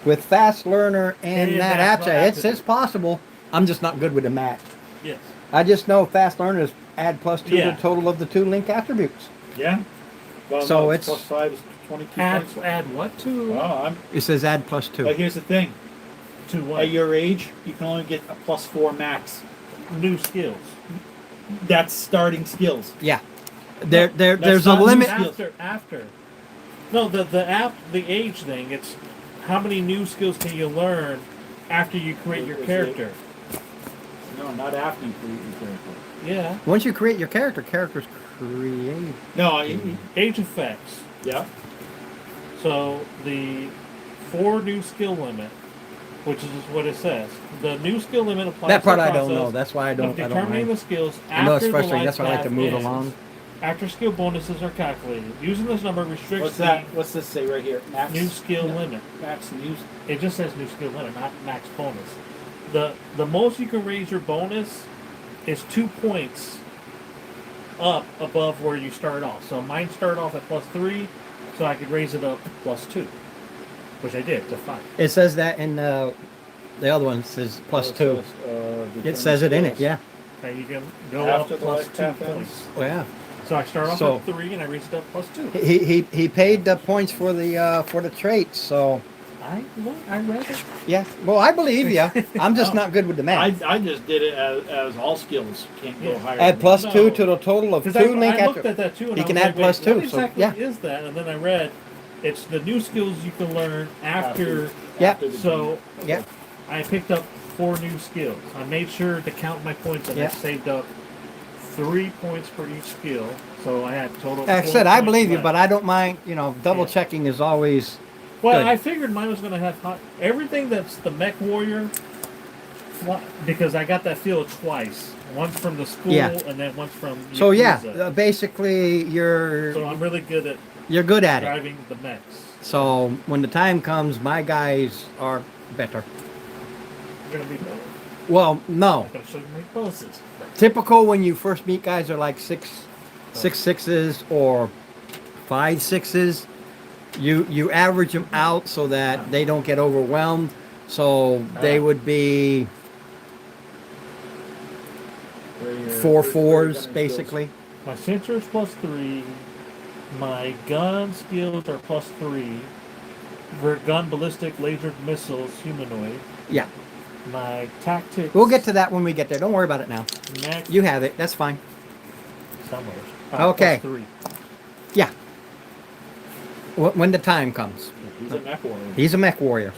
With fast learner and And that natural aptitude, it's possible. I'm just not good with the math. Yes. I just know fast learners add +2 to Yeah. the total of the 2 link attributes. Yeah. Well, So no, it's- plus 5 is 22 Add points. what to? Oh, It says add +2. but here's the thing. To what? At your age, you can only get a plus 4 max. New skills. That's starting skills. Yeah. There's a not limit. skills. After. No, the age thing. It's how many new skills can you learn after you create your Is it- character? No, not after you create your character. Yeah. Once you create your character, character's created. No, Age effects. yeah. So the 4 new skill limit, which is what it says. The new skill limit applies That part to the I don't process know. That's why I of don't determining mind. the skills I know it's after the frustrating. life That's why I like to path move ends. along. After skill bonuses are calculated, using this number restricts What's that? What's this say right here? Max the new skill limit. Max new. It just says new skill limit, not max bonus. The most you can raise your bonus is 2 points up above where you start off. So mine started off at +3, so I could raise it up to +2, which I did to 5. It says that in the other one says +2. It says it in it, yeah. Okay, you can go After up the plus life 2 path points. ends. Oh, yeah. So I start off So- at 3 and I raise it up +2. He paid the points for the traits, so I read it. yeah. Well, I believe you. I'm just not good with the math. I just did it as all skills can't go Yeah. higher. Add than plus No. 2 to the total of 2 Because link I looked after. at that too, and He I can was add like, wait, plus 2, what so, exactly yeah. is that? And then I read, it's the new skills you can learn after. Yeah. after the So game. Yeah. I picked up 4 new skills. I made sure to count my points, and I Yeah. saved up 3 points for each skill. So I had total. Like I 4 said, I points believe you, left. but I don't mind. Double Yeah. checking is always. Well, Good. I figured mine was going to have everything that's the mech warrior, because I got that field twice. Once from the school, Yeah. and then once from. So yeah, Yakuza. basically So you're I'm really good at good at it. driving the mechs. So when the time comes, my guys are better. You're gonna be better. Well, no. I'm gonna show you my bonuses. Typical when you first meet guys are like six sixes or 5 6s. You average them out so that they don't get overwhelmed. So they would be Where your- 4 where your 4s gunning basically. My sensor is +3. My gun skills are +3. For gun, ballistic, laser missiles, humanoid. Yeah, My tactics. we'll get to that when we get there. Don't worry about it now. Mech You have it. That's fine. somewhere. Okay. +3. Yeah. When the time comes. He's a mech warrior. He's a mech warrior.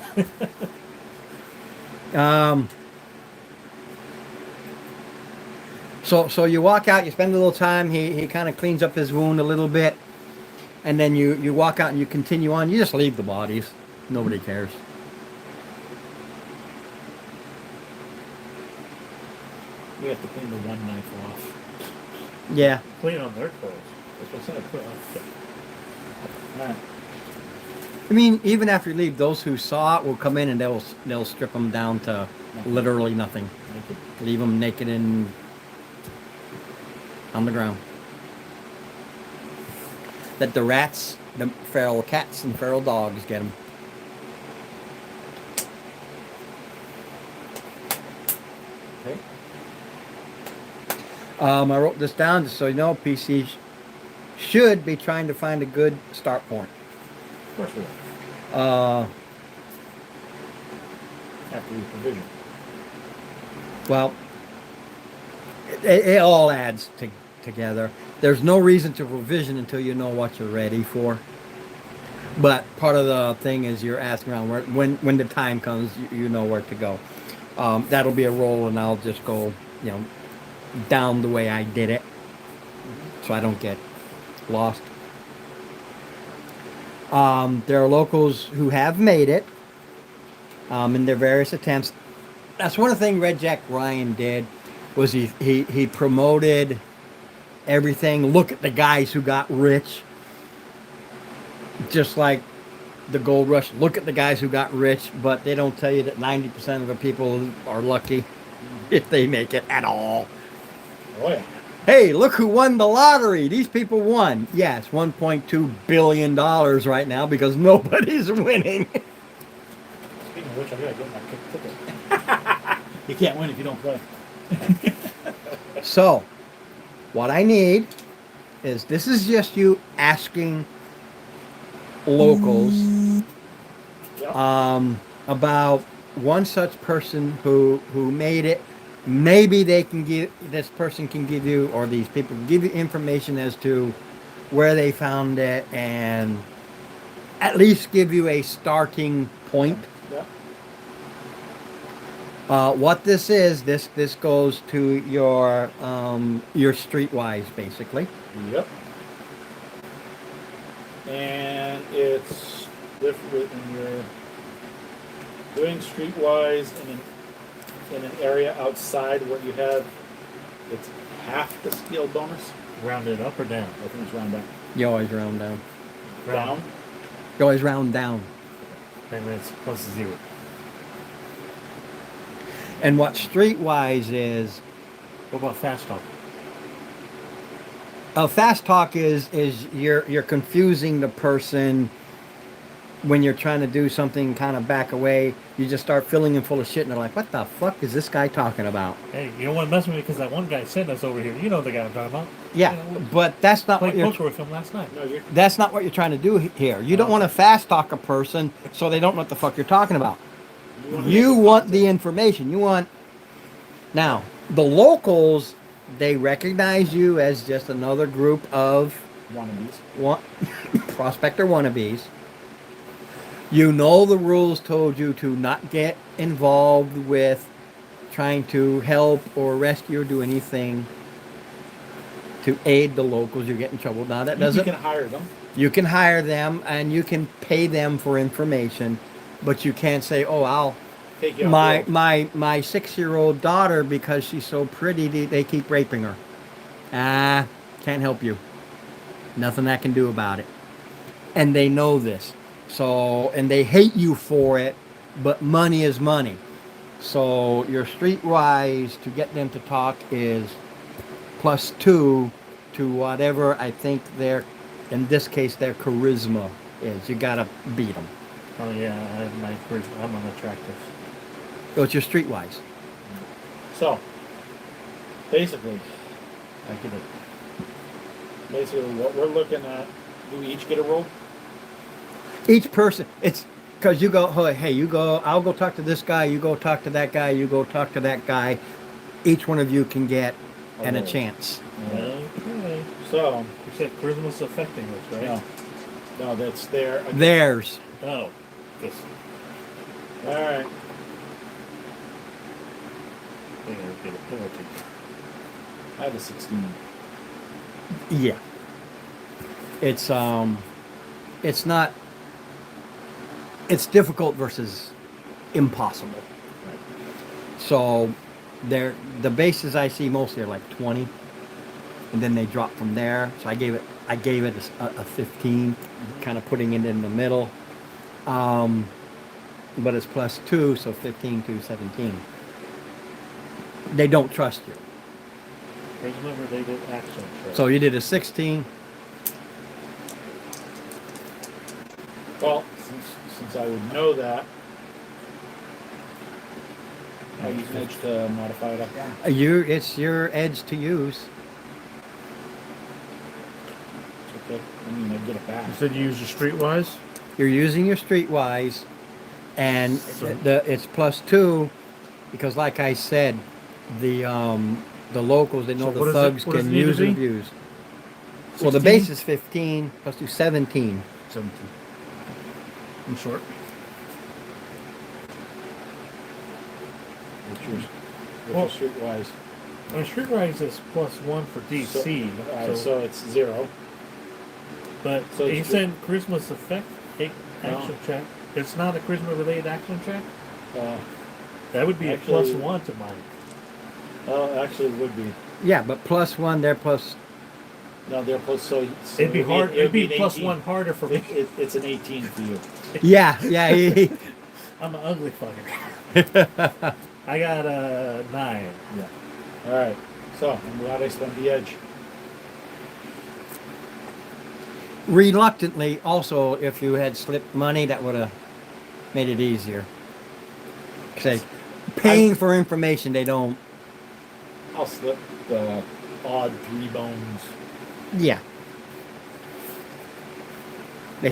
So you walk out, you spend a little time, he kind of cleans up his wound a little bit, and then you walk out and you continue on. You just leave the bodies. Nobody cares. We have to clean the one knife off. Yeah. Clean on their clothes. That's what I said. Put on- Alright. I mean, even after you leave, those who saw it will come in and they'll strip them down to literally nothing. Leave them naked and on the ground. Let the rats, the feral cats and feral dogs get them. Okay. I wrote this down just so you know. PC should be trying to find a good start point. Of course we will. After we provision. Well, it all adds together. There's no reason to revision until you know what you're ready for. But part of the thing is you're asking around when the time comes, you know where to go. That'll be a roll, and I'll just go, down the way I did it, so I don't get lost. There are locals who have made it in their various attempts. That's one of the things Red Jack Ryan did, was he promoted everything. Look at the guys who got rich. Just like the gold rush, look at the guys who got rich, but they don't tell you that 90% of the people are lucky if they make it at all. Oh yeah. Hey, look who won the lottery. These people won. Yeah, it's $1.2 billion right now because nobody's winning. Speaking of which, I gotta get my ticket. You can't win if you don't play. So, what I need is, this is just you asking locals Yep. about one such person who made it. Maybe this person can give you, or these people can give you information as to where they found it, and at least give you a starting point. Yep. What this is, this goes to your streetwise, basically. Yep. And it's different when you're doing streetwise in an area outside where you have, it's half the skill bonus. rounded up or down? I think it's round up. You always round down. Down. You always round down. And then it's plus 0. And what streetwise is, What about fast talk? fast talk is you're confusing the person when you're trying to do something, kind of back away. You just start filling them full of shit, and they're like, "What the fuck is this guy talking about?" Hey, you don't want to mess with me because that one guy sent us over here. You know the guy I'm talking about. Yeah, You know, but that's not what played you're. poker with him last night. No, you're. That's not what you're trying to do here. You don't want to fast talk a person so they don't know what the fuck you're talking about. You want the information. You want. Now, the locals, they recognize you as just another group of Wannabes. prospector wannabes. You know the rules told you to not get involved with trying to help or rescue or do anything to aid the locals. You get in trouble. Now that You doesn't. can hire them. You can hire them and you can pay them for information, but you can't say, "Oh, I'll Take you off my the road. my 6-year-old daughter, because she's so pretty, they keep raping her." Can't help you. Nothing I can do about it. And they know this. So, and they hate you for it, but money is money. So your streetwise to get them to talk is +2 to whatever I think in this case, their charisma is. You gotta beat them. Oh yeah, I have my charisma. I'm unattractive. So it's your streetwise. So, basically, I get it. what we're looking at, do we each get a roll? Each person, it's because you go, hey, you go, I'll go talk to this guy, you go talk to that guy, you go talk to that guy. Each one of you can get a roll. chance. Okay. So, You said charisma's affecting us, right? no, that's there. Theirs. Oh. Yes. All right. They're gonna get a penalty. I have a 16. Yeah. It's not, it's difficult versus impossible. So the bases I see mostly are like 20, and then they drop from there. So I gave it a 15, kind of putting it in the middle. But it's +2, so 15 to 17. They don't trust you. Charisma related action. Check. So you did a 16. Well, since I would know that, I use an edge to modify it up. It's your edge to use. It's okay. I mean, I get it back. You said you use your streetwise. You're using your streetwise, and it's +2 because, like I said, the locals, they know So what the is it- thugs what does can it need to use and be? abuse. Well, the 16? base is 15 +2, 17. 17. I'm short. What's yours? Well- What's your streetwise? I mean, Streetwise is +1 for DC. So it's 0. But so he it's- said charisma's effect action check. It's not a charisma related action check. That would be Actually- a +1 to mine. Actually, it would be. Yeah, but +1, they're plus. No, they're plus. So It'd be hard. It'd be an +1 18. harder for me. It's an 18 for you. Yeah. I'm an ugly fucker. I got a 9. Yeah. All right. So I'm glad I spent the edge. Reluctantly, also, if you had slipped money, that would have made it easier. Say, paying for information, they don't. I'll slip the odd 3 bones. Yeah. They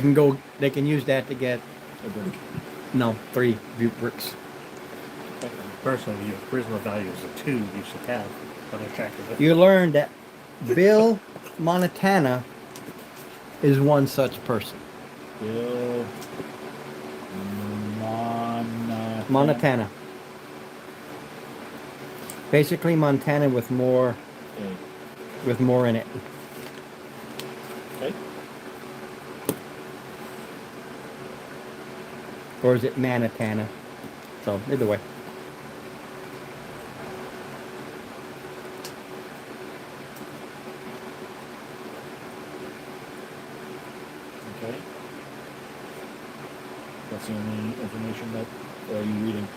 can use that to get, A brick. 3 butte bricks. Personally, your charisma value is a 2. You should have unattractive. You learned that Bill Montana is one such person. Bill Montana. Basically Montana with more in it. Okay. Or is it Manatana? So either way. That's the only information that or are you reading?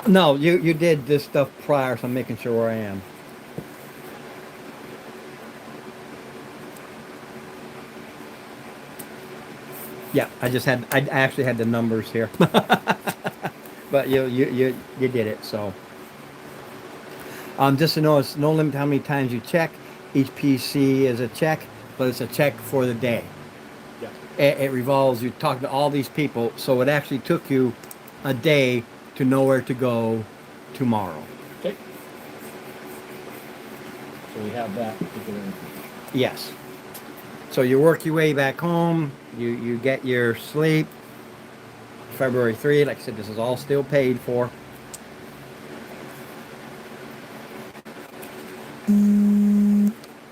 No, you did this stuff prior, so I'm making sure where I am. Yeah, I actually had the numbers here, but you did it. So, just to know, it's no limit how many times you check. Each PC is a check, but it's a check for the day. Yeah. It revolves. You're talking to all these people, so it actually took you a day to know where to go tomorrow. Okay. So we have that particular information. Yes. So you work your way back home. You get your sleep. February 3, like I said, this is all still paid for.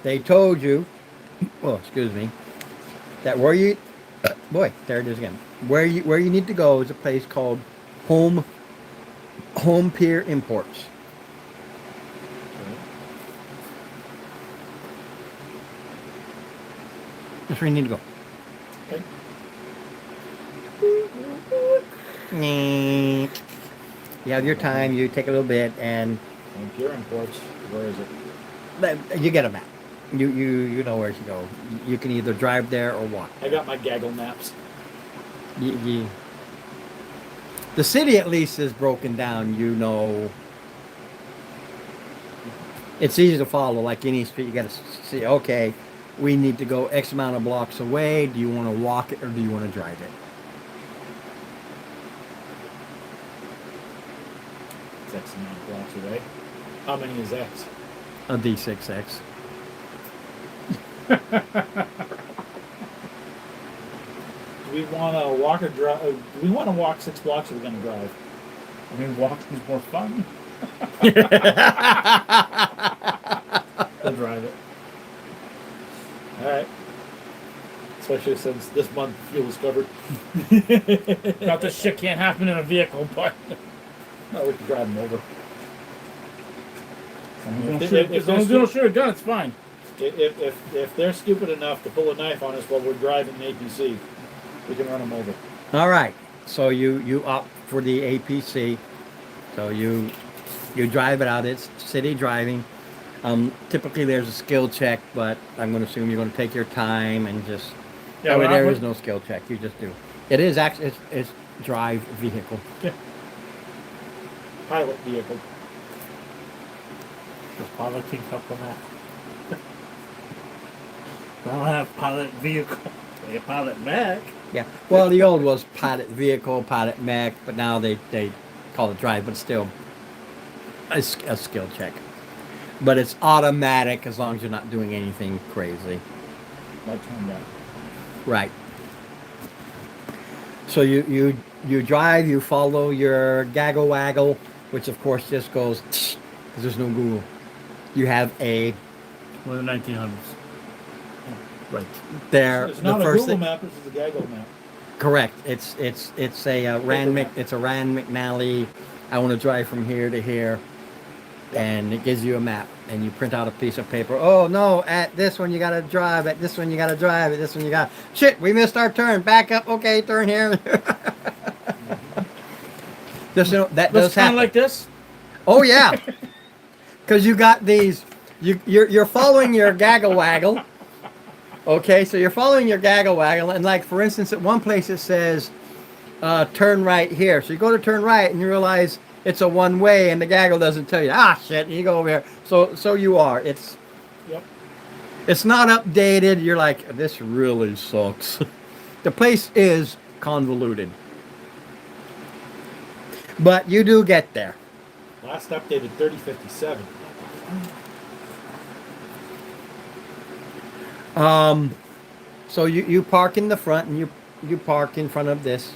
They told you, well, excuse me, that where you, boy, there it is again. Where you need to go is a place called Home Pier Imports. That's where you need to go. Okay. You have your time. You take a little bit, and And Pure Imports, where is it? you get a map. You know where to go. You can either drive there or walk. I got my gaggle maps. The city at least is broken down. You know, it's easy to follow. Like any street, you got to see. Okay, we need to go X amount of blocks away. Do you want to walk it or do you want to drive it? It's X amount of blocks away. How many is X? A D6X. Do we want to walk or drive? Do we want to walk 6 blocks or are we going to drive? I mean, walking is more fun. We'll drive it. Alright. Especially since this month fuel is covered. Not this shit can't happen in a vehicle, but No, we can drive them over. as long as we don't shoot a gun, it's fine. If they're stupid enough to pull a knife on us while we're driving the APC, we can run them over. All right. So you opt for the APC. So you drive it out. It's city driving. Typically there's a skill check, but I'm going to assume you're going to take your time and just. Yeah, Oh, well, there I'm- is no skill check. You just do. It is actually it's drive vehicle. Pilot vehicle. Does piloting come from that? I don't have pilot vehicle. They have pilot mech. Yeah. Well, the old was pilot vehicle, pilot mech, but now they call it drive, but still a skill check. But it's automatic as long as you're not doing anything crazy. Like combat. Right. So you drive, you follow your gaggle waggle, which of course just goes because there's no Google. You have a We're in the 1900s. right there. It's The not a first Google thing, map, this is a gaggle map. correct. It's a Rand McNally. I want to drive from here to here, and it gives you a map, and you print out a piece of paper. Oh no! At this one you gotta drive. At this one you gotta drive. At this one you got. Shit! We missed our turn. Back up. Okay, turn here. Just that does Looks kind happen. of like this. Oh yeah, because you got these. You're following your gaggle waggle. Okay, so you're following your gaggle waggle, and like for instance, at one place it says, "Turn right here." So you go to turn right, and you realize it's a one way, and the gaggle doesn't tell you. Ah, shit! You go over here. So you are. It's not updated. You're like, this really sucks. The place is convoluted, but you do get there. Last updated 3057. So you park in the front, and you park in front of this.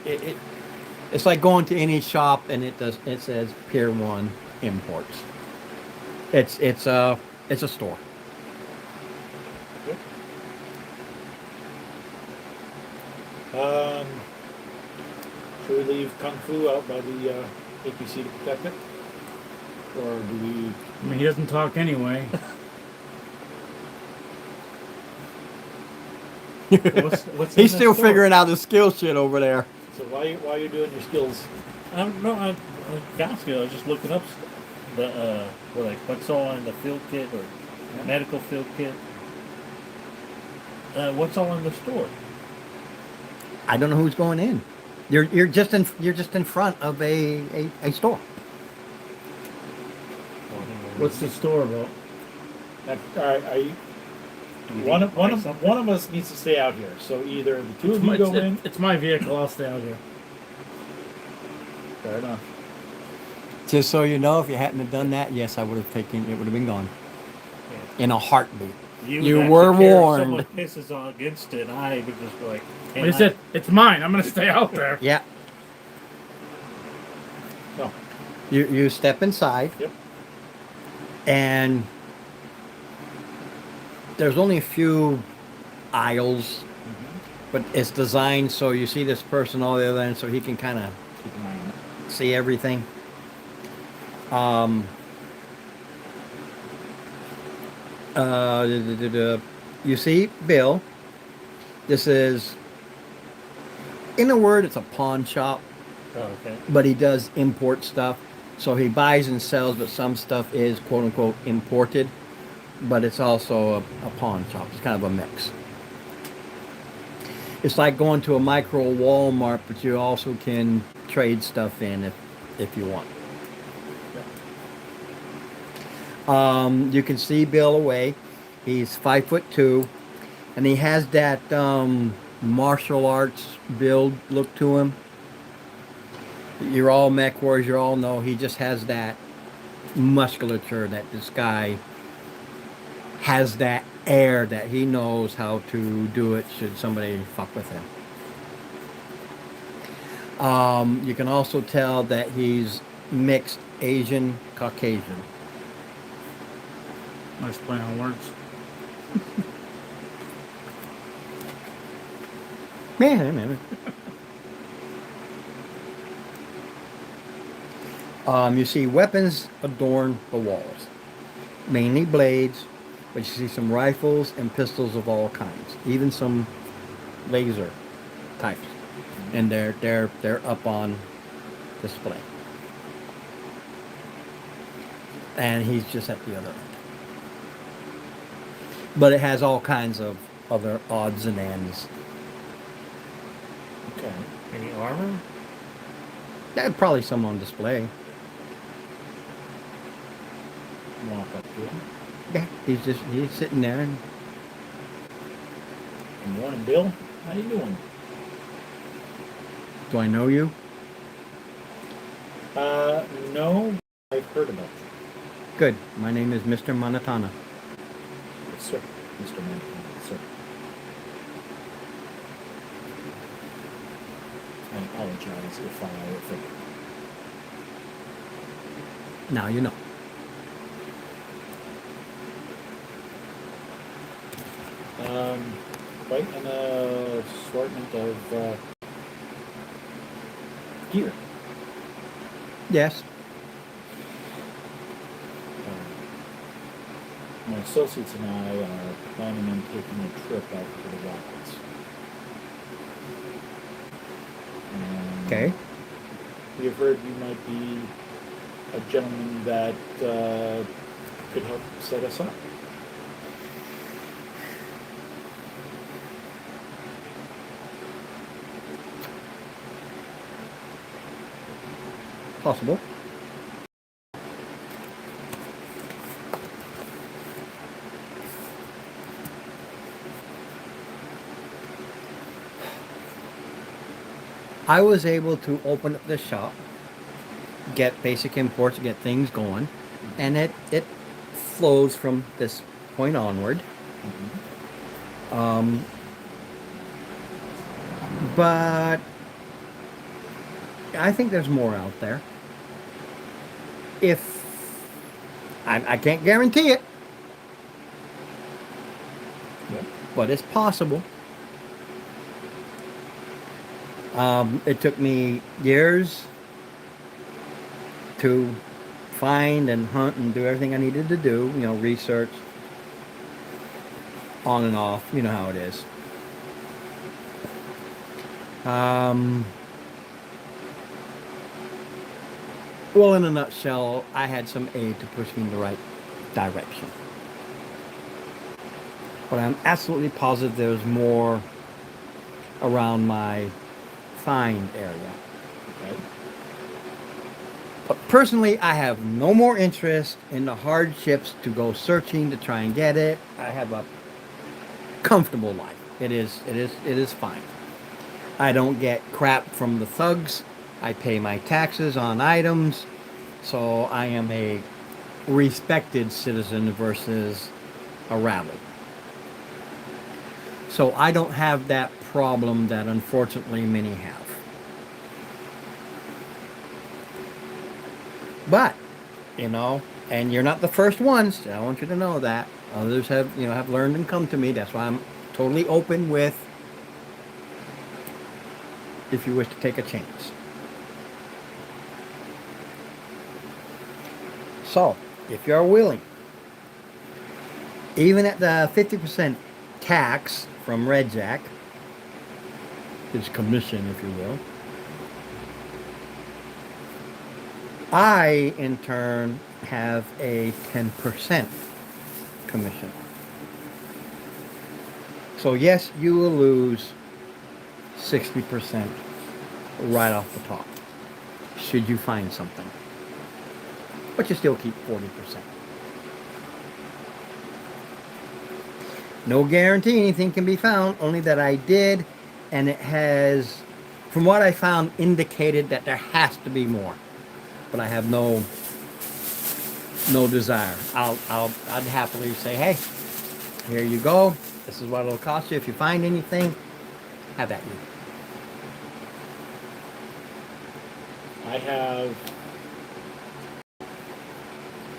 It's like going to any shop, and it says Pier 1 Imports. It's a store. Should we leave Kung Fu out by the APC to protect it? Or do we... I mean, he doesn't talk anyway. What's He's in still the store? figuring out his skill shit over there. So why are you doing your skills? I don't know. I got skill. I was just looking up the like what's all in the field kit or medical field kit. What's all in the store? I don't know who's going in. You're just in front of a store. What's the store about? Are you? Do we One need of to one buy of something? one of us needs to stay out here. So either the two of you go in. It's my vehicle. I'll stay out here. Fair enough. Just so you know, if you hadn't have done that, yes, I would have taken. It would have been gone in a heartbeat. You would were actually care if warned. someone pisses on against it. I would just be like, hey, Like I said, it's mine. I'm gonna stay out there. Yeah. No. You step inside. Yep. And there's only a few aisles, but it's designed so you see this person all the other end, so he can kind of Keep an eye on it. see everything. You see Bill. This is, in a word, it's a pawn shop, oh, okay. but he does import stuff. So he buys and sells, but some stuff is quote unquote imported, but it's also a pawn shop. It's kind of a mix. It's like going to a micro Walmart, but you also can trade stuff in if you want. You can see Bill away. He's 5'2", and he has that martial arts build look to him. You're all mech warriors. You all know he just has that musculature. That this guy has that air that he knows how to do it. Should somebody fuck with him. You can also tell that he's mixed Asian Caucasian. Nice play on words. Man. You see weapons adorn the walls, mainly blades, but you see some rifles and pistols of all kinds, even some laser types, and they're up on display. And he's just at the other end. But it has all kinds of other odds and ends. Okay. Any armor? Probably some on display. Walk up to him. Yeah, he's sitting there, and Good morning, Bill. How you doing? do I know you? No. I've heard about you. Good. My name is Mr. Manatana. Yes, sir. Mr. Man. Yes, sir. I apologize if I offended. Now you know. Quite an assortment of gear. Yes. My associates and I are planning on taking a trip out to the Rockets. Okay. We have heard you might be a gentleman that could help set us up. Possible. I was able to open up the shop, get basic imports, get things going, and it flows from this point onward. But I think there's more out there. If I can't guarantee it, Yep. but it's possible. It took me years to find and hunt and do everything I needed to do, research, on and off, you know how it is. Well, in a nutshell, I had some aid to push me in the right direction. But I'm absolutely positive there's more around my find area. Okay. But personally, I have no more interest in the hardships to go searching to try and get it. I have a comfortable life. It is fine. I don't get crap from the thugs. I pay my taxes on items. So I am a respected citizen versus a rabble. So I don't have that problem that unfortunately many have. But, and you're not the first ones. I want you to know that. Others have learned and come to me. That's why I'm totally open with if you wish to take a chance. So, if you're willing, even at the 50% tax from Red Jack, his commission, if you will, I, in turn, have a 10% commission. So yes, you will lose 60% right off the top, should you find something. But you still keep 40%. No guarantee anything can be found, only that I did, and it has, from what I found, indicated that there has to be more. But I have no desire. I'd happily say, hey, here you go. This is what it'll cost you if you find anything. Have at you. I have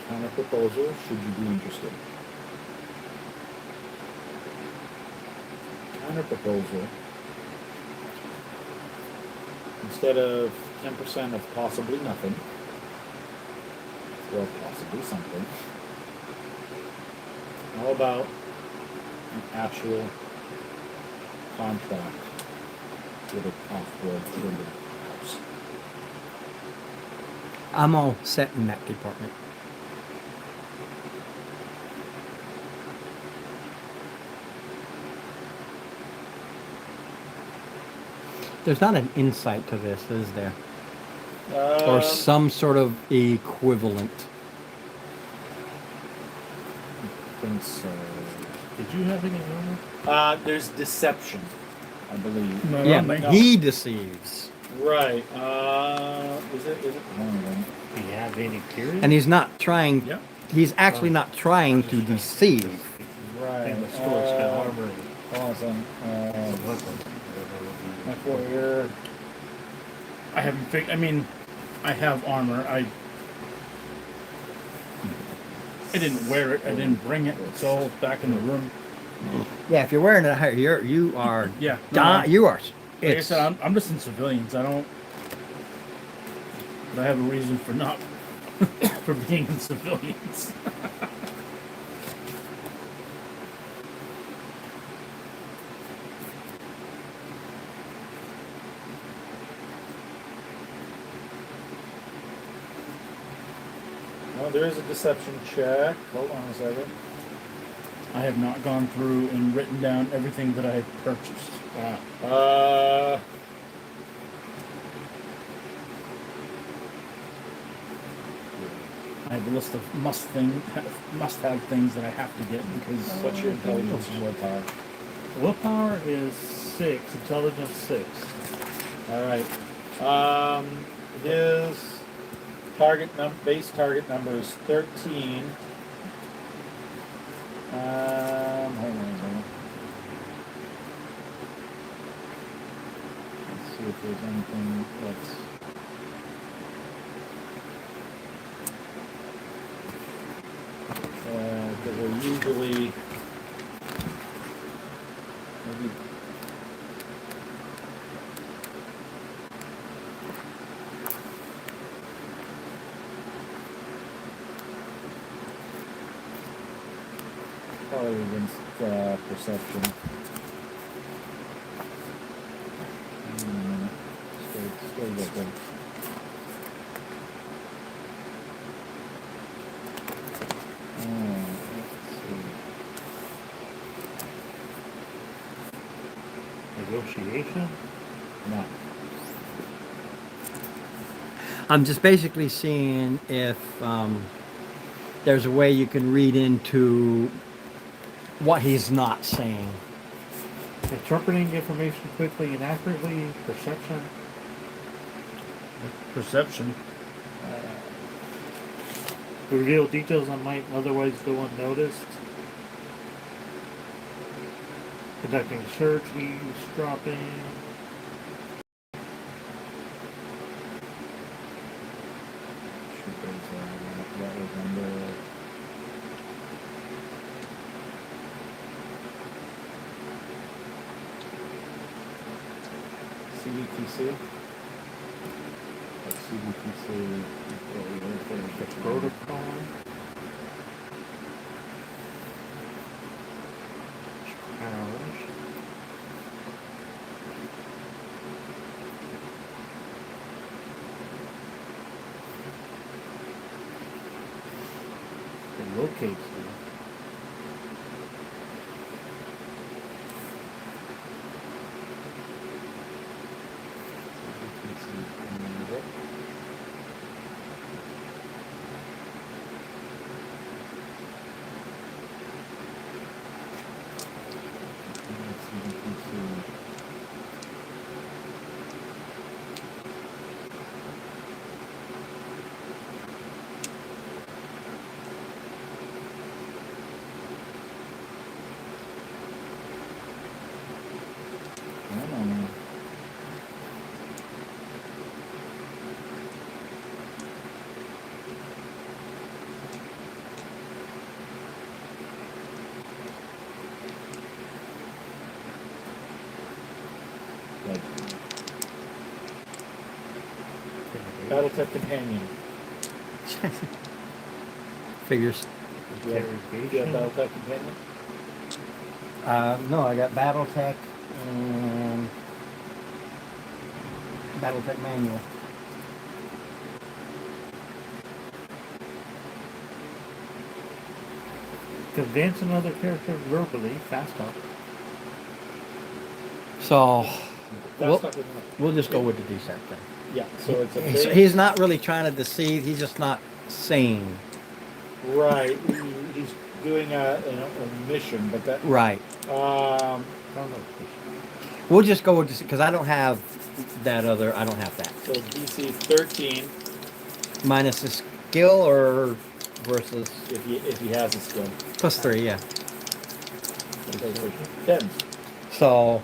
counter proposal. Should you be interested? Counter proposal. Instead of 10% of possibly nothing, or possibly something, how about an actual contract with an off-road traded house? I'm all set in that department. There's not an insight to this, is there? Or some sort of equivalent. I think so. Did you have any armor? There's deception, I believe. No, Yeah, no, but no. he deceives. Right. Is it? One of them. Do you have any period? And he's not trying, Yeah. he's actually not trying to deceive. Right. And the store's got armor. Hold on a second. Weapons. My four-year. I haven't figured. I mean, I have armor. I didn't wear it. I didn't bring it. It's all back in the room. Yeah, if you're wearing it, you are, Yeah. No, no. you are. Like I said, I'm just in civilians. I don't. But I have a reason for not for being in civilians. No, there is a deception check. Hold on a second. I have not gone through and written down everything that I have purchased. I have a list of must-have things that I have to get because What's your intelligence and willpower? Willpower is 6, intelligence 6. All right. His base target number is 13. Hold on a second. Let's see if there's anything that's. Because they're usually maybe. Probably against perception. Still looking. Negotiation. No. I'm just basically seeing if there's a way you can read into what he's not saying. Interpreting information quickly and accurately. Perception. Perception. Reveal details that might otherwise go unnoticed. Conducting search. Eavesdropping. That was under CBTC. CBTC. Protocol. Powers. It locates you. Battletech Companion. Figures. Do you have Battletech Companion? No, I got BattleTech and BattleTech Manual. Convince another character verbally. Fast talk. So That's we'll, not good enough. we'll just go with the decent thing. Yeah, so it's a He's, base. he's not really trying to deceive. He's just not saying. Right. He's doing a mission, but that. Right. Um, We'll just go with this because I don't have that other. I don't have that. so DC 13 Minus the skill or versus if he has a skill. +3, yeah. Okay, so 10. So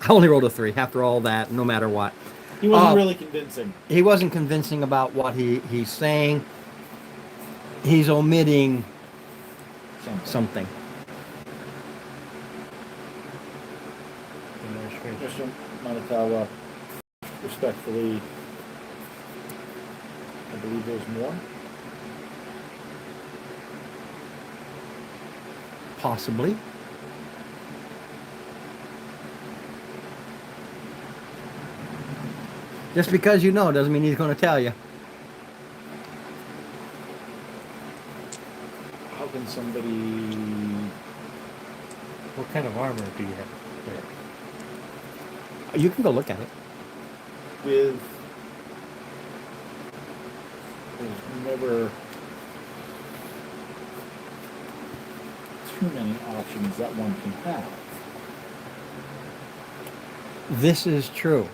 I only rolled a 3 after all that, no matter what. He wasn't really convincing. He wasn't convincing about what he's saying. He's omitting something. Mr. Manakawa, respectfully, I believe there's more. Possibly. Just because you know doesn't mean he's going to tell you. How can somebody What kind of armor do you have? You can go look at it. with there's never too many options that one can have. This is true.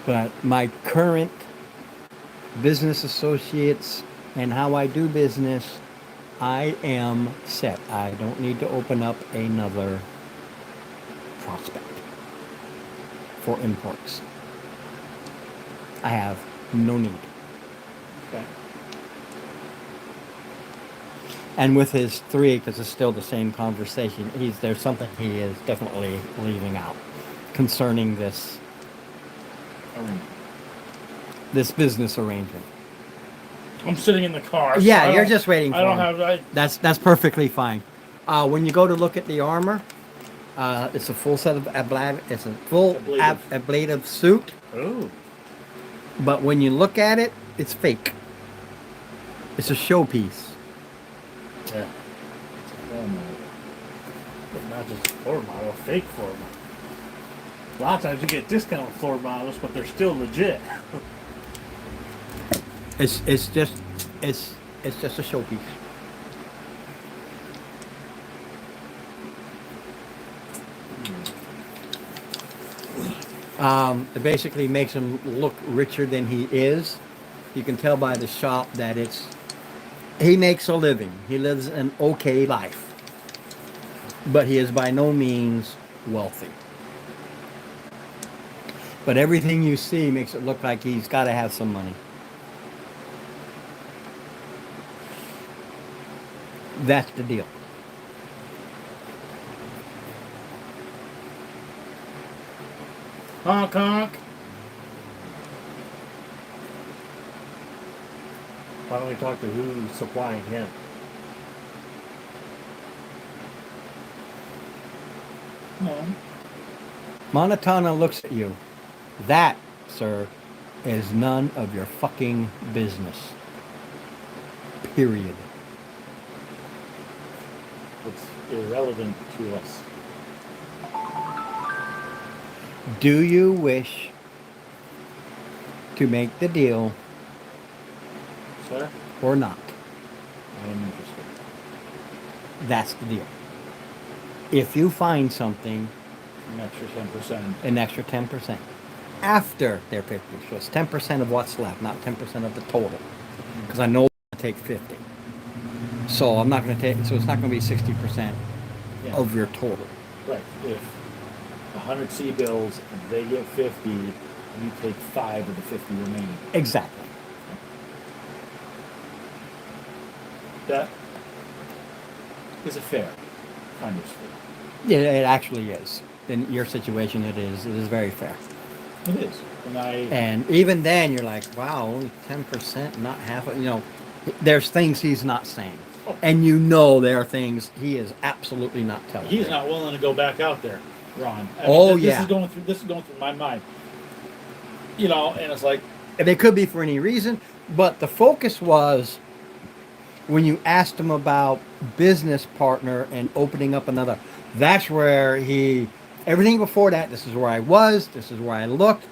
But my current business associates and how I do business, I am set. I don't need to open up another prospect for imports. I have no need. Okay. And with his 3, because it's still the same conversation, there's something he is definitely leaving out concerning this business arrangement. I'm sitting in the car. so Yeah, I you're don't- just waiting for I don't him. have. That's perfectly fine. When you go to look at the armor, it's a full set of it's a full Ablative. ablative suit. Oh, But when you look at it, it's fake. It's a showpiece. yeah. But not just floor model, fake floor model. A lot of times you get discount floor models, but they're still legit. It's just a showpiece. It basically makes him look richer than he is. You can tell by the shop that he makes a living. He lives an okay life, but he is by no means wealthy. But everything you see makes it look like he's got to have some money. That's the deal. Honk honk. Why don't we talk to who's supplying him? No. Monotona looks at you. That, sir, is none of your fucking business. Period. It's irrelevant to us. Do you wish to make the deal Sir, or not? I am interested. That's the deal. If you find something, An extra 10%. an extra 10% after their 50. So it's 10% of what's left, not 10% of the total. Because I know I'm going to take 50. So I'm not going to take, so it's not going to be 60% Yeah. of your total. Right. If 100 C bills, they get 50, you take 5 of the 50 remaining. Exactly. That is a fair kind of split. Yeah, it actually is. In your situation, it is. It is very fair. It is. And even then, you're like, wow, only 10%, not half of, there's things he's not saying. Oh. And you know there are things he is absolutely not telling He's you. not willing to go back out there, Ron. Yeah. This is going through my mind. And it's like, And it could be for any reason, but the focus was when you asked him about business partner and opening up another. That's where everything before that, this is where I was, this is where I looked.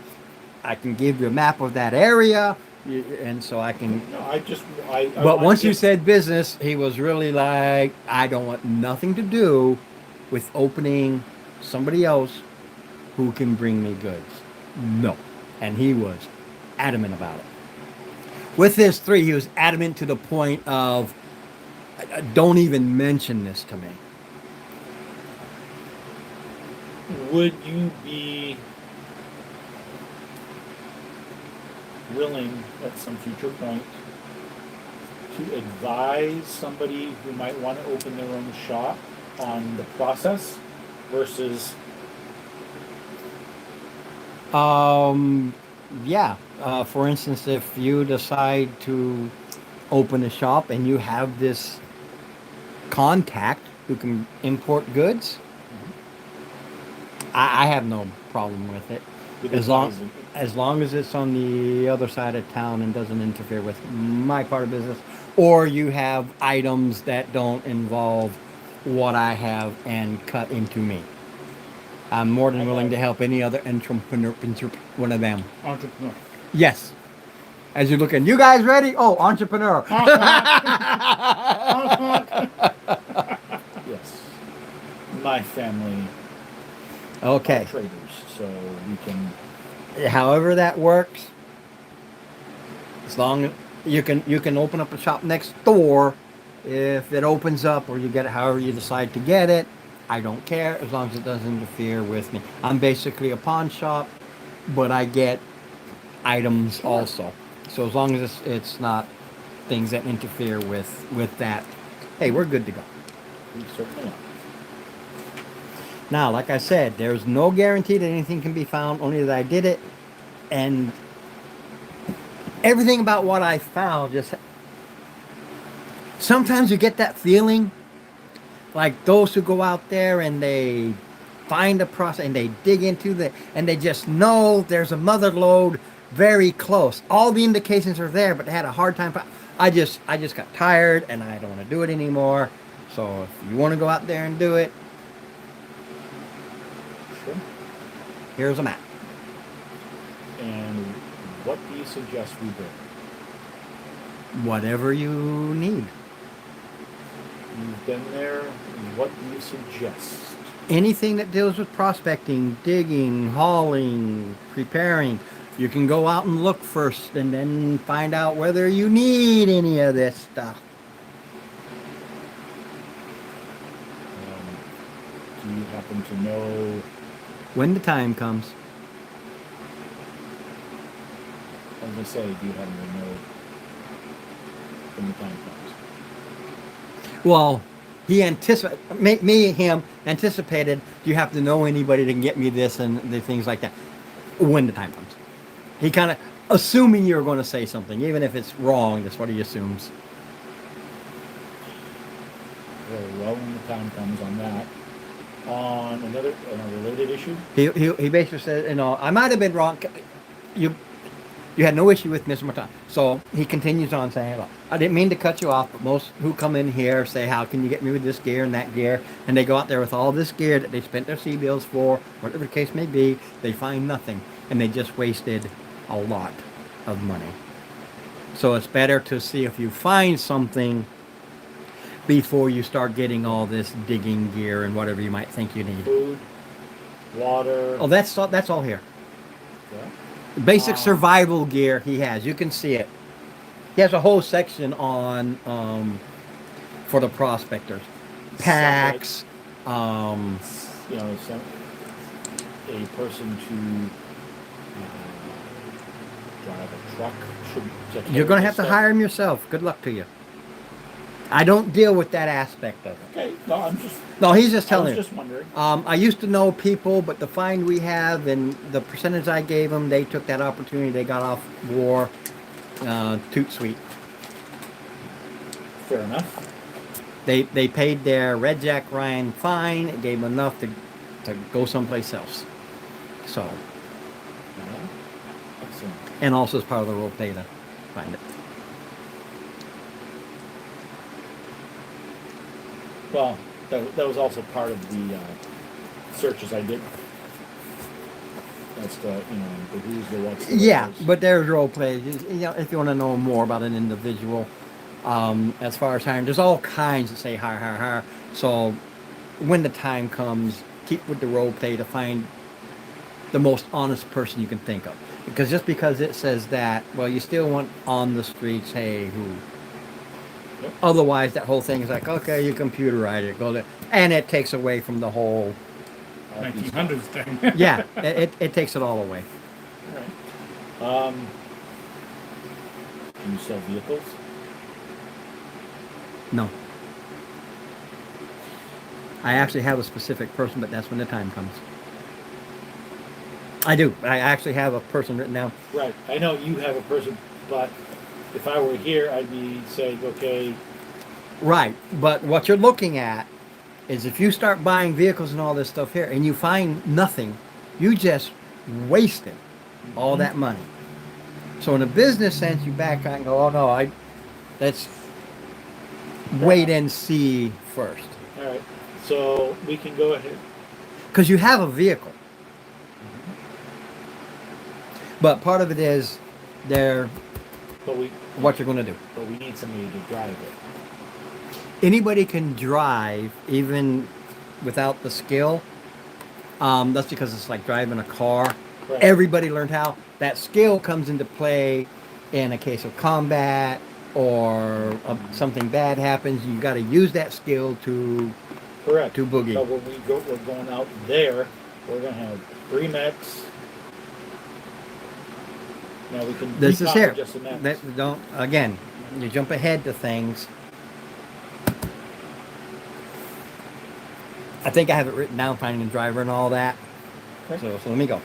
I can give you a map of that area, and so I can. no, I But want once to you get- said business, he was really like, I don't want nothing to do with opening somebody else who can bring me goods. No. And he was adamant about it. With this 3, he was adamant to the point of, don't even mention this to me. would you be willing at some future point to advise somebody who might want to open their own shop on the process versus Yeah. For instance, if you decide to open a shop and you have this contact who can import goods, I have no problem with it. with As long advising? as long as it's on the other side of town and doesn't interfere with my part of business, or you have items that don't involve what I have and cut into me. I'm more than willing to help any other entrepreneur, one of them. Entrepreneur. Yes. As you're looking, you guys ready? Oh, entrepreneur. Yes. My family Okay. are traders, so we can. However that works, as long as you can open up a shop next door if it opens up, or you get it however you decide to get it. I don't care as long as it doesn't interfere with me. I'm basically a pawn shop, but I get items also. So as long as it's not things that interfere with that, hey, we're good to go. We certainly are. Now, like I said, there's no guarantee that anything can be found, only that I did it. And everything about what I found just... Sometimes you get that feeling like those who go out there and they find a process and they dig into it and they just know there's a mother lode very close. All the indications are there, but they had a hard time. I just got tired and I don't want to do it anymore. So if you want to go out there and do it, Sure. here's a map. And what do you suggest we bring? Whatever you need. You've been there. What do you suggest? Anything that deals with prospecting, digging, hauling, preparing. You can go out and look first and then find out whether you need any of this stuff. Do you happen to know? When the time comes. I was gonna say, do you happen to know when the time comes? Well, he anticipated, do you have to know anybody to get me this and the things like that when the time comes. He kind of, assuming you're going to say something, even if it's wrong, that's what he assumes. Very well, when the time comes on that. On on a related issue? He basically said, I might have been wrong. You had no issue with Mr. Matan. So he continues on saying, look, I didn't mean to cut you off, but most who come in here say, how can you get me with this gear and that gear? And they go out there with all this gear that they spent their sea bills for, whatever the case may be, they find nothing. And they just wasted a lot of money. So it's better to see if you find something before you start getting all this digging gear and whatever you might think you need. Food, water. Oh, that's all here. Yeah. Basic survival gear he has. You can see it. He has a whole section on for the prospectors. Packs. A person to drive a truck. You're going to have to hire him yourself. Good luck to you. I don't deal with that aspect of it. Okay, no, He's just telling I was you. just wondering. I used to know people, but the find we have and the percentage I gave them, they took that opportunity. They got off war. Toot sweet. Fair enough. They paid their Red Jack Ryan fine. It gave them enough to go someplace else. So. Excellent. And also as part of the rope pay to find it. Well, that was also part of the searches I did. That's the who's the what's the Yeah, what's. but there's role play. If you want to know more about an individual, as far as hiring, there's all kinds that say hire. So when the time comes, keep with the role play to find the most honest person you can think of. Because just because it says that, well, you still want on the streets, hey, who? Yep. Otherwise, that whole thing is like, okay, you computerize it, go there, and it takes away from the whole. 1900s thing. Yeah, it takes it all away. All right. Can you sell vehicles? No. I actually have a specific person, but that's when the time comes. I do. I actually have a person written down. Right. I know you have a person, but if I were here, I'd be saying, okay. Right. But what you're looking at is if you start buying vehicles and all this stuff here and you find nothing, you just wasted all that money. So in a business sense, you back out and go, oh no, let's wait and see first. All right. So we can go ahead. Because you have a vehicle. But part of it is what you're going to do. But we need somebody to drive it. Anybody can drive, even without the skill. That's because it's like driving a car. Right. Everybody learned how. That skill comes into play in a case of combat or something bad happens. You got to use that skill to boogie. So when we're going out there, we're going to have 3 mechs. Now we can. This is here. Just the mechs. Again, you jump ahead to things. I think I have it written down, finding a driver and all that. Okay. So let me go.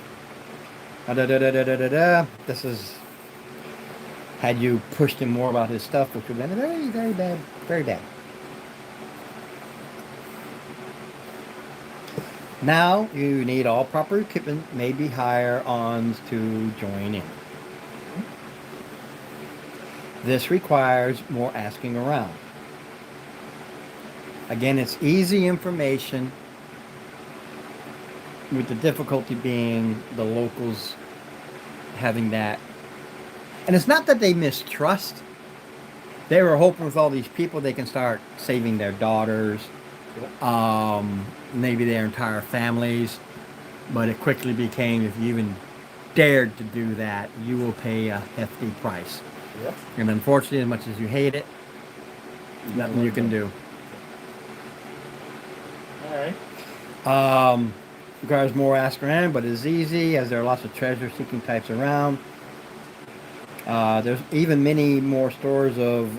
This is, had you pushed him more about his stuff, which would have been very, very bad, very bad. Now you need all proper equipment, maybe hire-ons to join in. This requires more asking around. Again, it's easy information. with the difficulty being the locals having that. And it's not that they mistrust. They were hoping with all these people they can start saving their daughters, maybe their entire families. But it quickly became, if you even dared to do that, you will pay a hefty price. Yep. And unfortunately, as much as you hate it, nothing you can do. All right. Requires more ask around, but it's easy as there are lots of treasure-seeking types around. There's even many more stores of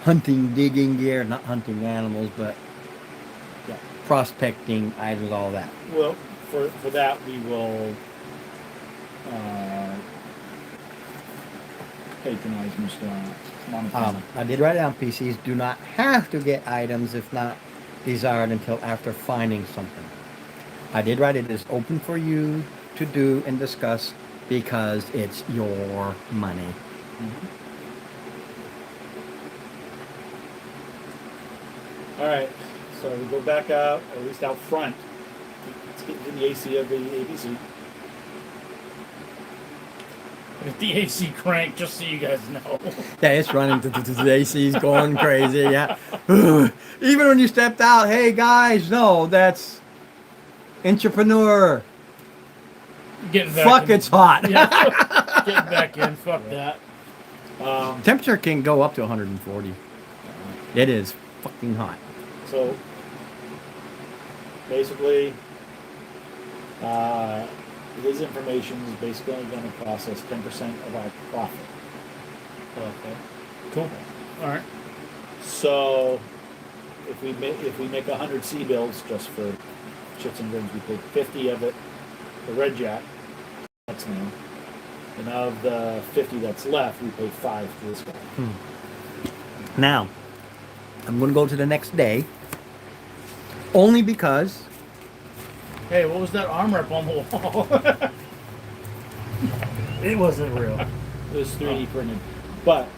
hunting, digging gear, not hunting animals, but Yeah. prospecting items, all that. Well, for that we will patronize Mr. Montana. I did write down PCs do not have to get items if not desired until after finding something. I did write it is open for you to do and discuss because it's your money. All right. So we go back out, at least out front. Let's get into the AC of the ABC. If the AC cranked, just so you guys know. Yeah, it's running. The AC's going crazy. Yeah. Even when you stepped out, hey guys, no, that's entrepreneur. Getting back Fuck, in. it's hot. Yeah. Getting back in. Fuck that. Temperature can go up to 140. It is fucking hot. So basically, his information is basically going to cost us 10% of our profit. Okay. Cool. All right. So if we make 100 C bills just for shits and grins, we take 50 of it for Red Jack. That's now. And of the 50 that's left, we pay 5 to this guy. Now, I'm going to go to the next day. Only because Hey, what was that arm rep on the wall? It wasn't real. It was 3D printed. But,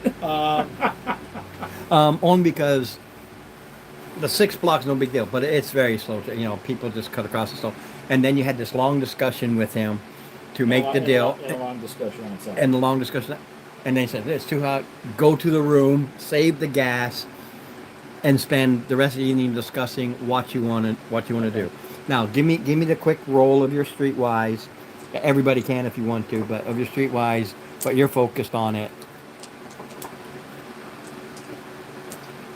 only because the 6 blocks no big deal, but it's very slow. People just cut across the slow. And then you had this long discussion with him to make the deal. And a long discussion on itself. And the long discussion, and they said it's too hot. Go to the room, save the gas, and spend the rest of the evening discussing what you want to do. Now, give me the quick roll of your streetwise. Everybody can if you want to, but of your streetwise, but you're focused on it.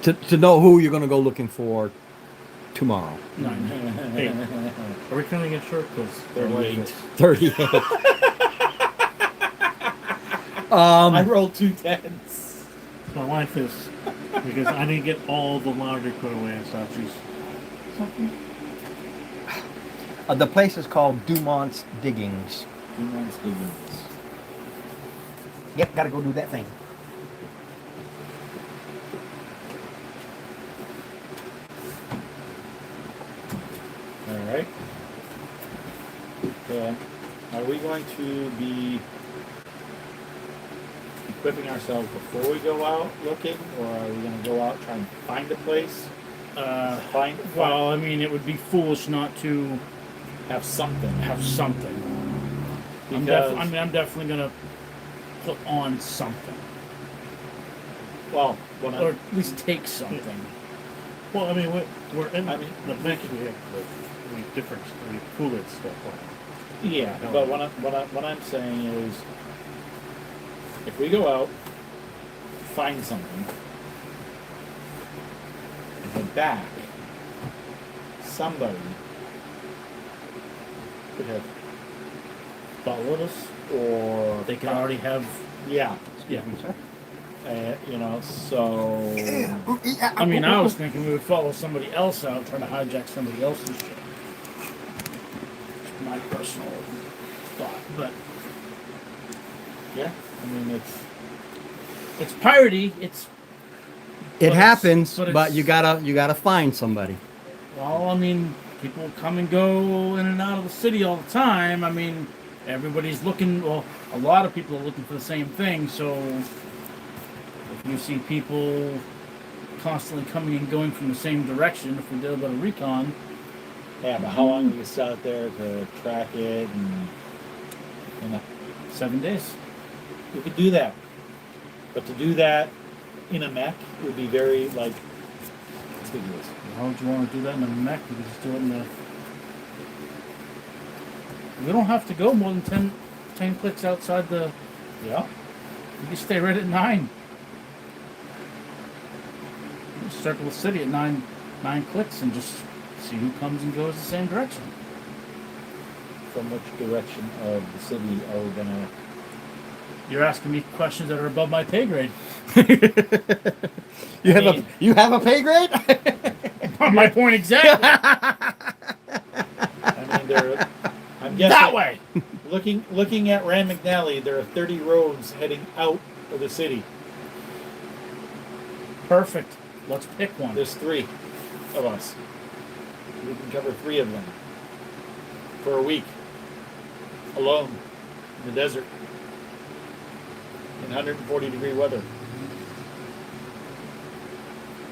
To know who you're going to go looking for tomorrow. 9. Hey, are we cutting it short? Because 38. 38. I rolled 2 10s. my wife is, because I didn't get all the laundry put away and stuff. She's The place is called Dumont's Diggings. Yep, gotta go do that thing. All right. Okay. Are we going to be equipping ourselves before we go out looking, or are we going to go out trying to find a place? Well, I mean, it would be foolish not to Have something. have something. I'm Because- definitely gonna put on something, Well, when or I, at least take something. well. I mean, we're in I mean, the bank. We have different cooler stuff. yeah, No. but what I'm saying is, if we go out, find something, and head back, somebody could have followed us, or They can already have. yeah, Yeah. So I mean, I was thinking we would follow somebody else out, trying to hijack somebody else's shit. My personal thought, but yeah, I mean it's piratey. It But happens, but but it's- you gotta find somebody. Well, I mean, people come and go in and out of the city all the time. I mean, everybody's looking. Well, a lot of people are looking for the same thing. So if you see people constantly coming and going from the same direction, if we did a bit of recon, Yeah, but how long do you sit out there to track it and you know, 7 days. you could do that. But to do that in a mech would be very like ridiculous. How would you want to do that in a mech? You could just do it in the. We don't have to go more than 10 clicks outside the. Yeah. You can stay right at 9. You just circle the city at 9 clicks and just see who comes and goes the same direction. From which direction of the city are we gonna You're asking me questions that are above my pay grade. You I have mean- a pay grade? My point exactly. I mean I'm guessing That way. looking at Rand McNally, there are 30 roads heading out of the city. Perfect. Let's pick one. There's 3 of us. We can cover 3 of them for a week. Alone. In the desert. In 140-degree weather.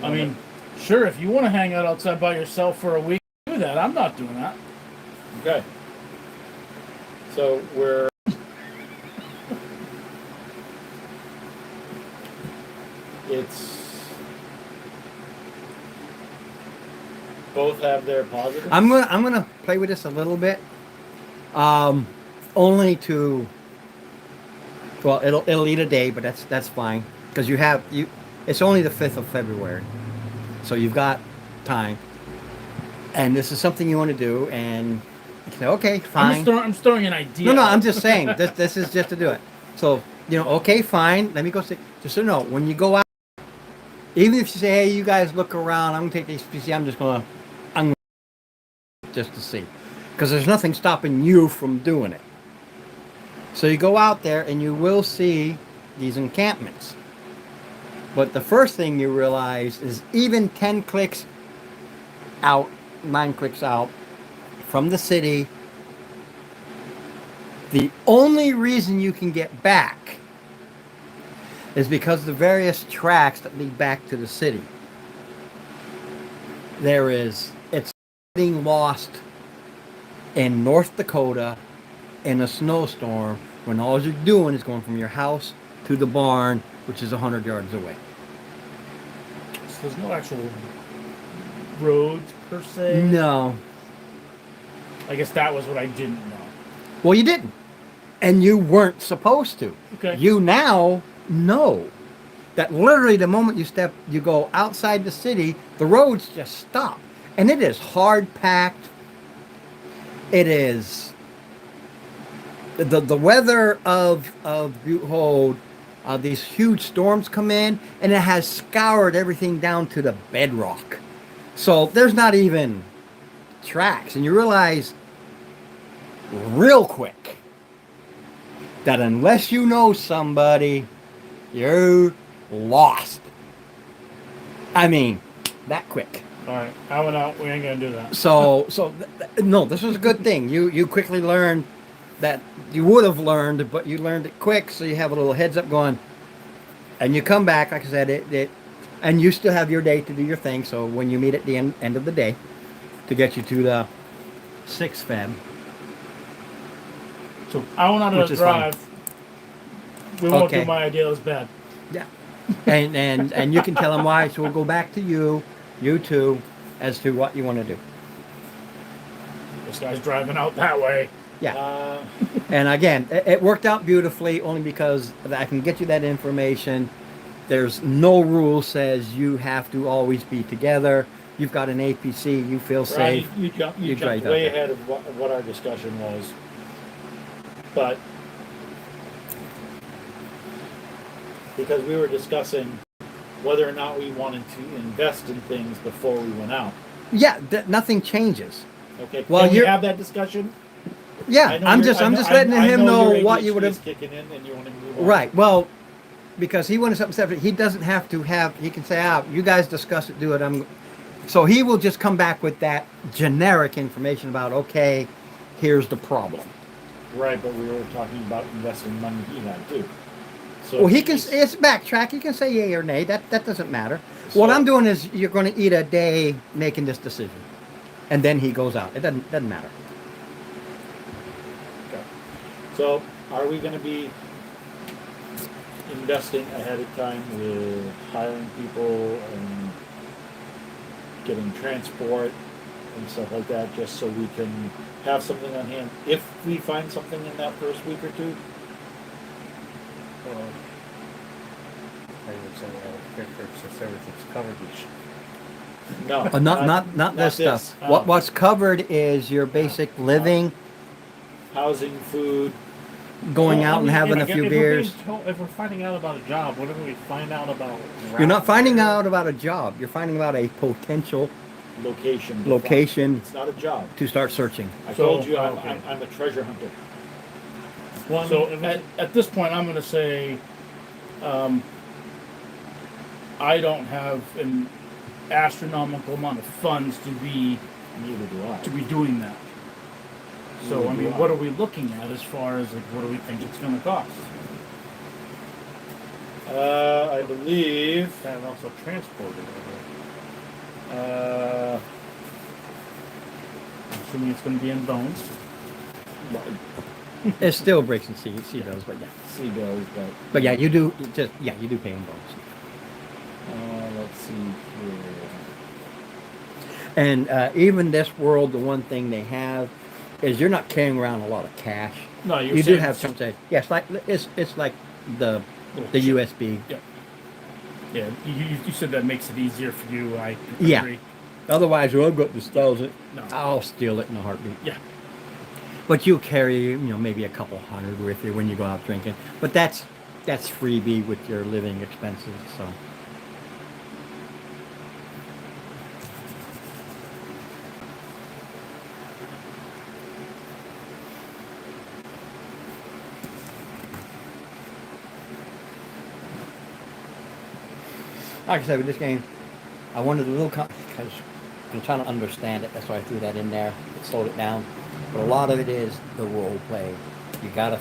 I mean, sure, if you want to hang out outside by yourself for a week, do that. I'm not doing that. Okay. So we're it's both have their positives. I'm gonna play with this a little bit. Only to well, it'll eat a day, but that's fine because it's only the 5th of February, so you've got time. And this is something you want to do, and you say, okay, fine. I'm just throwing an idea. No, I'm just saying this is just to do it. So okay, fine. Let me go see. Just so you know, when you go out, even if you say, hey, you guys look around, I'm gonna take the HPC. I'm gonna just to see, because there's nothing stopping you from doing it. So you go out there and you will see these encampments. But the first thing you realize is even 10 clicks out, 9 clicks out from the city, the only reason you can get back is because of the various tracks that lead back to the city. It's getting lost in North Dakota in a snowstorm when all you're doing is going from your house to the barn, which is 100 yards away. So there's no actual roads per se. No. I guess that was what I didn't know. Well, you didn't. And you weren't supposed to. Okay. You now know that literally the moment you go outside the city, the roads just stop. And it is hard packed. It is the weather of Butte these huge storms come in, and it has scoured everything down to the bedrock. So there's not even tracks, and you realize real quick that unless you know somebody, you're lost. I mean, that quick. All right, I went out. We ain't gonna do that. No, this was a good thing. You quickly learned that you would have learned, but you learned it quick, so you have a little heads up going. And you come back, like I said, and you still have your day to do your thing. So when you meet at the end of the day, to get you to the 6th Feb. So I went on Which a is drive. We won't Okay. do my idea was bad. Yeah. And you can tell them why. So we'll go back to you two, as to what you want to do. This guy's driving out that way. Yeah. And again, it worked out beautifully only because I can get you that information. There's no rule says you have to always be together. You've got an APC, you feel safe. Ryan, you You jumped drive out way there. ahead of what our discussion was. But because we were discussing whether or not we wanted to invest in things before we went out. Yeah, nothing changes. Okay, Well, can we you're- have that discussion? Yeah, I know I'm you're- just I know- letting I him know your what you ADHD would is have. kicking in and you want to move on. Right. Well, because he wanted something separate. He doesn't have to have. He can say, you guys discuss it, do it. So he will just come back with that generic information about, okay, here's the problem. Right, but we were talking about investing money he had too. So Well, he can. he's- It's backtrack. He can say yay or nay. That doesn't matter. What So- I'm doing is you're going to eat a day making this decision. and then he goes out. It doesn't matter. Okay. So, are we going to be investing ahead of time with hiring people and getting transport and stuff like that, just so we can have something on hand if we find something in that first week or two? Well, I would say since everything's covered each. No, Not this stuff. What's covered is your basic living, housing, food. going Well, out I and mean, having a if few we're beers. if we're finding out about a job, whatever we find out about. You're not finding out. out about a job. You're finding out a potential Location. location It's not a job. to start searching. I So- told you okay. I'm a treasure hunter. Well, I So mean, if at this point, I'm going to say, I don't have an astronomical amount of funds to be Neither do I. doing that. So Neither I do mean, I. what are we looking at as far as like what do we think it's going to cost? I believe. and also transported. Uh, I'm assuming it's going to be in bones. It still breaks and sea bills, but yeah. sea bills, But yeah, you do you do pay in bones. let's see here. And even this world, the one thing they have is you're not carrying around a lot of cash. No, You do have some say. Yeah, it's like the USB. Yeah. Yeah, you said that makes it easier for you. I Yeah. agree. Otherwise, well, I've got this thousand. No. I'll steal it in a heartbeat. Yeah. But you carry, maybe a couple hundred with you when you go out drinking. But that's freebie with your living expenses. So. Like I said, with this game, I wanted a little because I'm trying to understand it. That's why I threw that in there. It slowed it down. But a lot of it is the role play. You got to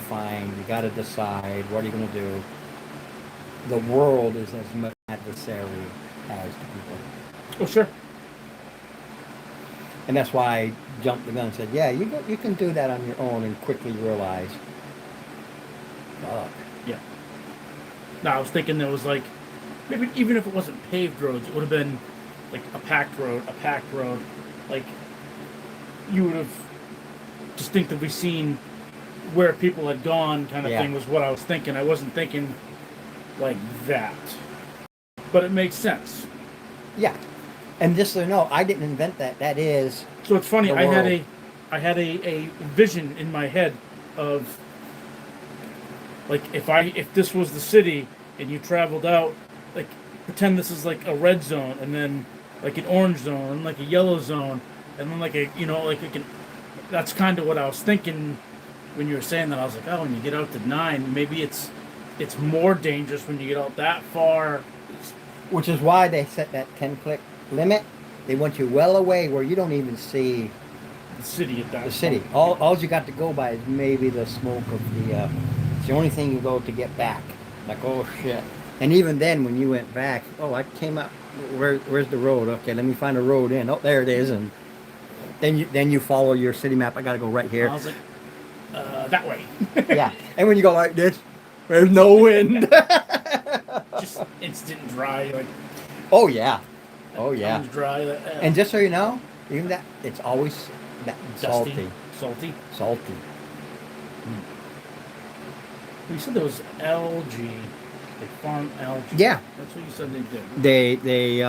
you got to decide what are you going to do. The world is as much adversary as the people. Oh, sure. And that's why I jumped the gun and said, yeah, you can do that on your own, and quickly realize, fuck. Yeah. No, I was thinking there was like, maybe even if it wasn't paved roads, it would have been like a packed road. Like, you would have distinctively seen where people had gone, kind of Yeah. thing, was what I was thinking. I wasn't thinking like that. But it makes sense. Yeah. And just so you know, I didn't invent that. That is, So it's funny, The I world. had a vision in my head of like if this was the city and you traveled out, like pretend this is like a red zone and then like an orange zone and like a yellow zone and then like that's kind of what I was thinking when you were saying that. I was like, oh, when you get out to 9, maybe it's more dangerous when you get out that far. which is why they set that 10-click limit. They want you well away where you don't even see The city at that the city. point. All you got to go by is maybe the smoke of the. It's the only thing you go to get back. Like, oh shit. And even then, when you went back, oh, I came up. Where's the road? Okay, let me find a road in. Oh, there it is. And then you follow your city map. I got to go right here. I was like, that way. Yeah. And when you go like this, there's no wind. Just instant dry, like Oh yeah. Oh yeah. tongue's dry. And just so you know, even that it's always that dusty, salty. salty. You said there was algae. They farm algae. Yeah. That's what you said they did. They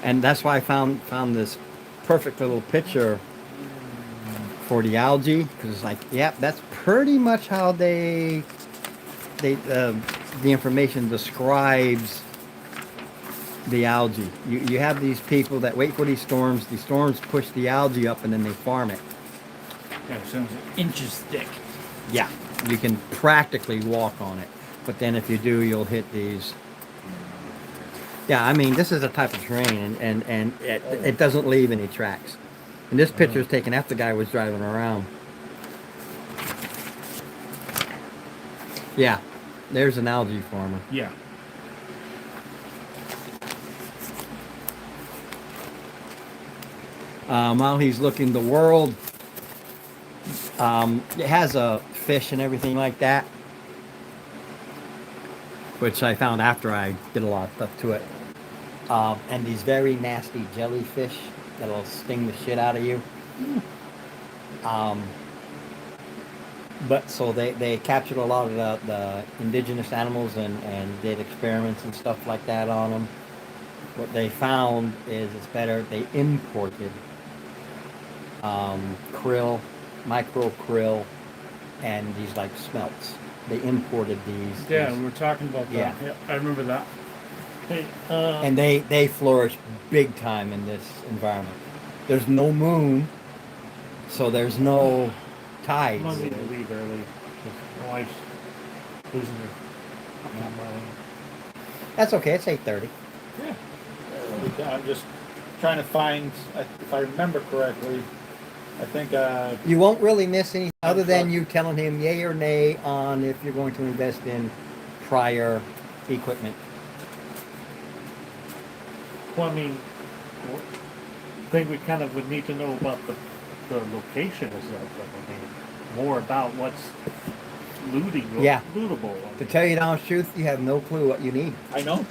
and that's why I found this perfect little picture for the algae, because it's like, yeah, that's pretty much how the information describes the algae. You have these people that wait for these storms push the algae up and then they farm it. Yeah, it sounds like inches thick. Yeah, you can practically walk on it, but then if you do, you'll hit these. Yeah, I mean, this is a type of terrain, and it doesn't leave any tracks. And this picture is taken after the guy was driving around. Yeah, there's an algae farmer. Yeah. While he's looking, the world, it has a fish and everything like that, which I found after I did a lot of stuff to it. And these very nasty jellyfish that'll sting the shit out of you. But so they captured a lot of the indigenous animals and did experiments and stuff like that on them. What they found is it's better they imported krill, micro krill, and these like smelts. They imported these. Yeah, these- we were talking about that. Yeah. Yeah, I remember that. Hey, and they flourish big time in this environment. There's no moon, so there's no tides. I'm gonna need to leave early. 'Cause my wife's losing her fucking mind. That's okay. It's 8:30. I'm just trying to find, if I remember correctly, I think, You won't really miss anything other than you telling him yay or nay on if you're going to invest in prior equipment. Well, I mean, I think we kind of would need to know about the location of stuff. I mean, more about what's Yeah. lootable. To tell you the honest truth, you have no clue what you need. I know,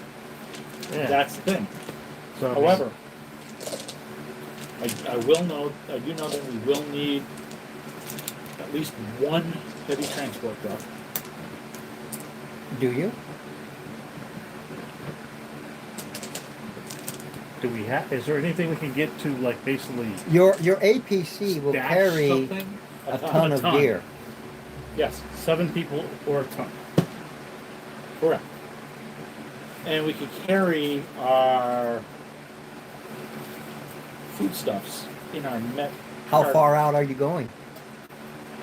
Yeah. that's the thing. So, I mean, However, I will know, I do know that we will need at least one heavy transport truck. Do you? do we have? Is there anything we can get to, like, basically Your APC will stash carry something? a ton A of ton. gear. Yes, 7 people or a ton. correct. And we could carry our foodstuffs in our met. How our- far out are you going?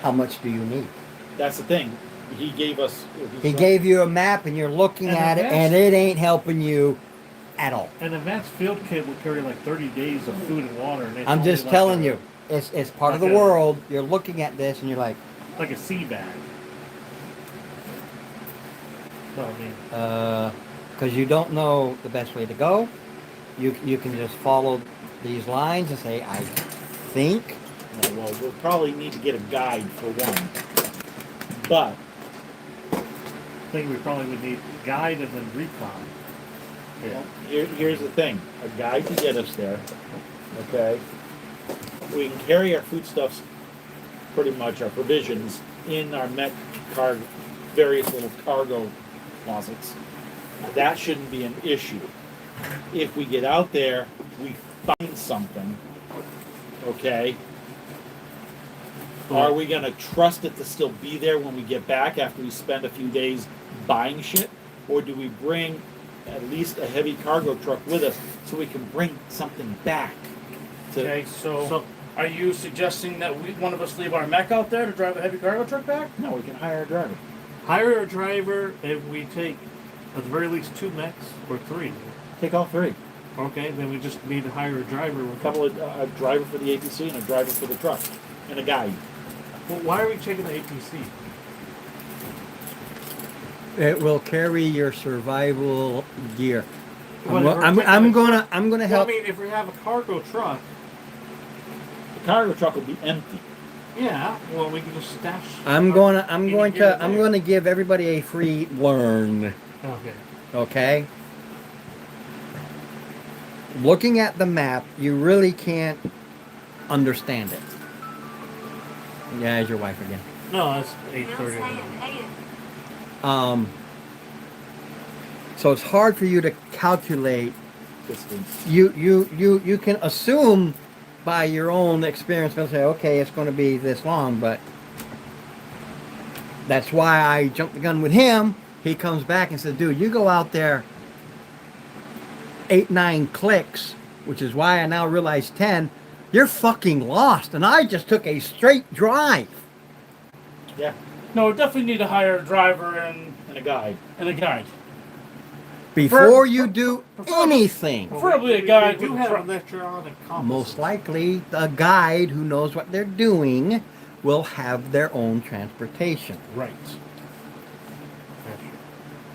How much do you need? That's the thing. He gave us. He gave you a map and you're looking And at it that's- and it ain't helping you at all. An advanced field kit will carry like 30 days of food and water. And it's I'm only just like telling a- you, it's part of like the a- world. You're looking at this and you're like, like a sea bag. So, I mean, because you don't know the best way to go. You can just follow these lines and say, I think. Well, we'll probably need to get a guide for one. But I think we probably would need guide and then recon. Yeah. here's the thing: a guide to get us there. Okay. We can carry our foodstuffs, pretty much our provisions, in our met various little cargo closets. That shouldn't be an issue. If we get out there, we find something. Okay. Are we going to trust it to still be there when we get back after we spend a few days buying shit? Or do we bring at least a heavy cargo truck with us so we can bring something back? Okay, so are you suggesting that one of us leave our mech out there to drive a heavy cargo truck back? No, we can hire a driver. Hire a driver if we take at the very least 2 mechs or 3. Take all three. Okay, then we just need to hire a driver. A couple of a driver for the APC and a driver for the truck and a guide. Well, why are we taking the APC? It will carry your survival gear. Well, if we're I'm taking gonna Well, help. I mean, if we have a cargo truck, The cargo truck will be empty. yeah, well, we can just stash. I'm going to there. give everybody a free learn. Okay. Okay. Looking at the map, you really can't understand it. Yeah, it's your wife again. No, it's 8:30. So it's hard for you to calculate. Distance. You can assume by your own experience and say, okay, it's going to be this long, but that's why I jumped the gun with him. He comes back and says, dude, you go out there 8-9 clicks, which is why I now realize 10, you're fucking lost. And I just took a straight drive. Yeah, No, we definitely need to hire a driver and and a guide. a guide. Before you do anything, Preferably a guide We do with a have truck. a lecture on a compass. most likely the guide who knows what they're doing will have their own transportation. Right.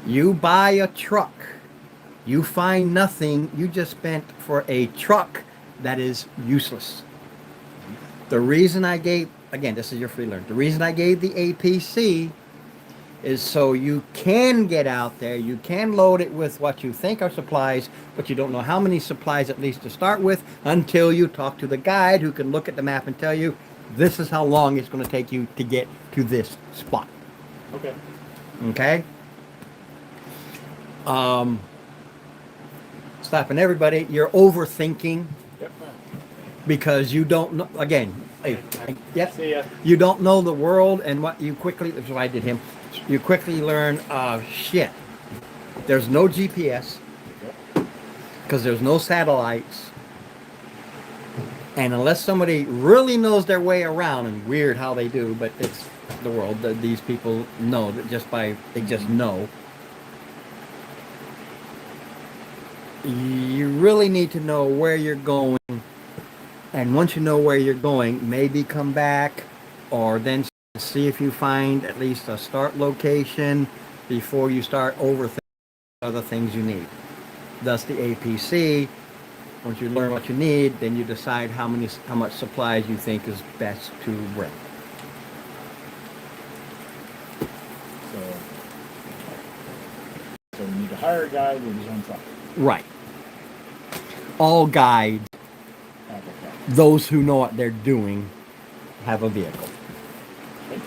You buy a truck, you find nothing, you just spent for a truck that is useless. The reason I gave, again, this is your free learn. The reason I gave the APC is so you can get out there, you can load it with what you think are supplies, but you don't know how many supplies at least to start with until you talk to the guide who can look at the map and tell you this is how long it's going to take you to get to this spot. Okay. Okay? Stopping everybody, you're overthinking Yep. because you don't know, again, yep, See ya. you don't know the world, and what you quickly, that's what I did him, you quickly learn, shit, there's no GPS, Yep. because there's no satellites, and unless somebody really knows their way around, and weird how they do, but it's the world, that these people know, that they just know. You really need to know where you're going, and once you know where you're going, maybe come back, or then see if you find at least a start location before you start overthinking other things you need. Thus the APC. Once you learn what you need, then you decide how much supplies you think is best to bring. So we need to hire a guy with his own truck. Right. All guides, Okay. those who know what they're doing, have a vehicle. Okay.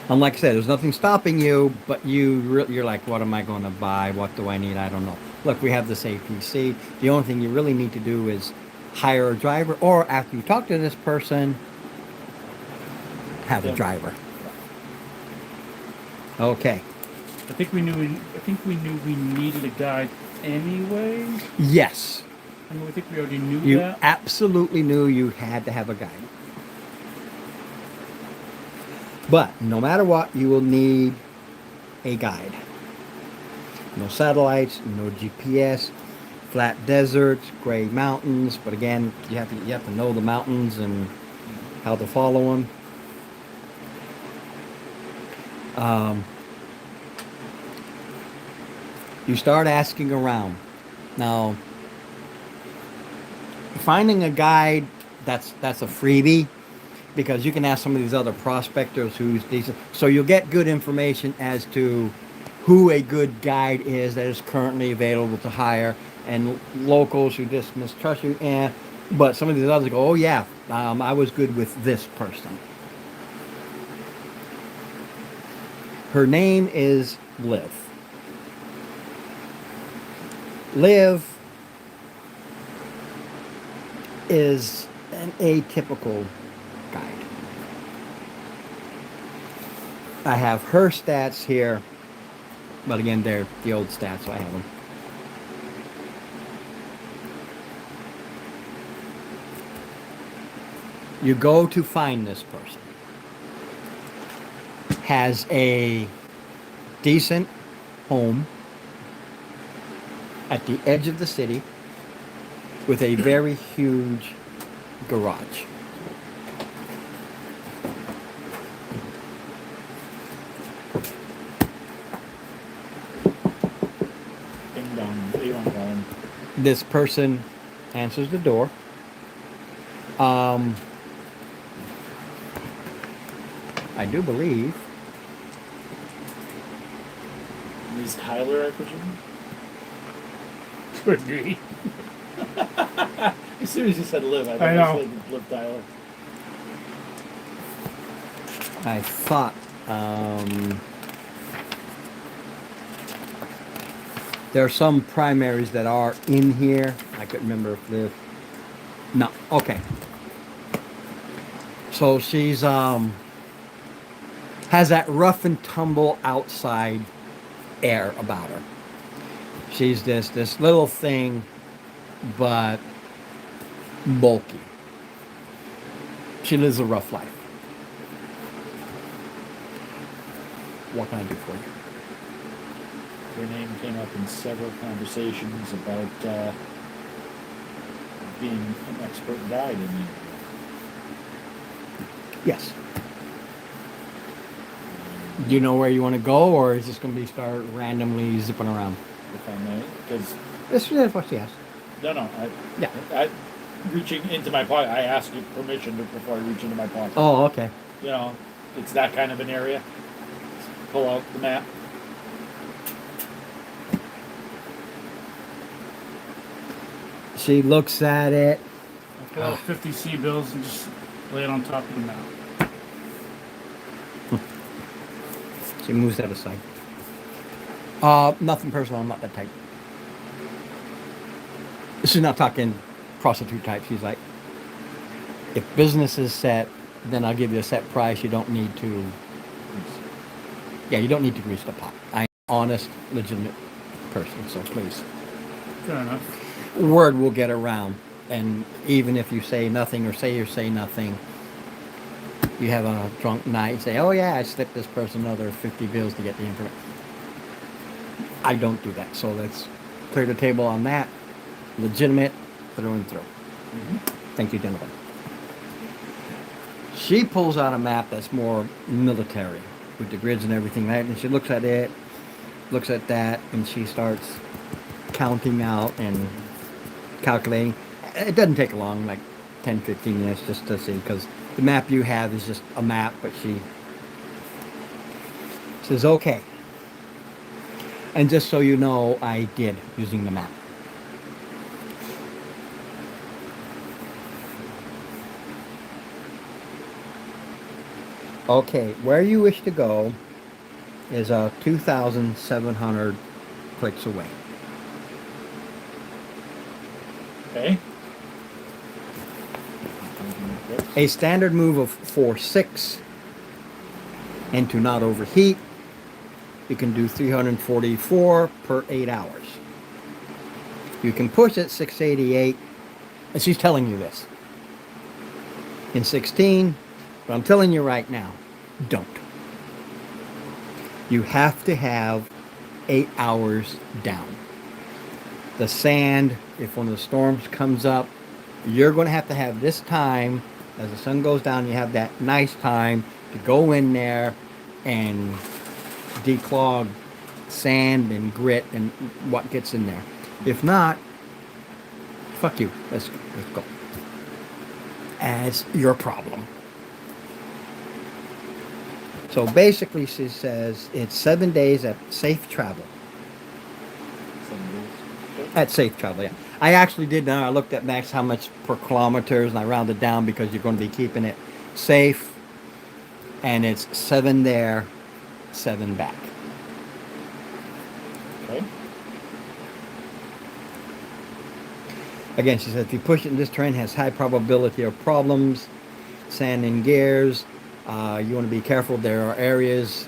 And like I said, there's nothing stopping you, but you're like, what am I going to buy? What do I need? I don't know. Look, we have this APC. The only thing you really need to do is hire a driver, or after you talk to this person, have a Yeah. driver. Okay. I think we knew we needed a guide anyway. Yes. I mean, I think we already knew You that. absolutely knew you had to have a guide. But no matter what, you will need a guide. No satellites, no GPS, flat deserts, gray mountains. But again, you have to know the mountains and how to follow them. You start asking around. Now, finding a guide, that's a freebie, because you can ask some of these other prospectors who's decent. So you'll get good information as to who a good guide is that is currently available to hire, and locals who just mistrust you. But some of these others go, oh yeah, I was good with this person. Her name is Liv. Liv is an atypical guide. I have her stats here, but again, they're the old stats, so I have them. You go to find this person. Has a decent home at the edge of the city with a very huge garage. Ding dong, Elon calling. This person answers the door. I do believe Is Tyler, I presume? Could be. As soon as you said Liv, I know. said Liv Tyler. I thought there are some primaries that are in here. I couldn't remember if the no. Okay. So she's has that rough and tumble outside air about her. She's this little thing, but bulky. She lives a rough life. What can I do for you? Your name came up in several conversations about being an expert guide in the Yes. Do you know where you want to go, or is this going to be start randomly zipping around? if I may, because This is what she asked. no, Yeah. reaching into my pocket. I ask you permission before I reach into my pocket. Oh, okay. You know, it's that kind of an area. Pull out the map. She looks at it. I pull out 50 C bills and just lay it on top of the map. She moves that aside. Nothing personal. I'm not that type. She's not talking prostitute type. She's like, if business is set, then I'll give you a set price. You don't need to. Yeah, you don't need to grease the pot. I'm an honest, legitimate person. So please, Fair enough. word will get around. And even if you say nothing or say nothing, you have a drunk night and say, oh yeah, I slipped this person another 50 bills to get the information. I don't do that. So let's clear the table on that. Legitimate, through and through. Mm-hmm. Thank you, gentlemen. She pulls out a map that's more military with the grids and everything, right? And she looks at it, looks at that, and she starts counting out and calculating. It doesn't take long, like 10, 15 minutes just to see, because the map you have is just a map, but she says, okay. And just so you know, I did using the map. Okay, where you wish to go is 2,700 clicks away. Okay. A standard move of 4-6, and to not overheat, you can do 344 per 8 hours. You can push it 688, and she's telling you this. In 16, but I'm telling you right now, don't. You have to have 8 hours down. The sand, if one of the storms comes up, you're going to have this time, as the sun goes down, you have that nice time to go in there and declog sand and grit and what gets in there. If not, fuck you. Let's go. As your problem. So basically, she says it's 7 days at safe travel. 7 days. At safe travel, yeah. I actually did now. I looked at max how much per kilometers, and I rounded down because you're going to be keeping it safe. And it's 7 there, 7 back. Okay. Again, she said if you push it in this terrain, it has high probability of problems, sand and gears. You want to be careful. There are areas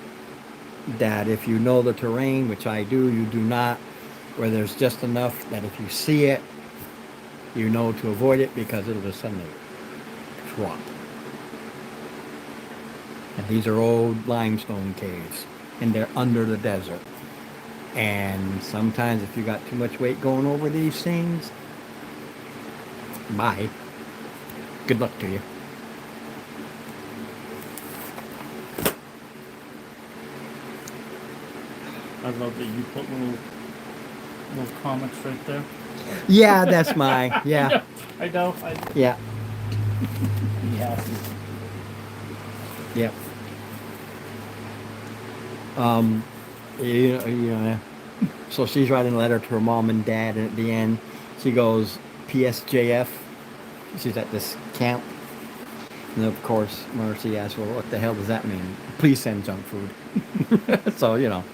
that if you know the terrain, which I do, you do not, where there's just enough that if you see it, you know to avoid it because it'll just suddenly drop. And these are old limestone caves, and they're under the desert. And sometimes if you got too much weight going over these things, bye. Good luck to you. I love that you put little comments right there. Yeah, that's my, yeah, I know. yeah, Yeah. yeah. So she's writing a letter to her mom and dad, and at the end, she goes, PSJF. She's at this camp. And of course, Marcy asks, well, what the hell does that mean? Please send junk food. So, you know.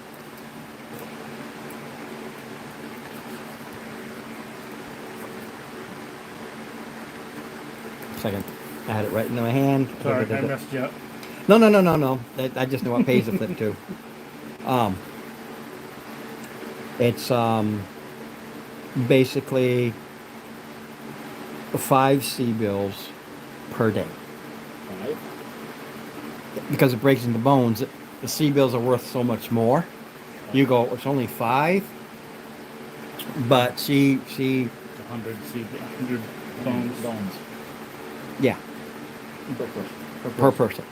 Second. I had it right in my hand. Sorry, I messed you up. No. I just know what page to flip to. It's basically 5 C-bills per day. 5. Because it breaks into bones, the C-bills are worth so much more. You go, it's only 5, but she 100 bones. yeah, Per person. per person.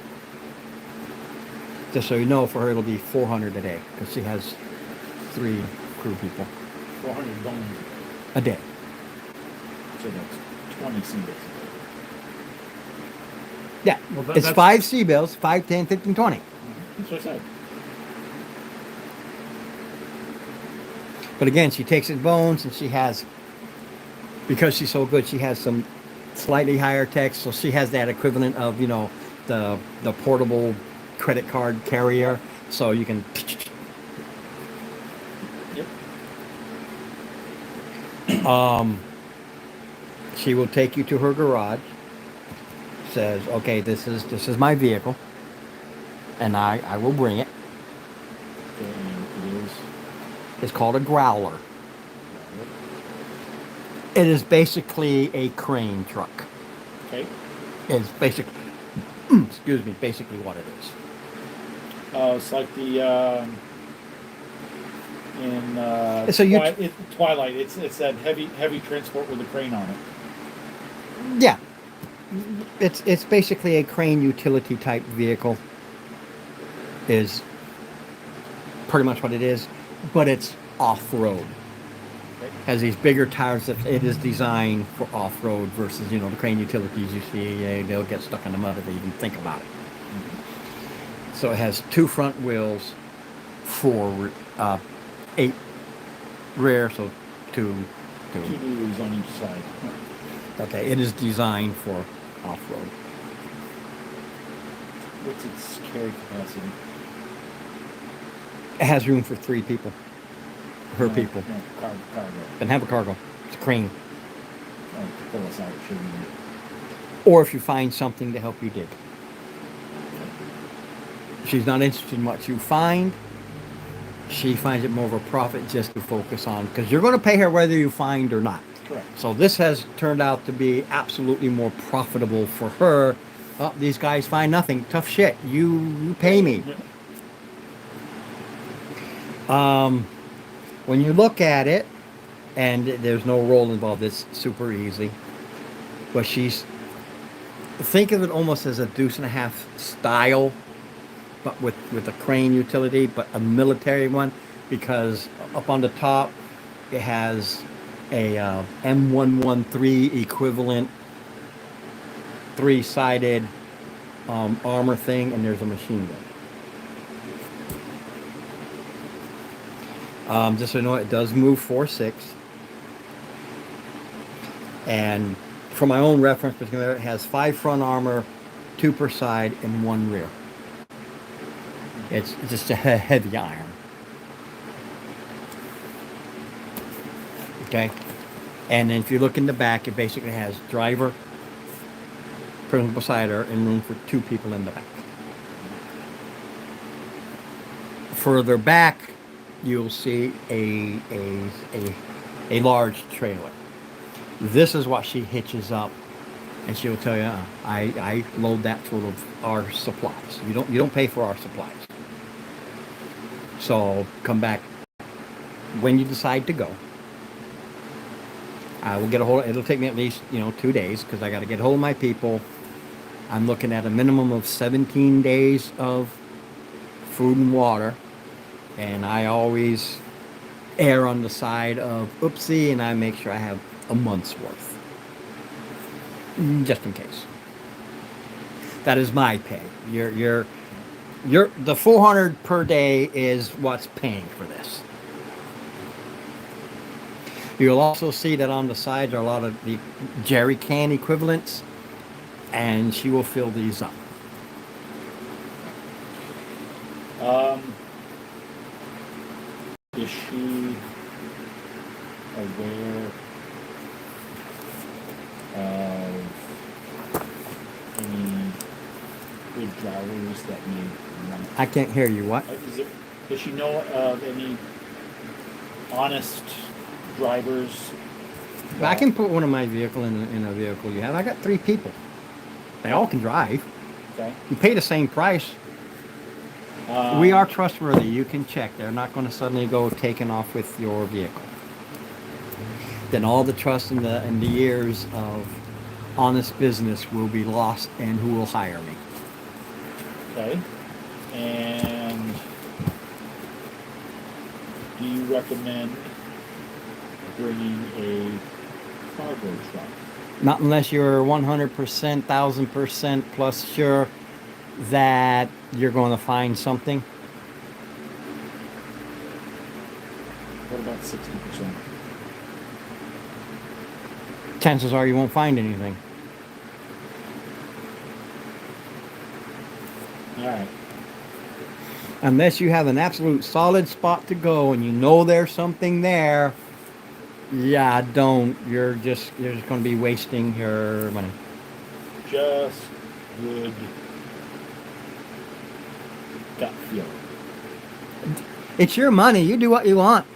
Just so you know, for her it'll be 400 a day because she has 3 crew people 400 bones. a day. So that's 20 seats. Yeah, Well, it's that's- 5 C-bills, 5, 10, 15, 20. That's what I said. But again, she takes his bones and she has, because she's so good, she has some slightly higher tech, so she has that equivalent of, you know, the portable credit card carrier, so you can. Yep. She will take you to her garage. Says, okay, this is my vehicle, and I will bring it. And it is. It's called a growler. It is basically a crane truck. Okay. It's basically, excuse me, basically what it is. It's like the in So you- Twilight. It's that heavy transport with a crane on it. Yeah, it's basically a crane utility type vehicle. Is pretty much what it is, but it's off road. Okay. Has these bigger tires that it is designed for off road versus, you know, the crane utilities you see, they'll get stuck in the mud if they even think about it. So it has 2 front wheels, 4 8 rear, so 2. Two wheels on each side. Okay, it is designed for off road. What's its carry capacity? It has room for 3 people. Her people. No, cargo. Doesn't have a cargo. It's a crane. Oh, to pull us out, shouldn't we? Or if you find something to help you dig. She's not interested in what you find. She finds it more of a profit just to focus on, because you're going to pay her whether you find or not. Correct. So this has turned out to be absolutely more profitable for her. Oh, these guys find nothing. Tough shit. You pay me. When you look at it, and there's no roll involved, it's super easy. But think of it almost as a deuce and a half style, but with a crane utility, but a military one, because up on the top it has a M113 equivalent 3-sided armor thing, and there's a machine gun. Just so you know, it does move 4.6. And for my own reference, it has 5 front armor, 2 per side, and 1 rear. It's just a heavy iron. Okay? And then if you look in the back, it basically has driver, person beside her, and room for 2 people in the back. Further back, you'll see a large trailer. This is what she hitches up, and she'll tell you, I load that full of our supplies. You don't pay for our supplies. So come back when you decide to go. I will get a hold. It'll take me at least 2 days, because I got to get a hold of my people. I'm looking at a minimum of 17 days of food and water. And I always err on the side of oopsie, and I make sure I have a month's worth, just in case. That is my pay. The 400 per day is what's paying for this. You'll also see that on the sides are a lot of the jerry can equivalents, and she will fill these up. Is she aware of any good drivers that may want? I can't hear you. What? Does she know of any honest drivers? I can put one of my vehicle in a vehicle you have. I got 3 people. They all can drive. Okay. You pay the same price. We are trustworthy. You can check. They're not going to suddenly go taking off with your vehicle. Then all the trust in the years of honest business will be lost, and who will hire me? Okay. And do you recommend bringing a cargo truck? Not unless you're 100%, 1000% plus sure that you're going to find something. What about 60%? Chances are you won't find anything. All right. Unless you have an absolute solid spot to go and you know there's something there. Yeah, don't. You're just going to be wasting your money. Just good gut feeling. It's your money. You do what you want.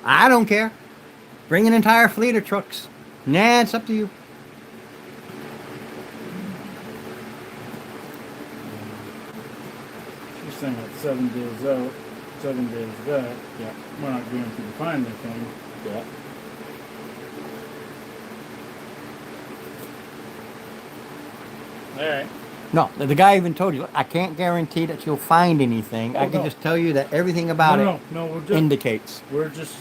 I don't care. Bring an entire fleet of trucks. Nah, it's up to you. She's saying that 7 days out, 7 days back. Yeah. We're not guaranteed to find anything. Yeah. All right. No, the guy even told you, I can't guarantee that you'll find anything. I Oh, can no. just tell you that everything about no, it no, we're just indicates. we're just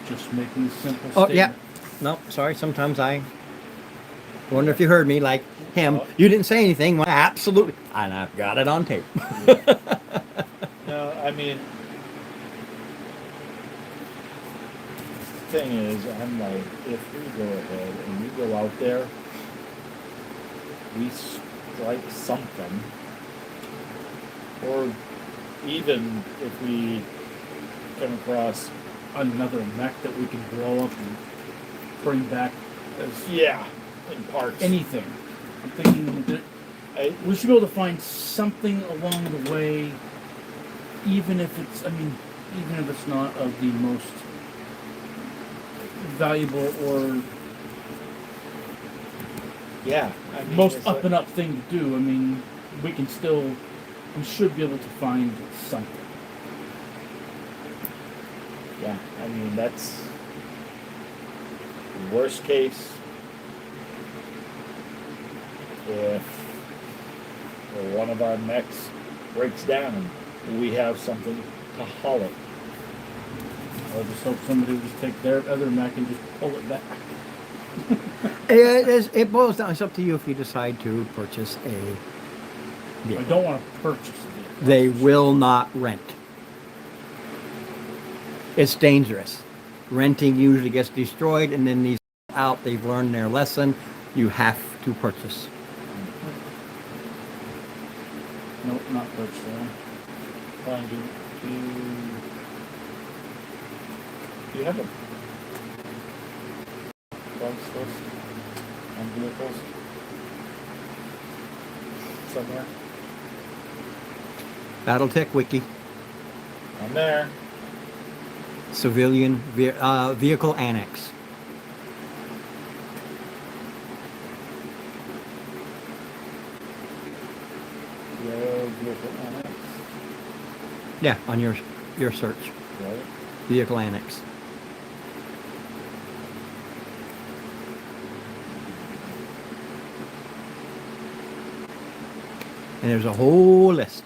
just making a simple Oh, statement. yeah. No, sorry. Sometimes I wonder if you heard me like him. Oh. You didn't say anything. Well, absolutely. And I've got it on tape. No, I mean, thing is, I'm like, if we go ahead and we go out there, we strike something, or even if we come across, Another mech that we can blow up and bring back as yeah, in parts. anything. I'm thinking that we should be able to find something along the way, even if it's, even if it's not of the most valuable or Yeah, I mean, most it's up like- and up thing to do. I mean, we should be able to find something. Yeah, I mean, that's worst case. If one of our mechs breaks down, we have something to haul it. I just hope somebody will just take their other mech and just pull it back. It boils down. It's up to you if you decide to purchase a I vehicle. don't want to purchase it. They will not rent. It's dangerous. Renting usually gets destroyed, and then these out. They've learned their lesson. You have to purchase. Nope, not purchasing. Fine, do you have a price list on vehicles somewhere? BattleTech Wiki, I'm there. civilian vehicle annex. Yeah, vehicle annex, Yeah, on your search, right? vehicle annex. And there's a whole list.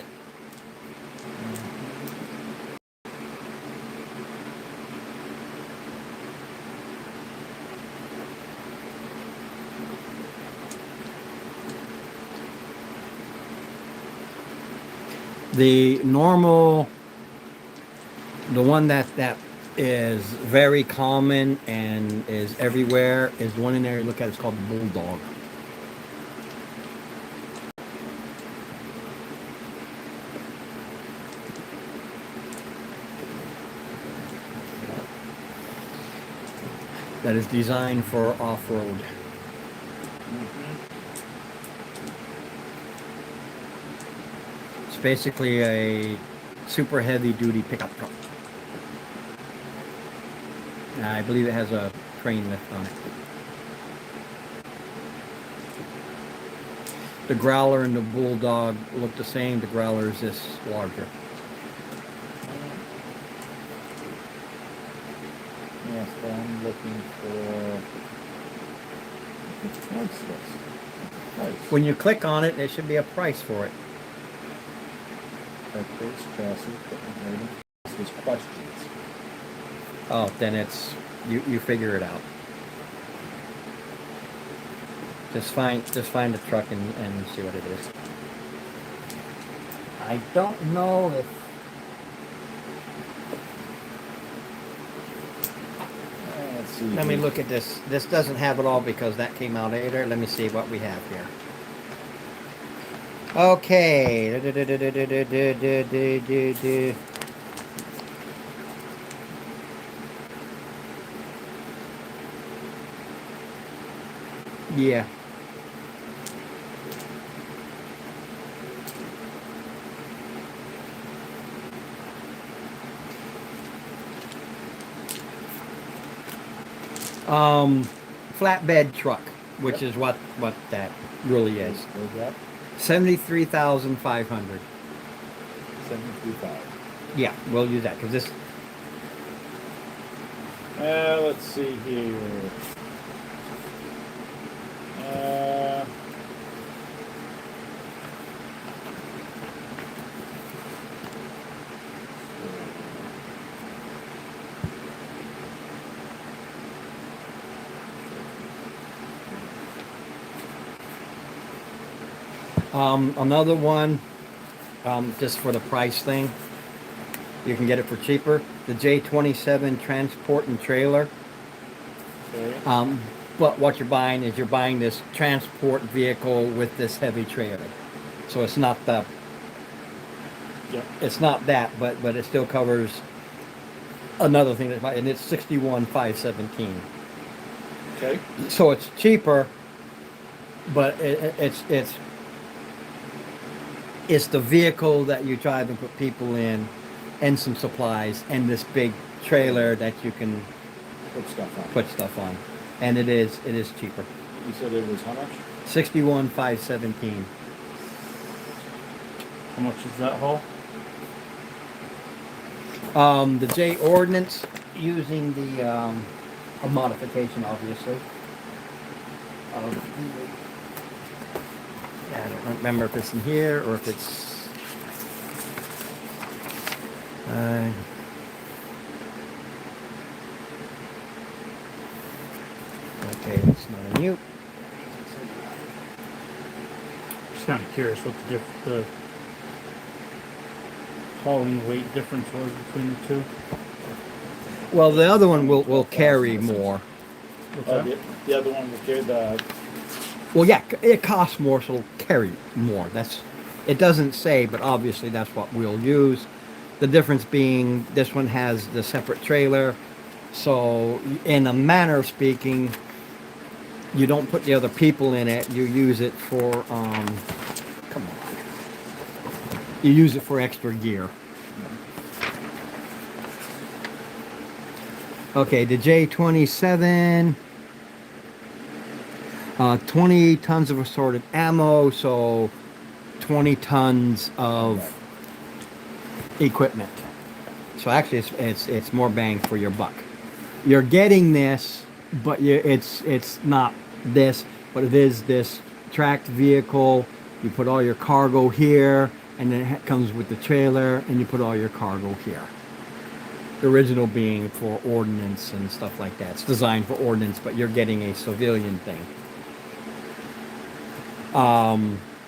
The normal, the one that is very common and is everywhere is the one in there you look at. It's called the Bulldog. That is designed for off-road. It's basically a super heavy-duty pickup truck. I believe it has a crane lift on it. The Growler and the Bulldog look the same. The Growler is this larger. Yes, but I'm looking for the price list. Price. When you click on it, there should be a price for it. Vectors, chassis, equipment rating. This is questions. Oh, then it's you figure it out. Just find the truck and see what it is. I don't know if Let's see. let me look at this. This doesn't have it all because that came out later. Let me see what we have here. Okay. Yeah. Flatbed truck, which is what that really is. Where's that? 73,500. 73.5. Yeah, we'll use that because this. Let's see here. Another one, just for the price thing, you can get it for cheaper. The J27 transport and trailer. Okay. But what you're buying is you're buying this transport vehicle with this heavy trailer. So it's not the, Yep. it's not that, but it still covers another thing that, and it's 61,517. Okay. So it's cheaper, but it's the vehicle that you drive and put people in, and some supplies, and this big trailer that you can Put stuff on. put stuff on, and it is cheaper. You said it was how much? 61,517. How much is that haul? The J ordinance using the a modification, obviously. Of I don't remember if it's in here or if it's. Okay, it's not a mute. Just kind of curious what the hauling weight difference was between the two. Well, the other one will carry more. What's that? The other one will carry the. Well, yeah, it costs more, so it'll carry more. It doesn't say, but obviously that's what we'll use. The difference being this one has the separate trailer, so in a manner of speaking, you don't put the other people in it. You use it for come on. You use it for extra gear. Okay, the J27. 20 tons of assorted ammo, so 20 tons of equipment. So actually, it's more bang for your buck. You're getting this, but it's not this, but it is this tracked vehicle. You put all your cargo here, and then it comes with the trailer, and you put all your cargo here. The original being for ordnance and stuff like that. It's designed for ordnance, but you're getting a civilian thing.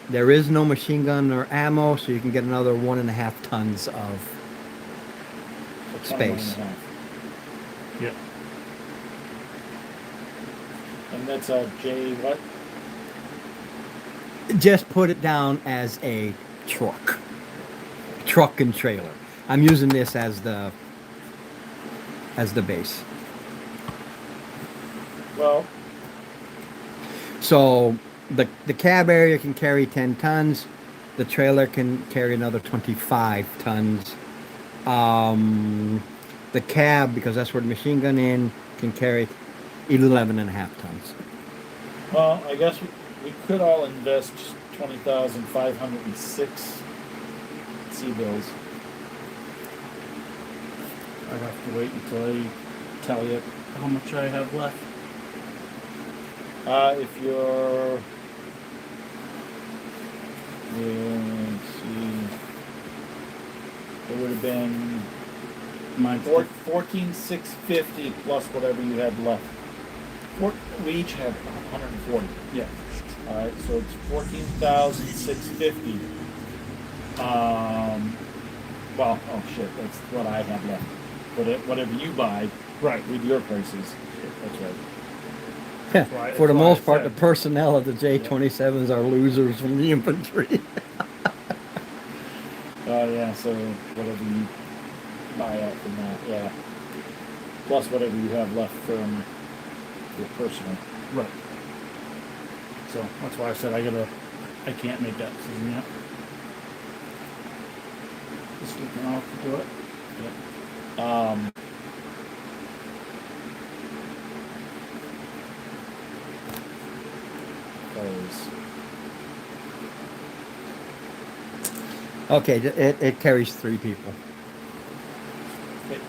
There is no machine gun or ammo, so you can get another 1.5 tons of space. 21.5. Yeah. And that's a J what? Just put it down as a truck and trailer. I'm using this as the base. Well, So the cab area can carry 10 tons. The trailer can carry another 25 tons. The cab, because that's where the machine gun in, can carry 11.5 tons. well, I guess we could all invest 20,506 C-bills. I'd have to wait until I tell you how much I have left. If you're, let's see, it would have been Mine's 14,650 plus whatever you had left. We each had 140. yeah, All right, so it's 14,650. Well, oh shit, that's what I have left. Whatever you buy Right. with your prices. That's right. why- For the that's why most I part, the said- personnel of the J-27s are losers from the infantry. Oh yeah, so whatever you buy out from that, yeah. Plus whatever you have left from your personal. Right. So that's why I said I can't make that decision yet. This weekend I'll have to do it. Because Okay, it carries 3 people. okay,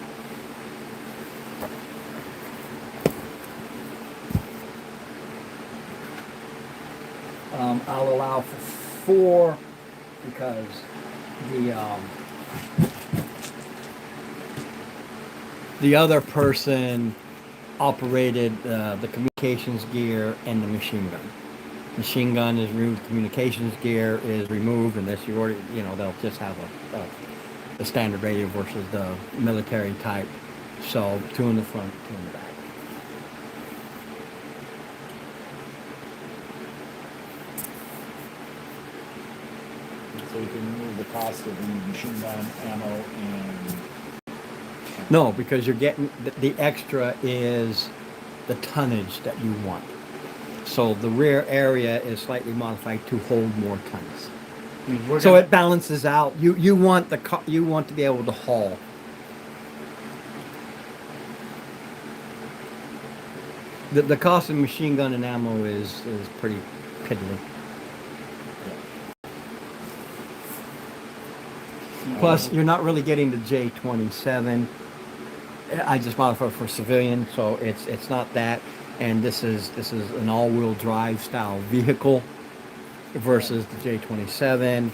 I'll allow for 4 because the other person operated the communications gear and the machine gun. Machine gun is removed, communications gear is removed, unless you already, they'll just have a standard radio versus the military type. So 2 in the front, 2 in the back. so you can remove the cost of the machine gun ammo and No, because you're getting the extra is the tonnage that you want. So the rear area is slightly modified to hold more tons. I mean, we're So gonna- it balances out. You want you want to be able to haul. The cost of machine gun and ammo is pretty piddly. Plus, you're not really getting the J-27. I just modified for civilian, so it's not that. And this is an all-wheel drive style vehicle versus the J-27.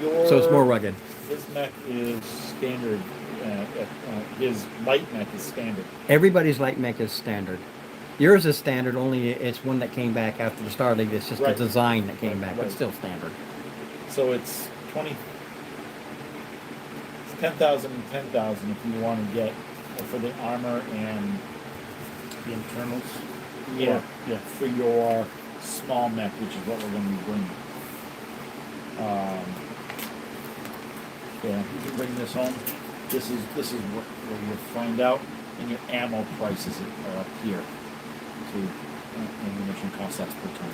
your So it's more rugged. his mech is standard. His light mech is standard. Everybody's light mech is standard. Yours is standard, only it's one that came back after the Starlink. It's just Right. the design that came back, Right. but still standard. So it's 10,000 and 10,000 if you want to get for the armor and The internals. yeah, Yeah. for your small mech, which is what we're going to be bringing. Yeah, you can bring this home. This is what you'll find out, and your ammo prices are up here. So ammunition costs that's per ton.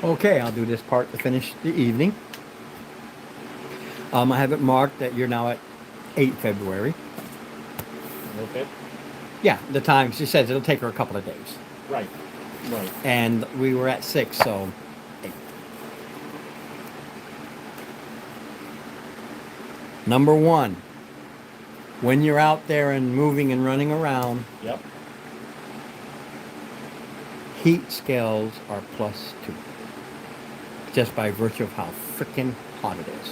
Okay, I'll do this part to finish the evening. I have it marked that you're now at 8 February. Okay. Yeah, the time, she says it'll take her a couple of days. Right. Right. And we were at 6, so 8. Number 1, when you're out there and moving and running around, Yep. heat scales are +2. Just by virtue of how freaking hot it is.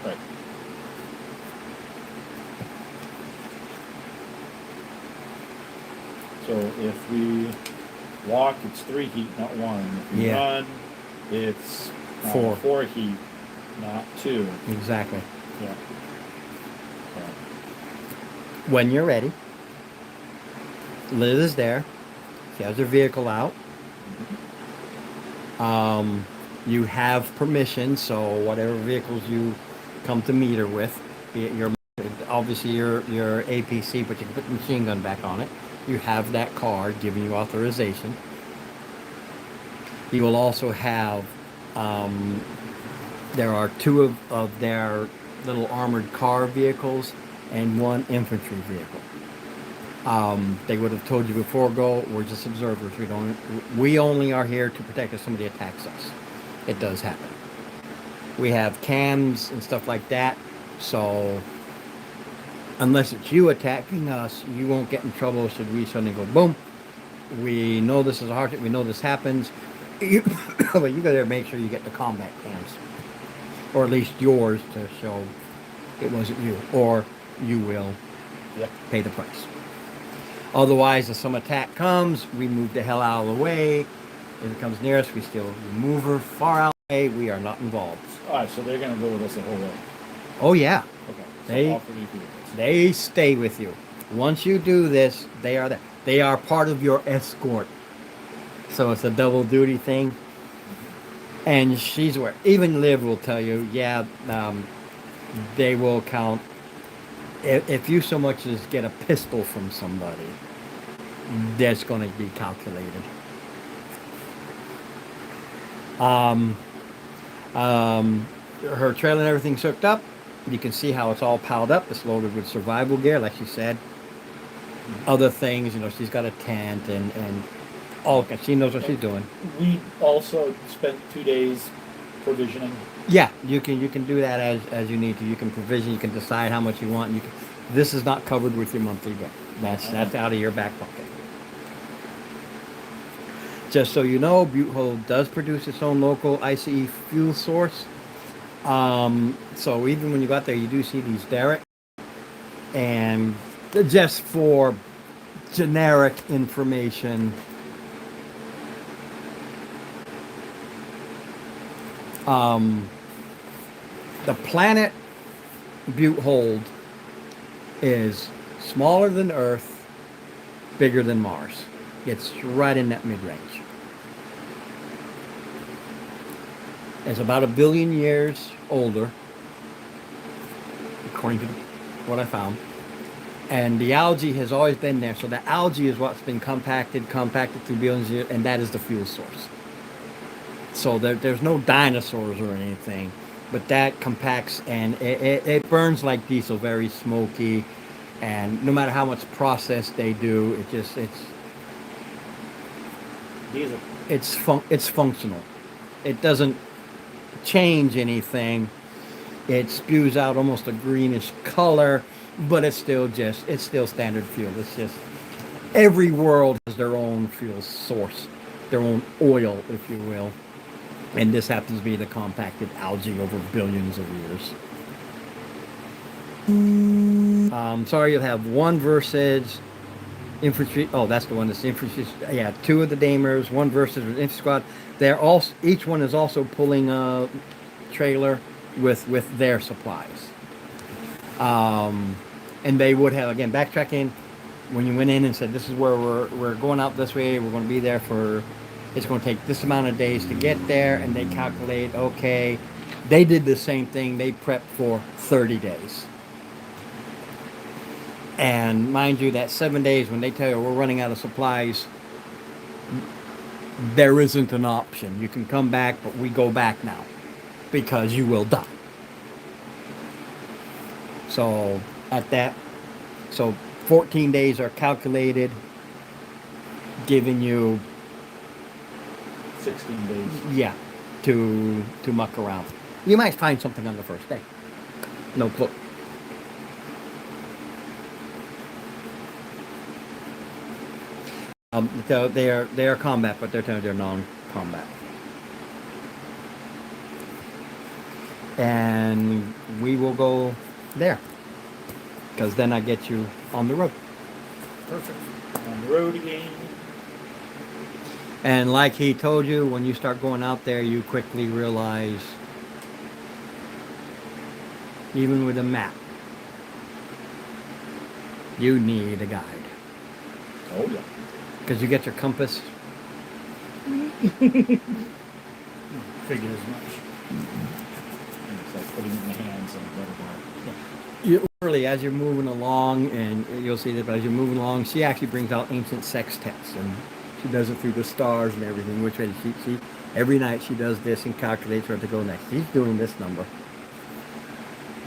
Right. So if we walk, it's 3 heat, not 1. If we Yeah. run, it's 4. 4 heat, not 2. Exactly. Yeah. When you're ready, Liz is there. She has her vehicle out. You have permission, so whatever vehicles you come to meet her with, be it your obviously your APC, but you can put the machine gun back on it. You have that card giving you authorization. You will also have there are 2 of their little armored car vehicles and 1 infantry vehicle. They would have told you before go, we're just observers. We only are here to protect if somebody attacks us. It does happen. We have cams and stuff like that, so unless it's you attacking us, you won't get in trouble should we suddenly go boom. We know this is a hard, we know this happens. But you gotta make sure you get the combat cams. Or at least yours to show it wasn't you. Or you will Yep. pay the price. Otherwise, if some attack comes, we move the hell out of the way. If it comes near us, we still move her far out of the way. We are not involved. All right, so they're going to go with us the whole way. Oh yeah, Okay. So They- all three people. they stay with you. Once you do this, they are there. They are part of your escort. So it's a double duty thing. And she's where even Liv will tell you, yeah, they will count. If you so much as get a pistol from somebody, that's going to be calculated. Her trailer and everything's hooked up. You can see how it's all piled up. It's loaded with survival gear, like she said. Other things, she's got a tent and all. She knows what she's doing. We also spent 2 days provisioning. Yeah, you can do that as you need to. You can provision. You can decide how much you want. This is not covered with your monthly bill. That's out of your back pocket. Just so you know, Butte Hole does produce its own local ICE fuel source. So even when you go out there, you do see these derricks. And just for generic information, the planet Butte Hold is smaller than Earth, bigger than Mars. It's right in that mid-range. It's about 1 billion years older, according to what I found. And the algae has always been there. So the algae is what's been compacted through billions of years, and that is the fuel source. So there's no dinosaurs or anything, but that compacts and it burns like diesel, very smoky, and no matter how much process they do, Diesel. it's functional. It doesn't change anything. It spews out almost a greenish color, but it's still standard fuel. It's just every world has their own fuel source, their own oil, if you will. And this happens to be the compacted algae over billions of years. Sorry, you'll have one versus infantry. Oh, that's the one that's infantry. Yeah, 2 of the Damers, one versus infantry squad. They're all. Each one is also pulling a trailer with their supplies. And they would have, again, backtracking. When you went in and said, this is where we're going out this way. We're going to be there for. It's going to take this amount of days to get there, and they calculate, okay, they did the same thing. They prepped for 30 days. And mind you, that 7 days, when they tell you we're running out of supplies, there isn't an option. You can come back, but we go back now because you will die. So 14 days are calculated, giving you 16 days. Yeah, to muck around. You might find something on the first day. No clue. So they are combat, but they're non-combat. And we will go there, because then I get you on the road. Perfect. On the road again. And like he told you, when you start going out there, you quickly realize, even with a map, you need a guide. Oh, yeah. Because you get your compass. Figured as much. It's like putting it in the hands of a You literally, as you're moving along, and you'll see that, but as you're moving along, she actually brings out ancient sextants, and she does it through the stars and everything. Which way she every night she does this and calculates where to go next. She's doing this number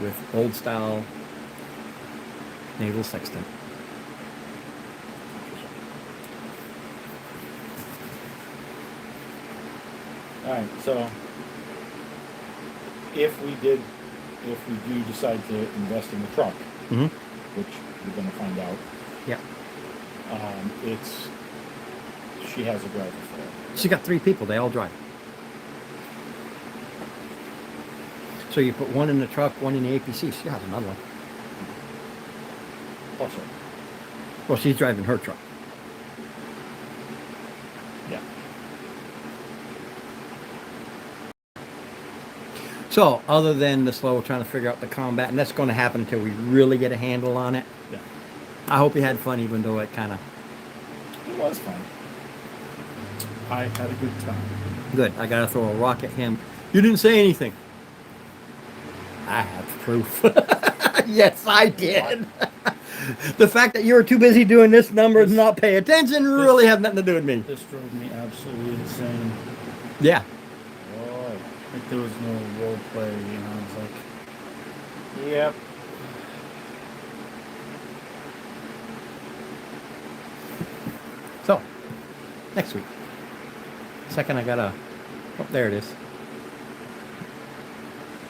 with old style naval sextant. All right, so if we do decide to invest in the truck, Mm-hmm. which we're going to find out, Yeah. she has a driver for it. She got 3 people. They all drive. So you put one in the truck, one in the APC. She has another one. Also, Well, she's driving her truck. Yeah. So, other than the slow trying to figure out the combat, and that's going to happen until we really get a handle on it. Yeah. I hope you had fun, even though it kind of It was fun. I had a good time. good. I got to throw a rock at him. You didn't say anything. I have proof. Yes, I did. The fact that you were too busy doing this number and not pay attention really had nothing to do with me. This drove me absolutely insane. Yeah. Boy. Like there was no role play, you know. It's like Yep. So, next week. Second, I got to. Oh, there it is.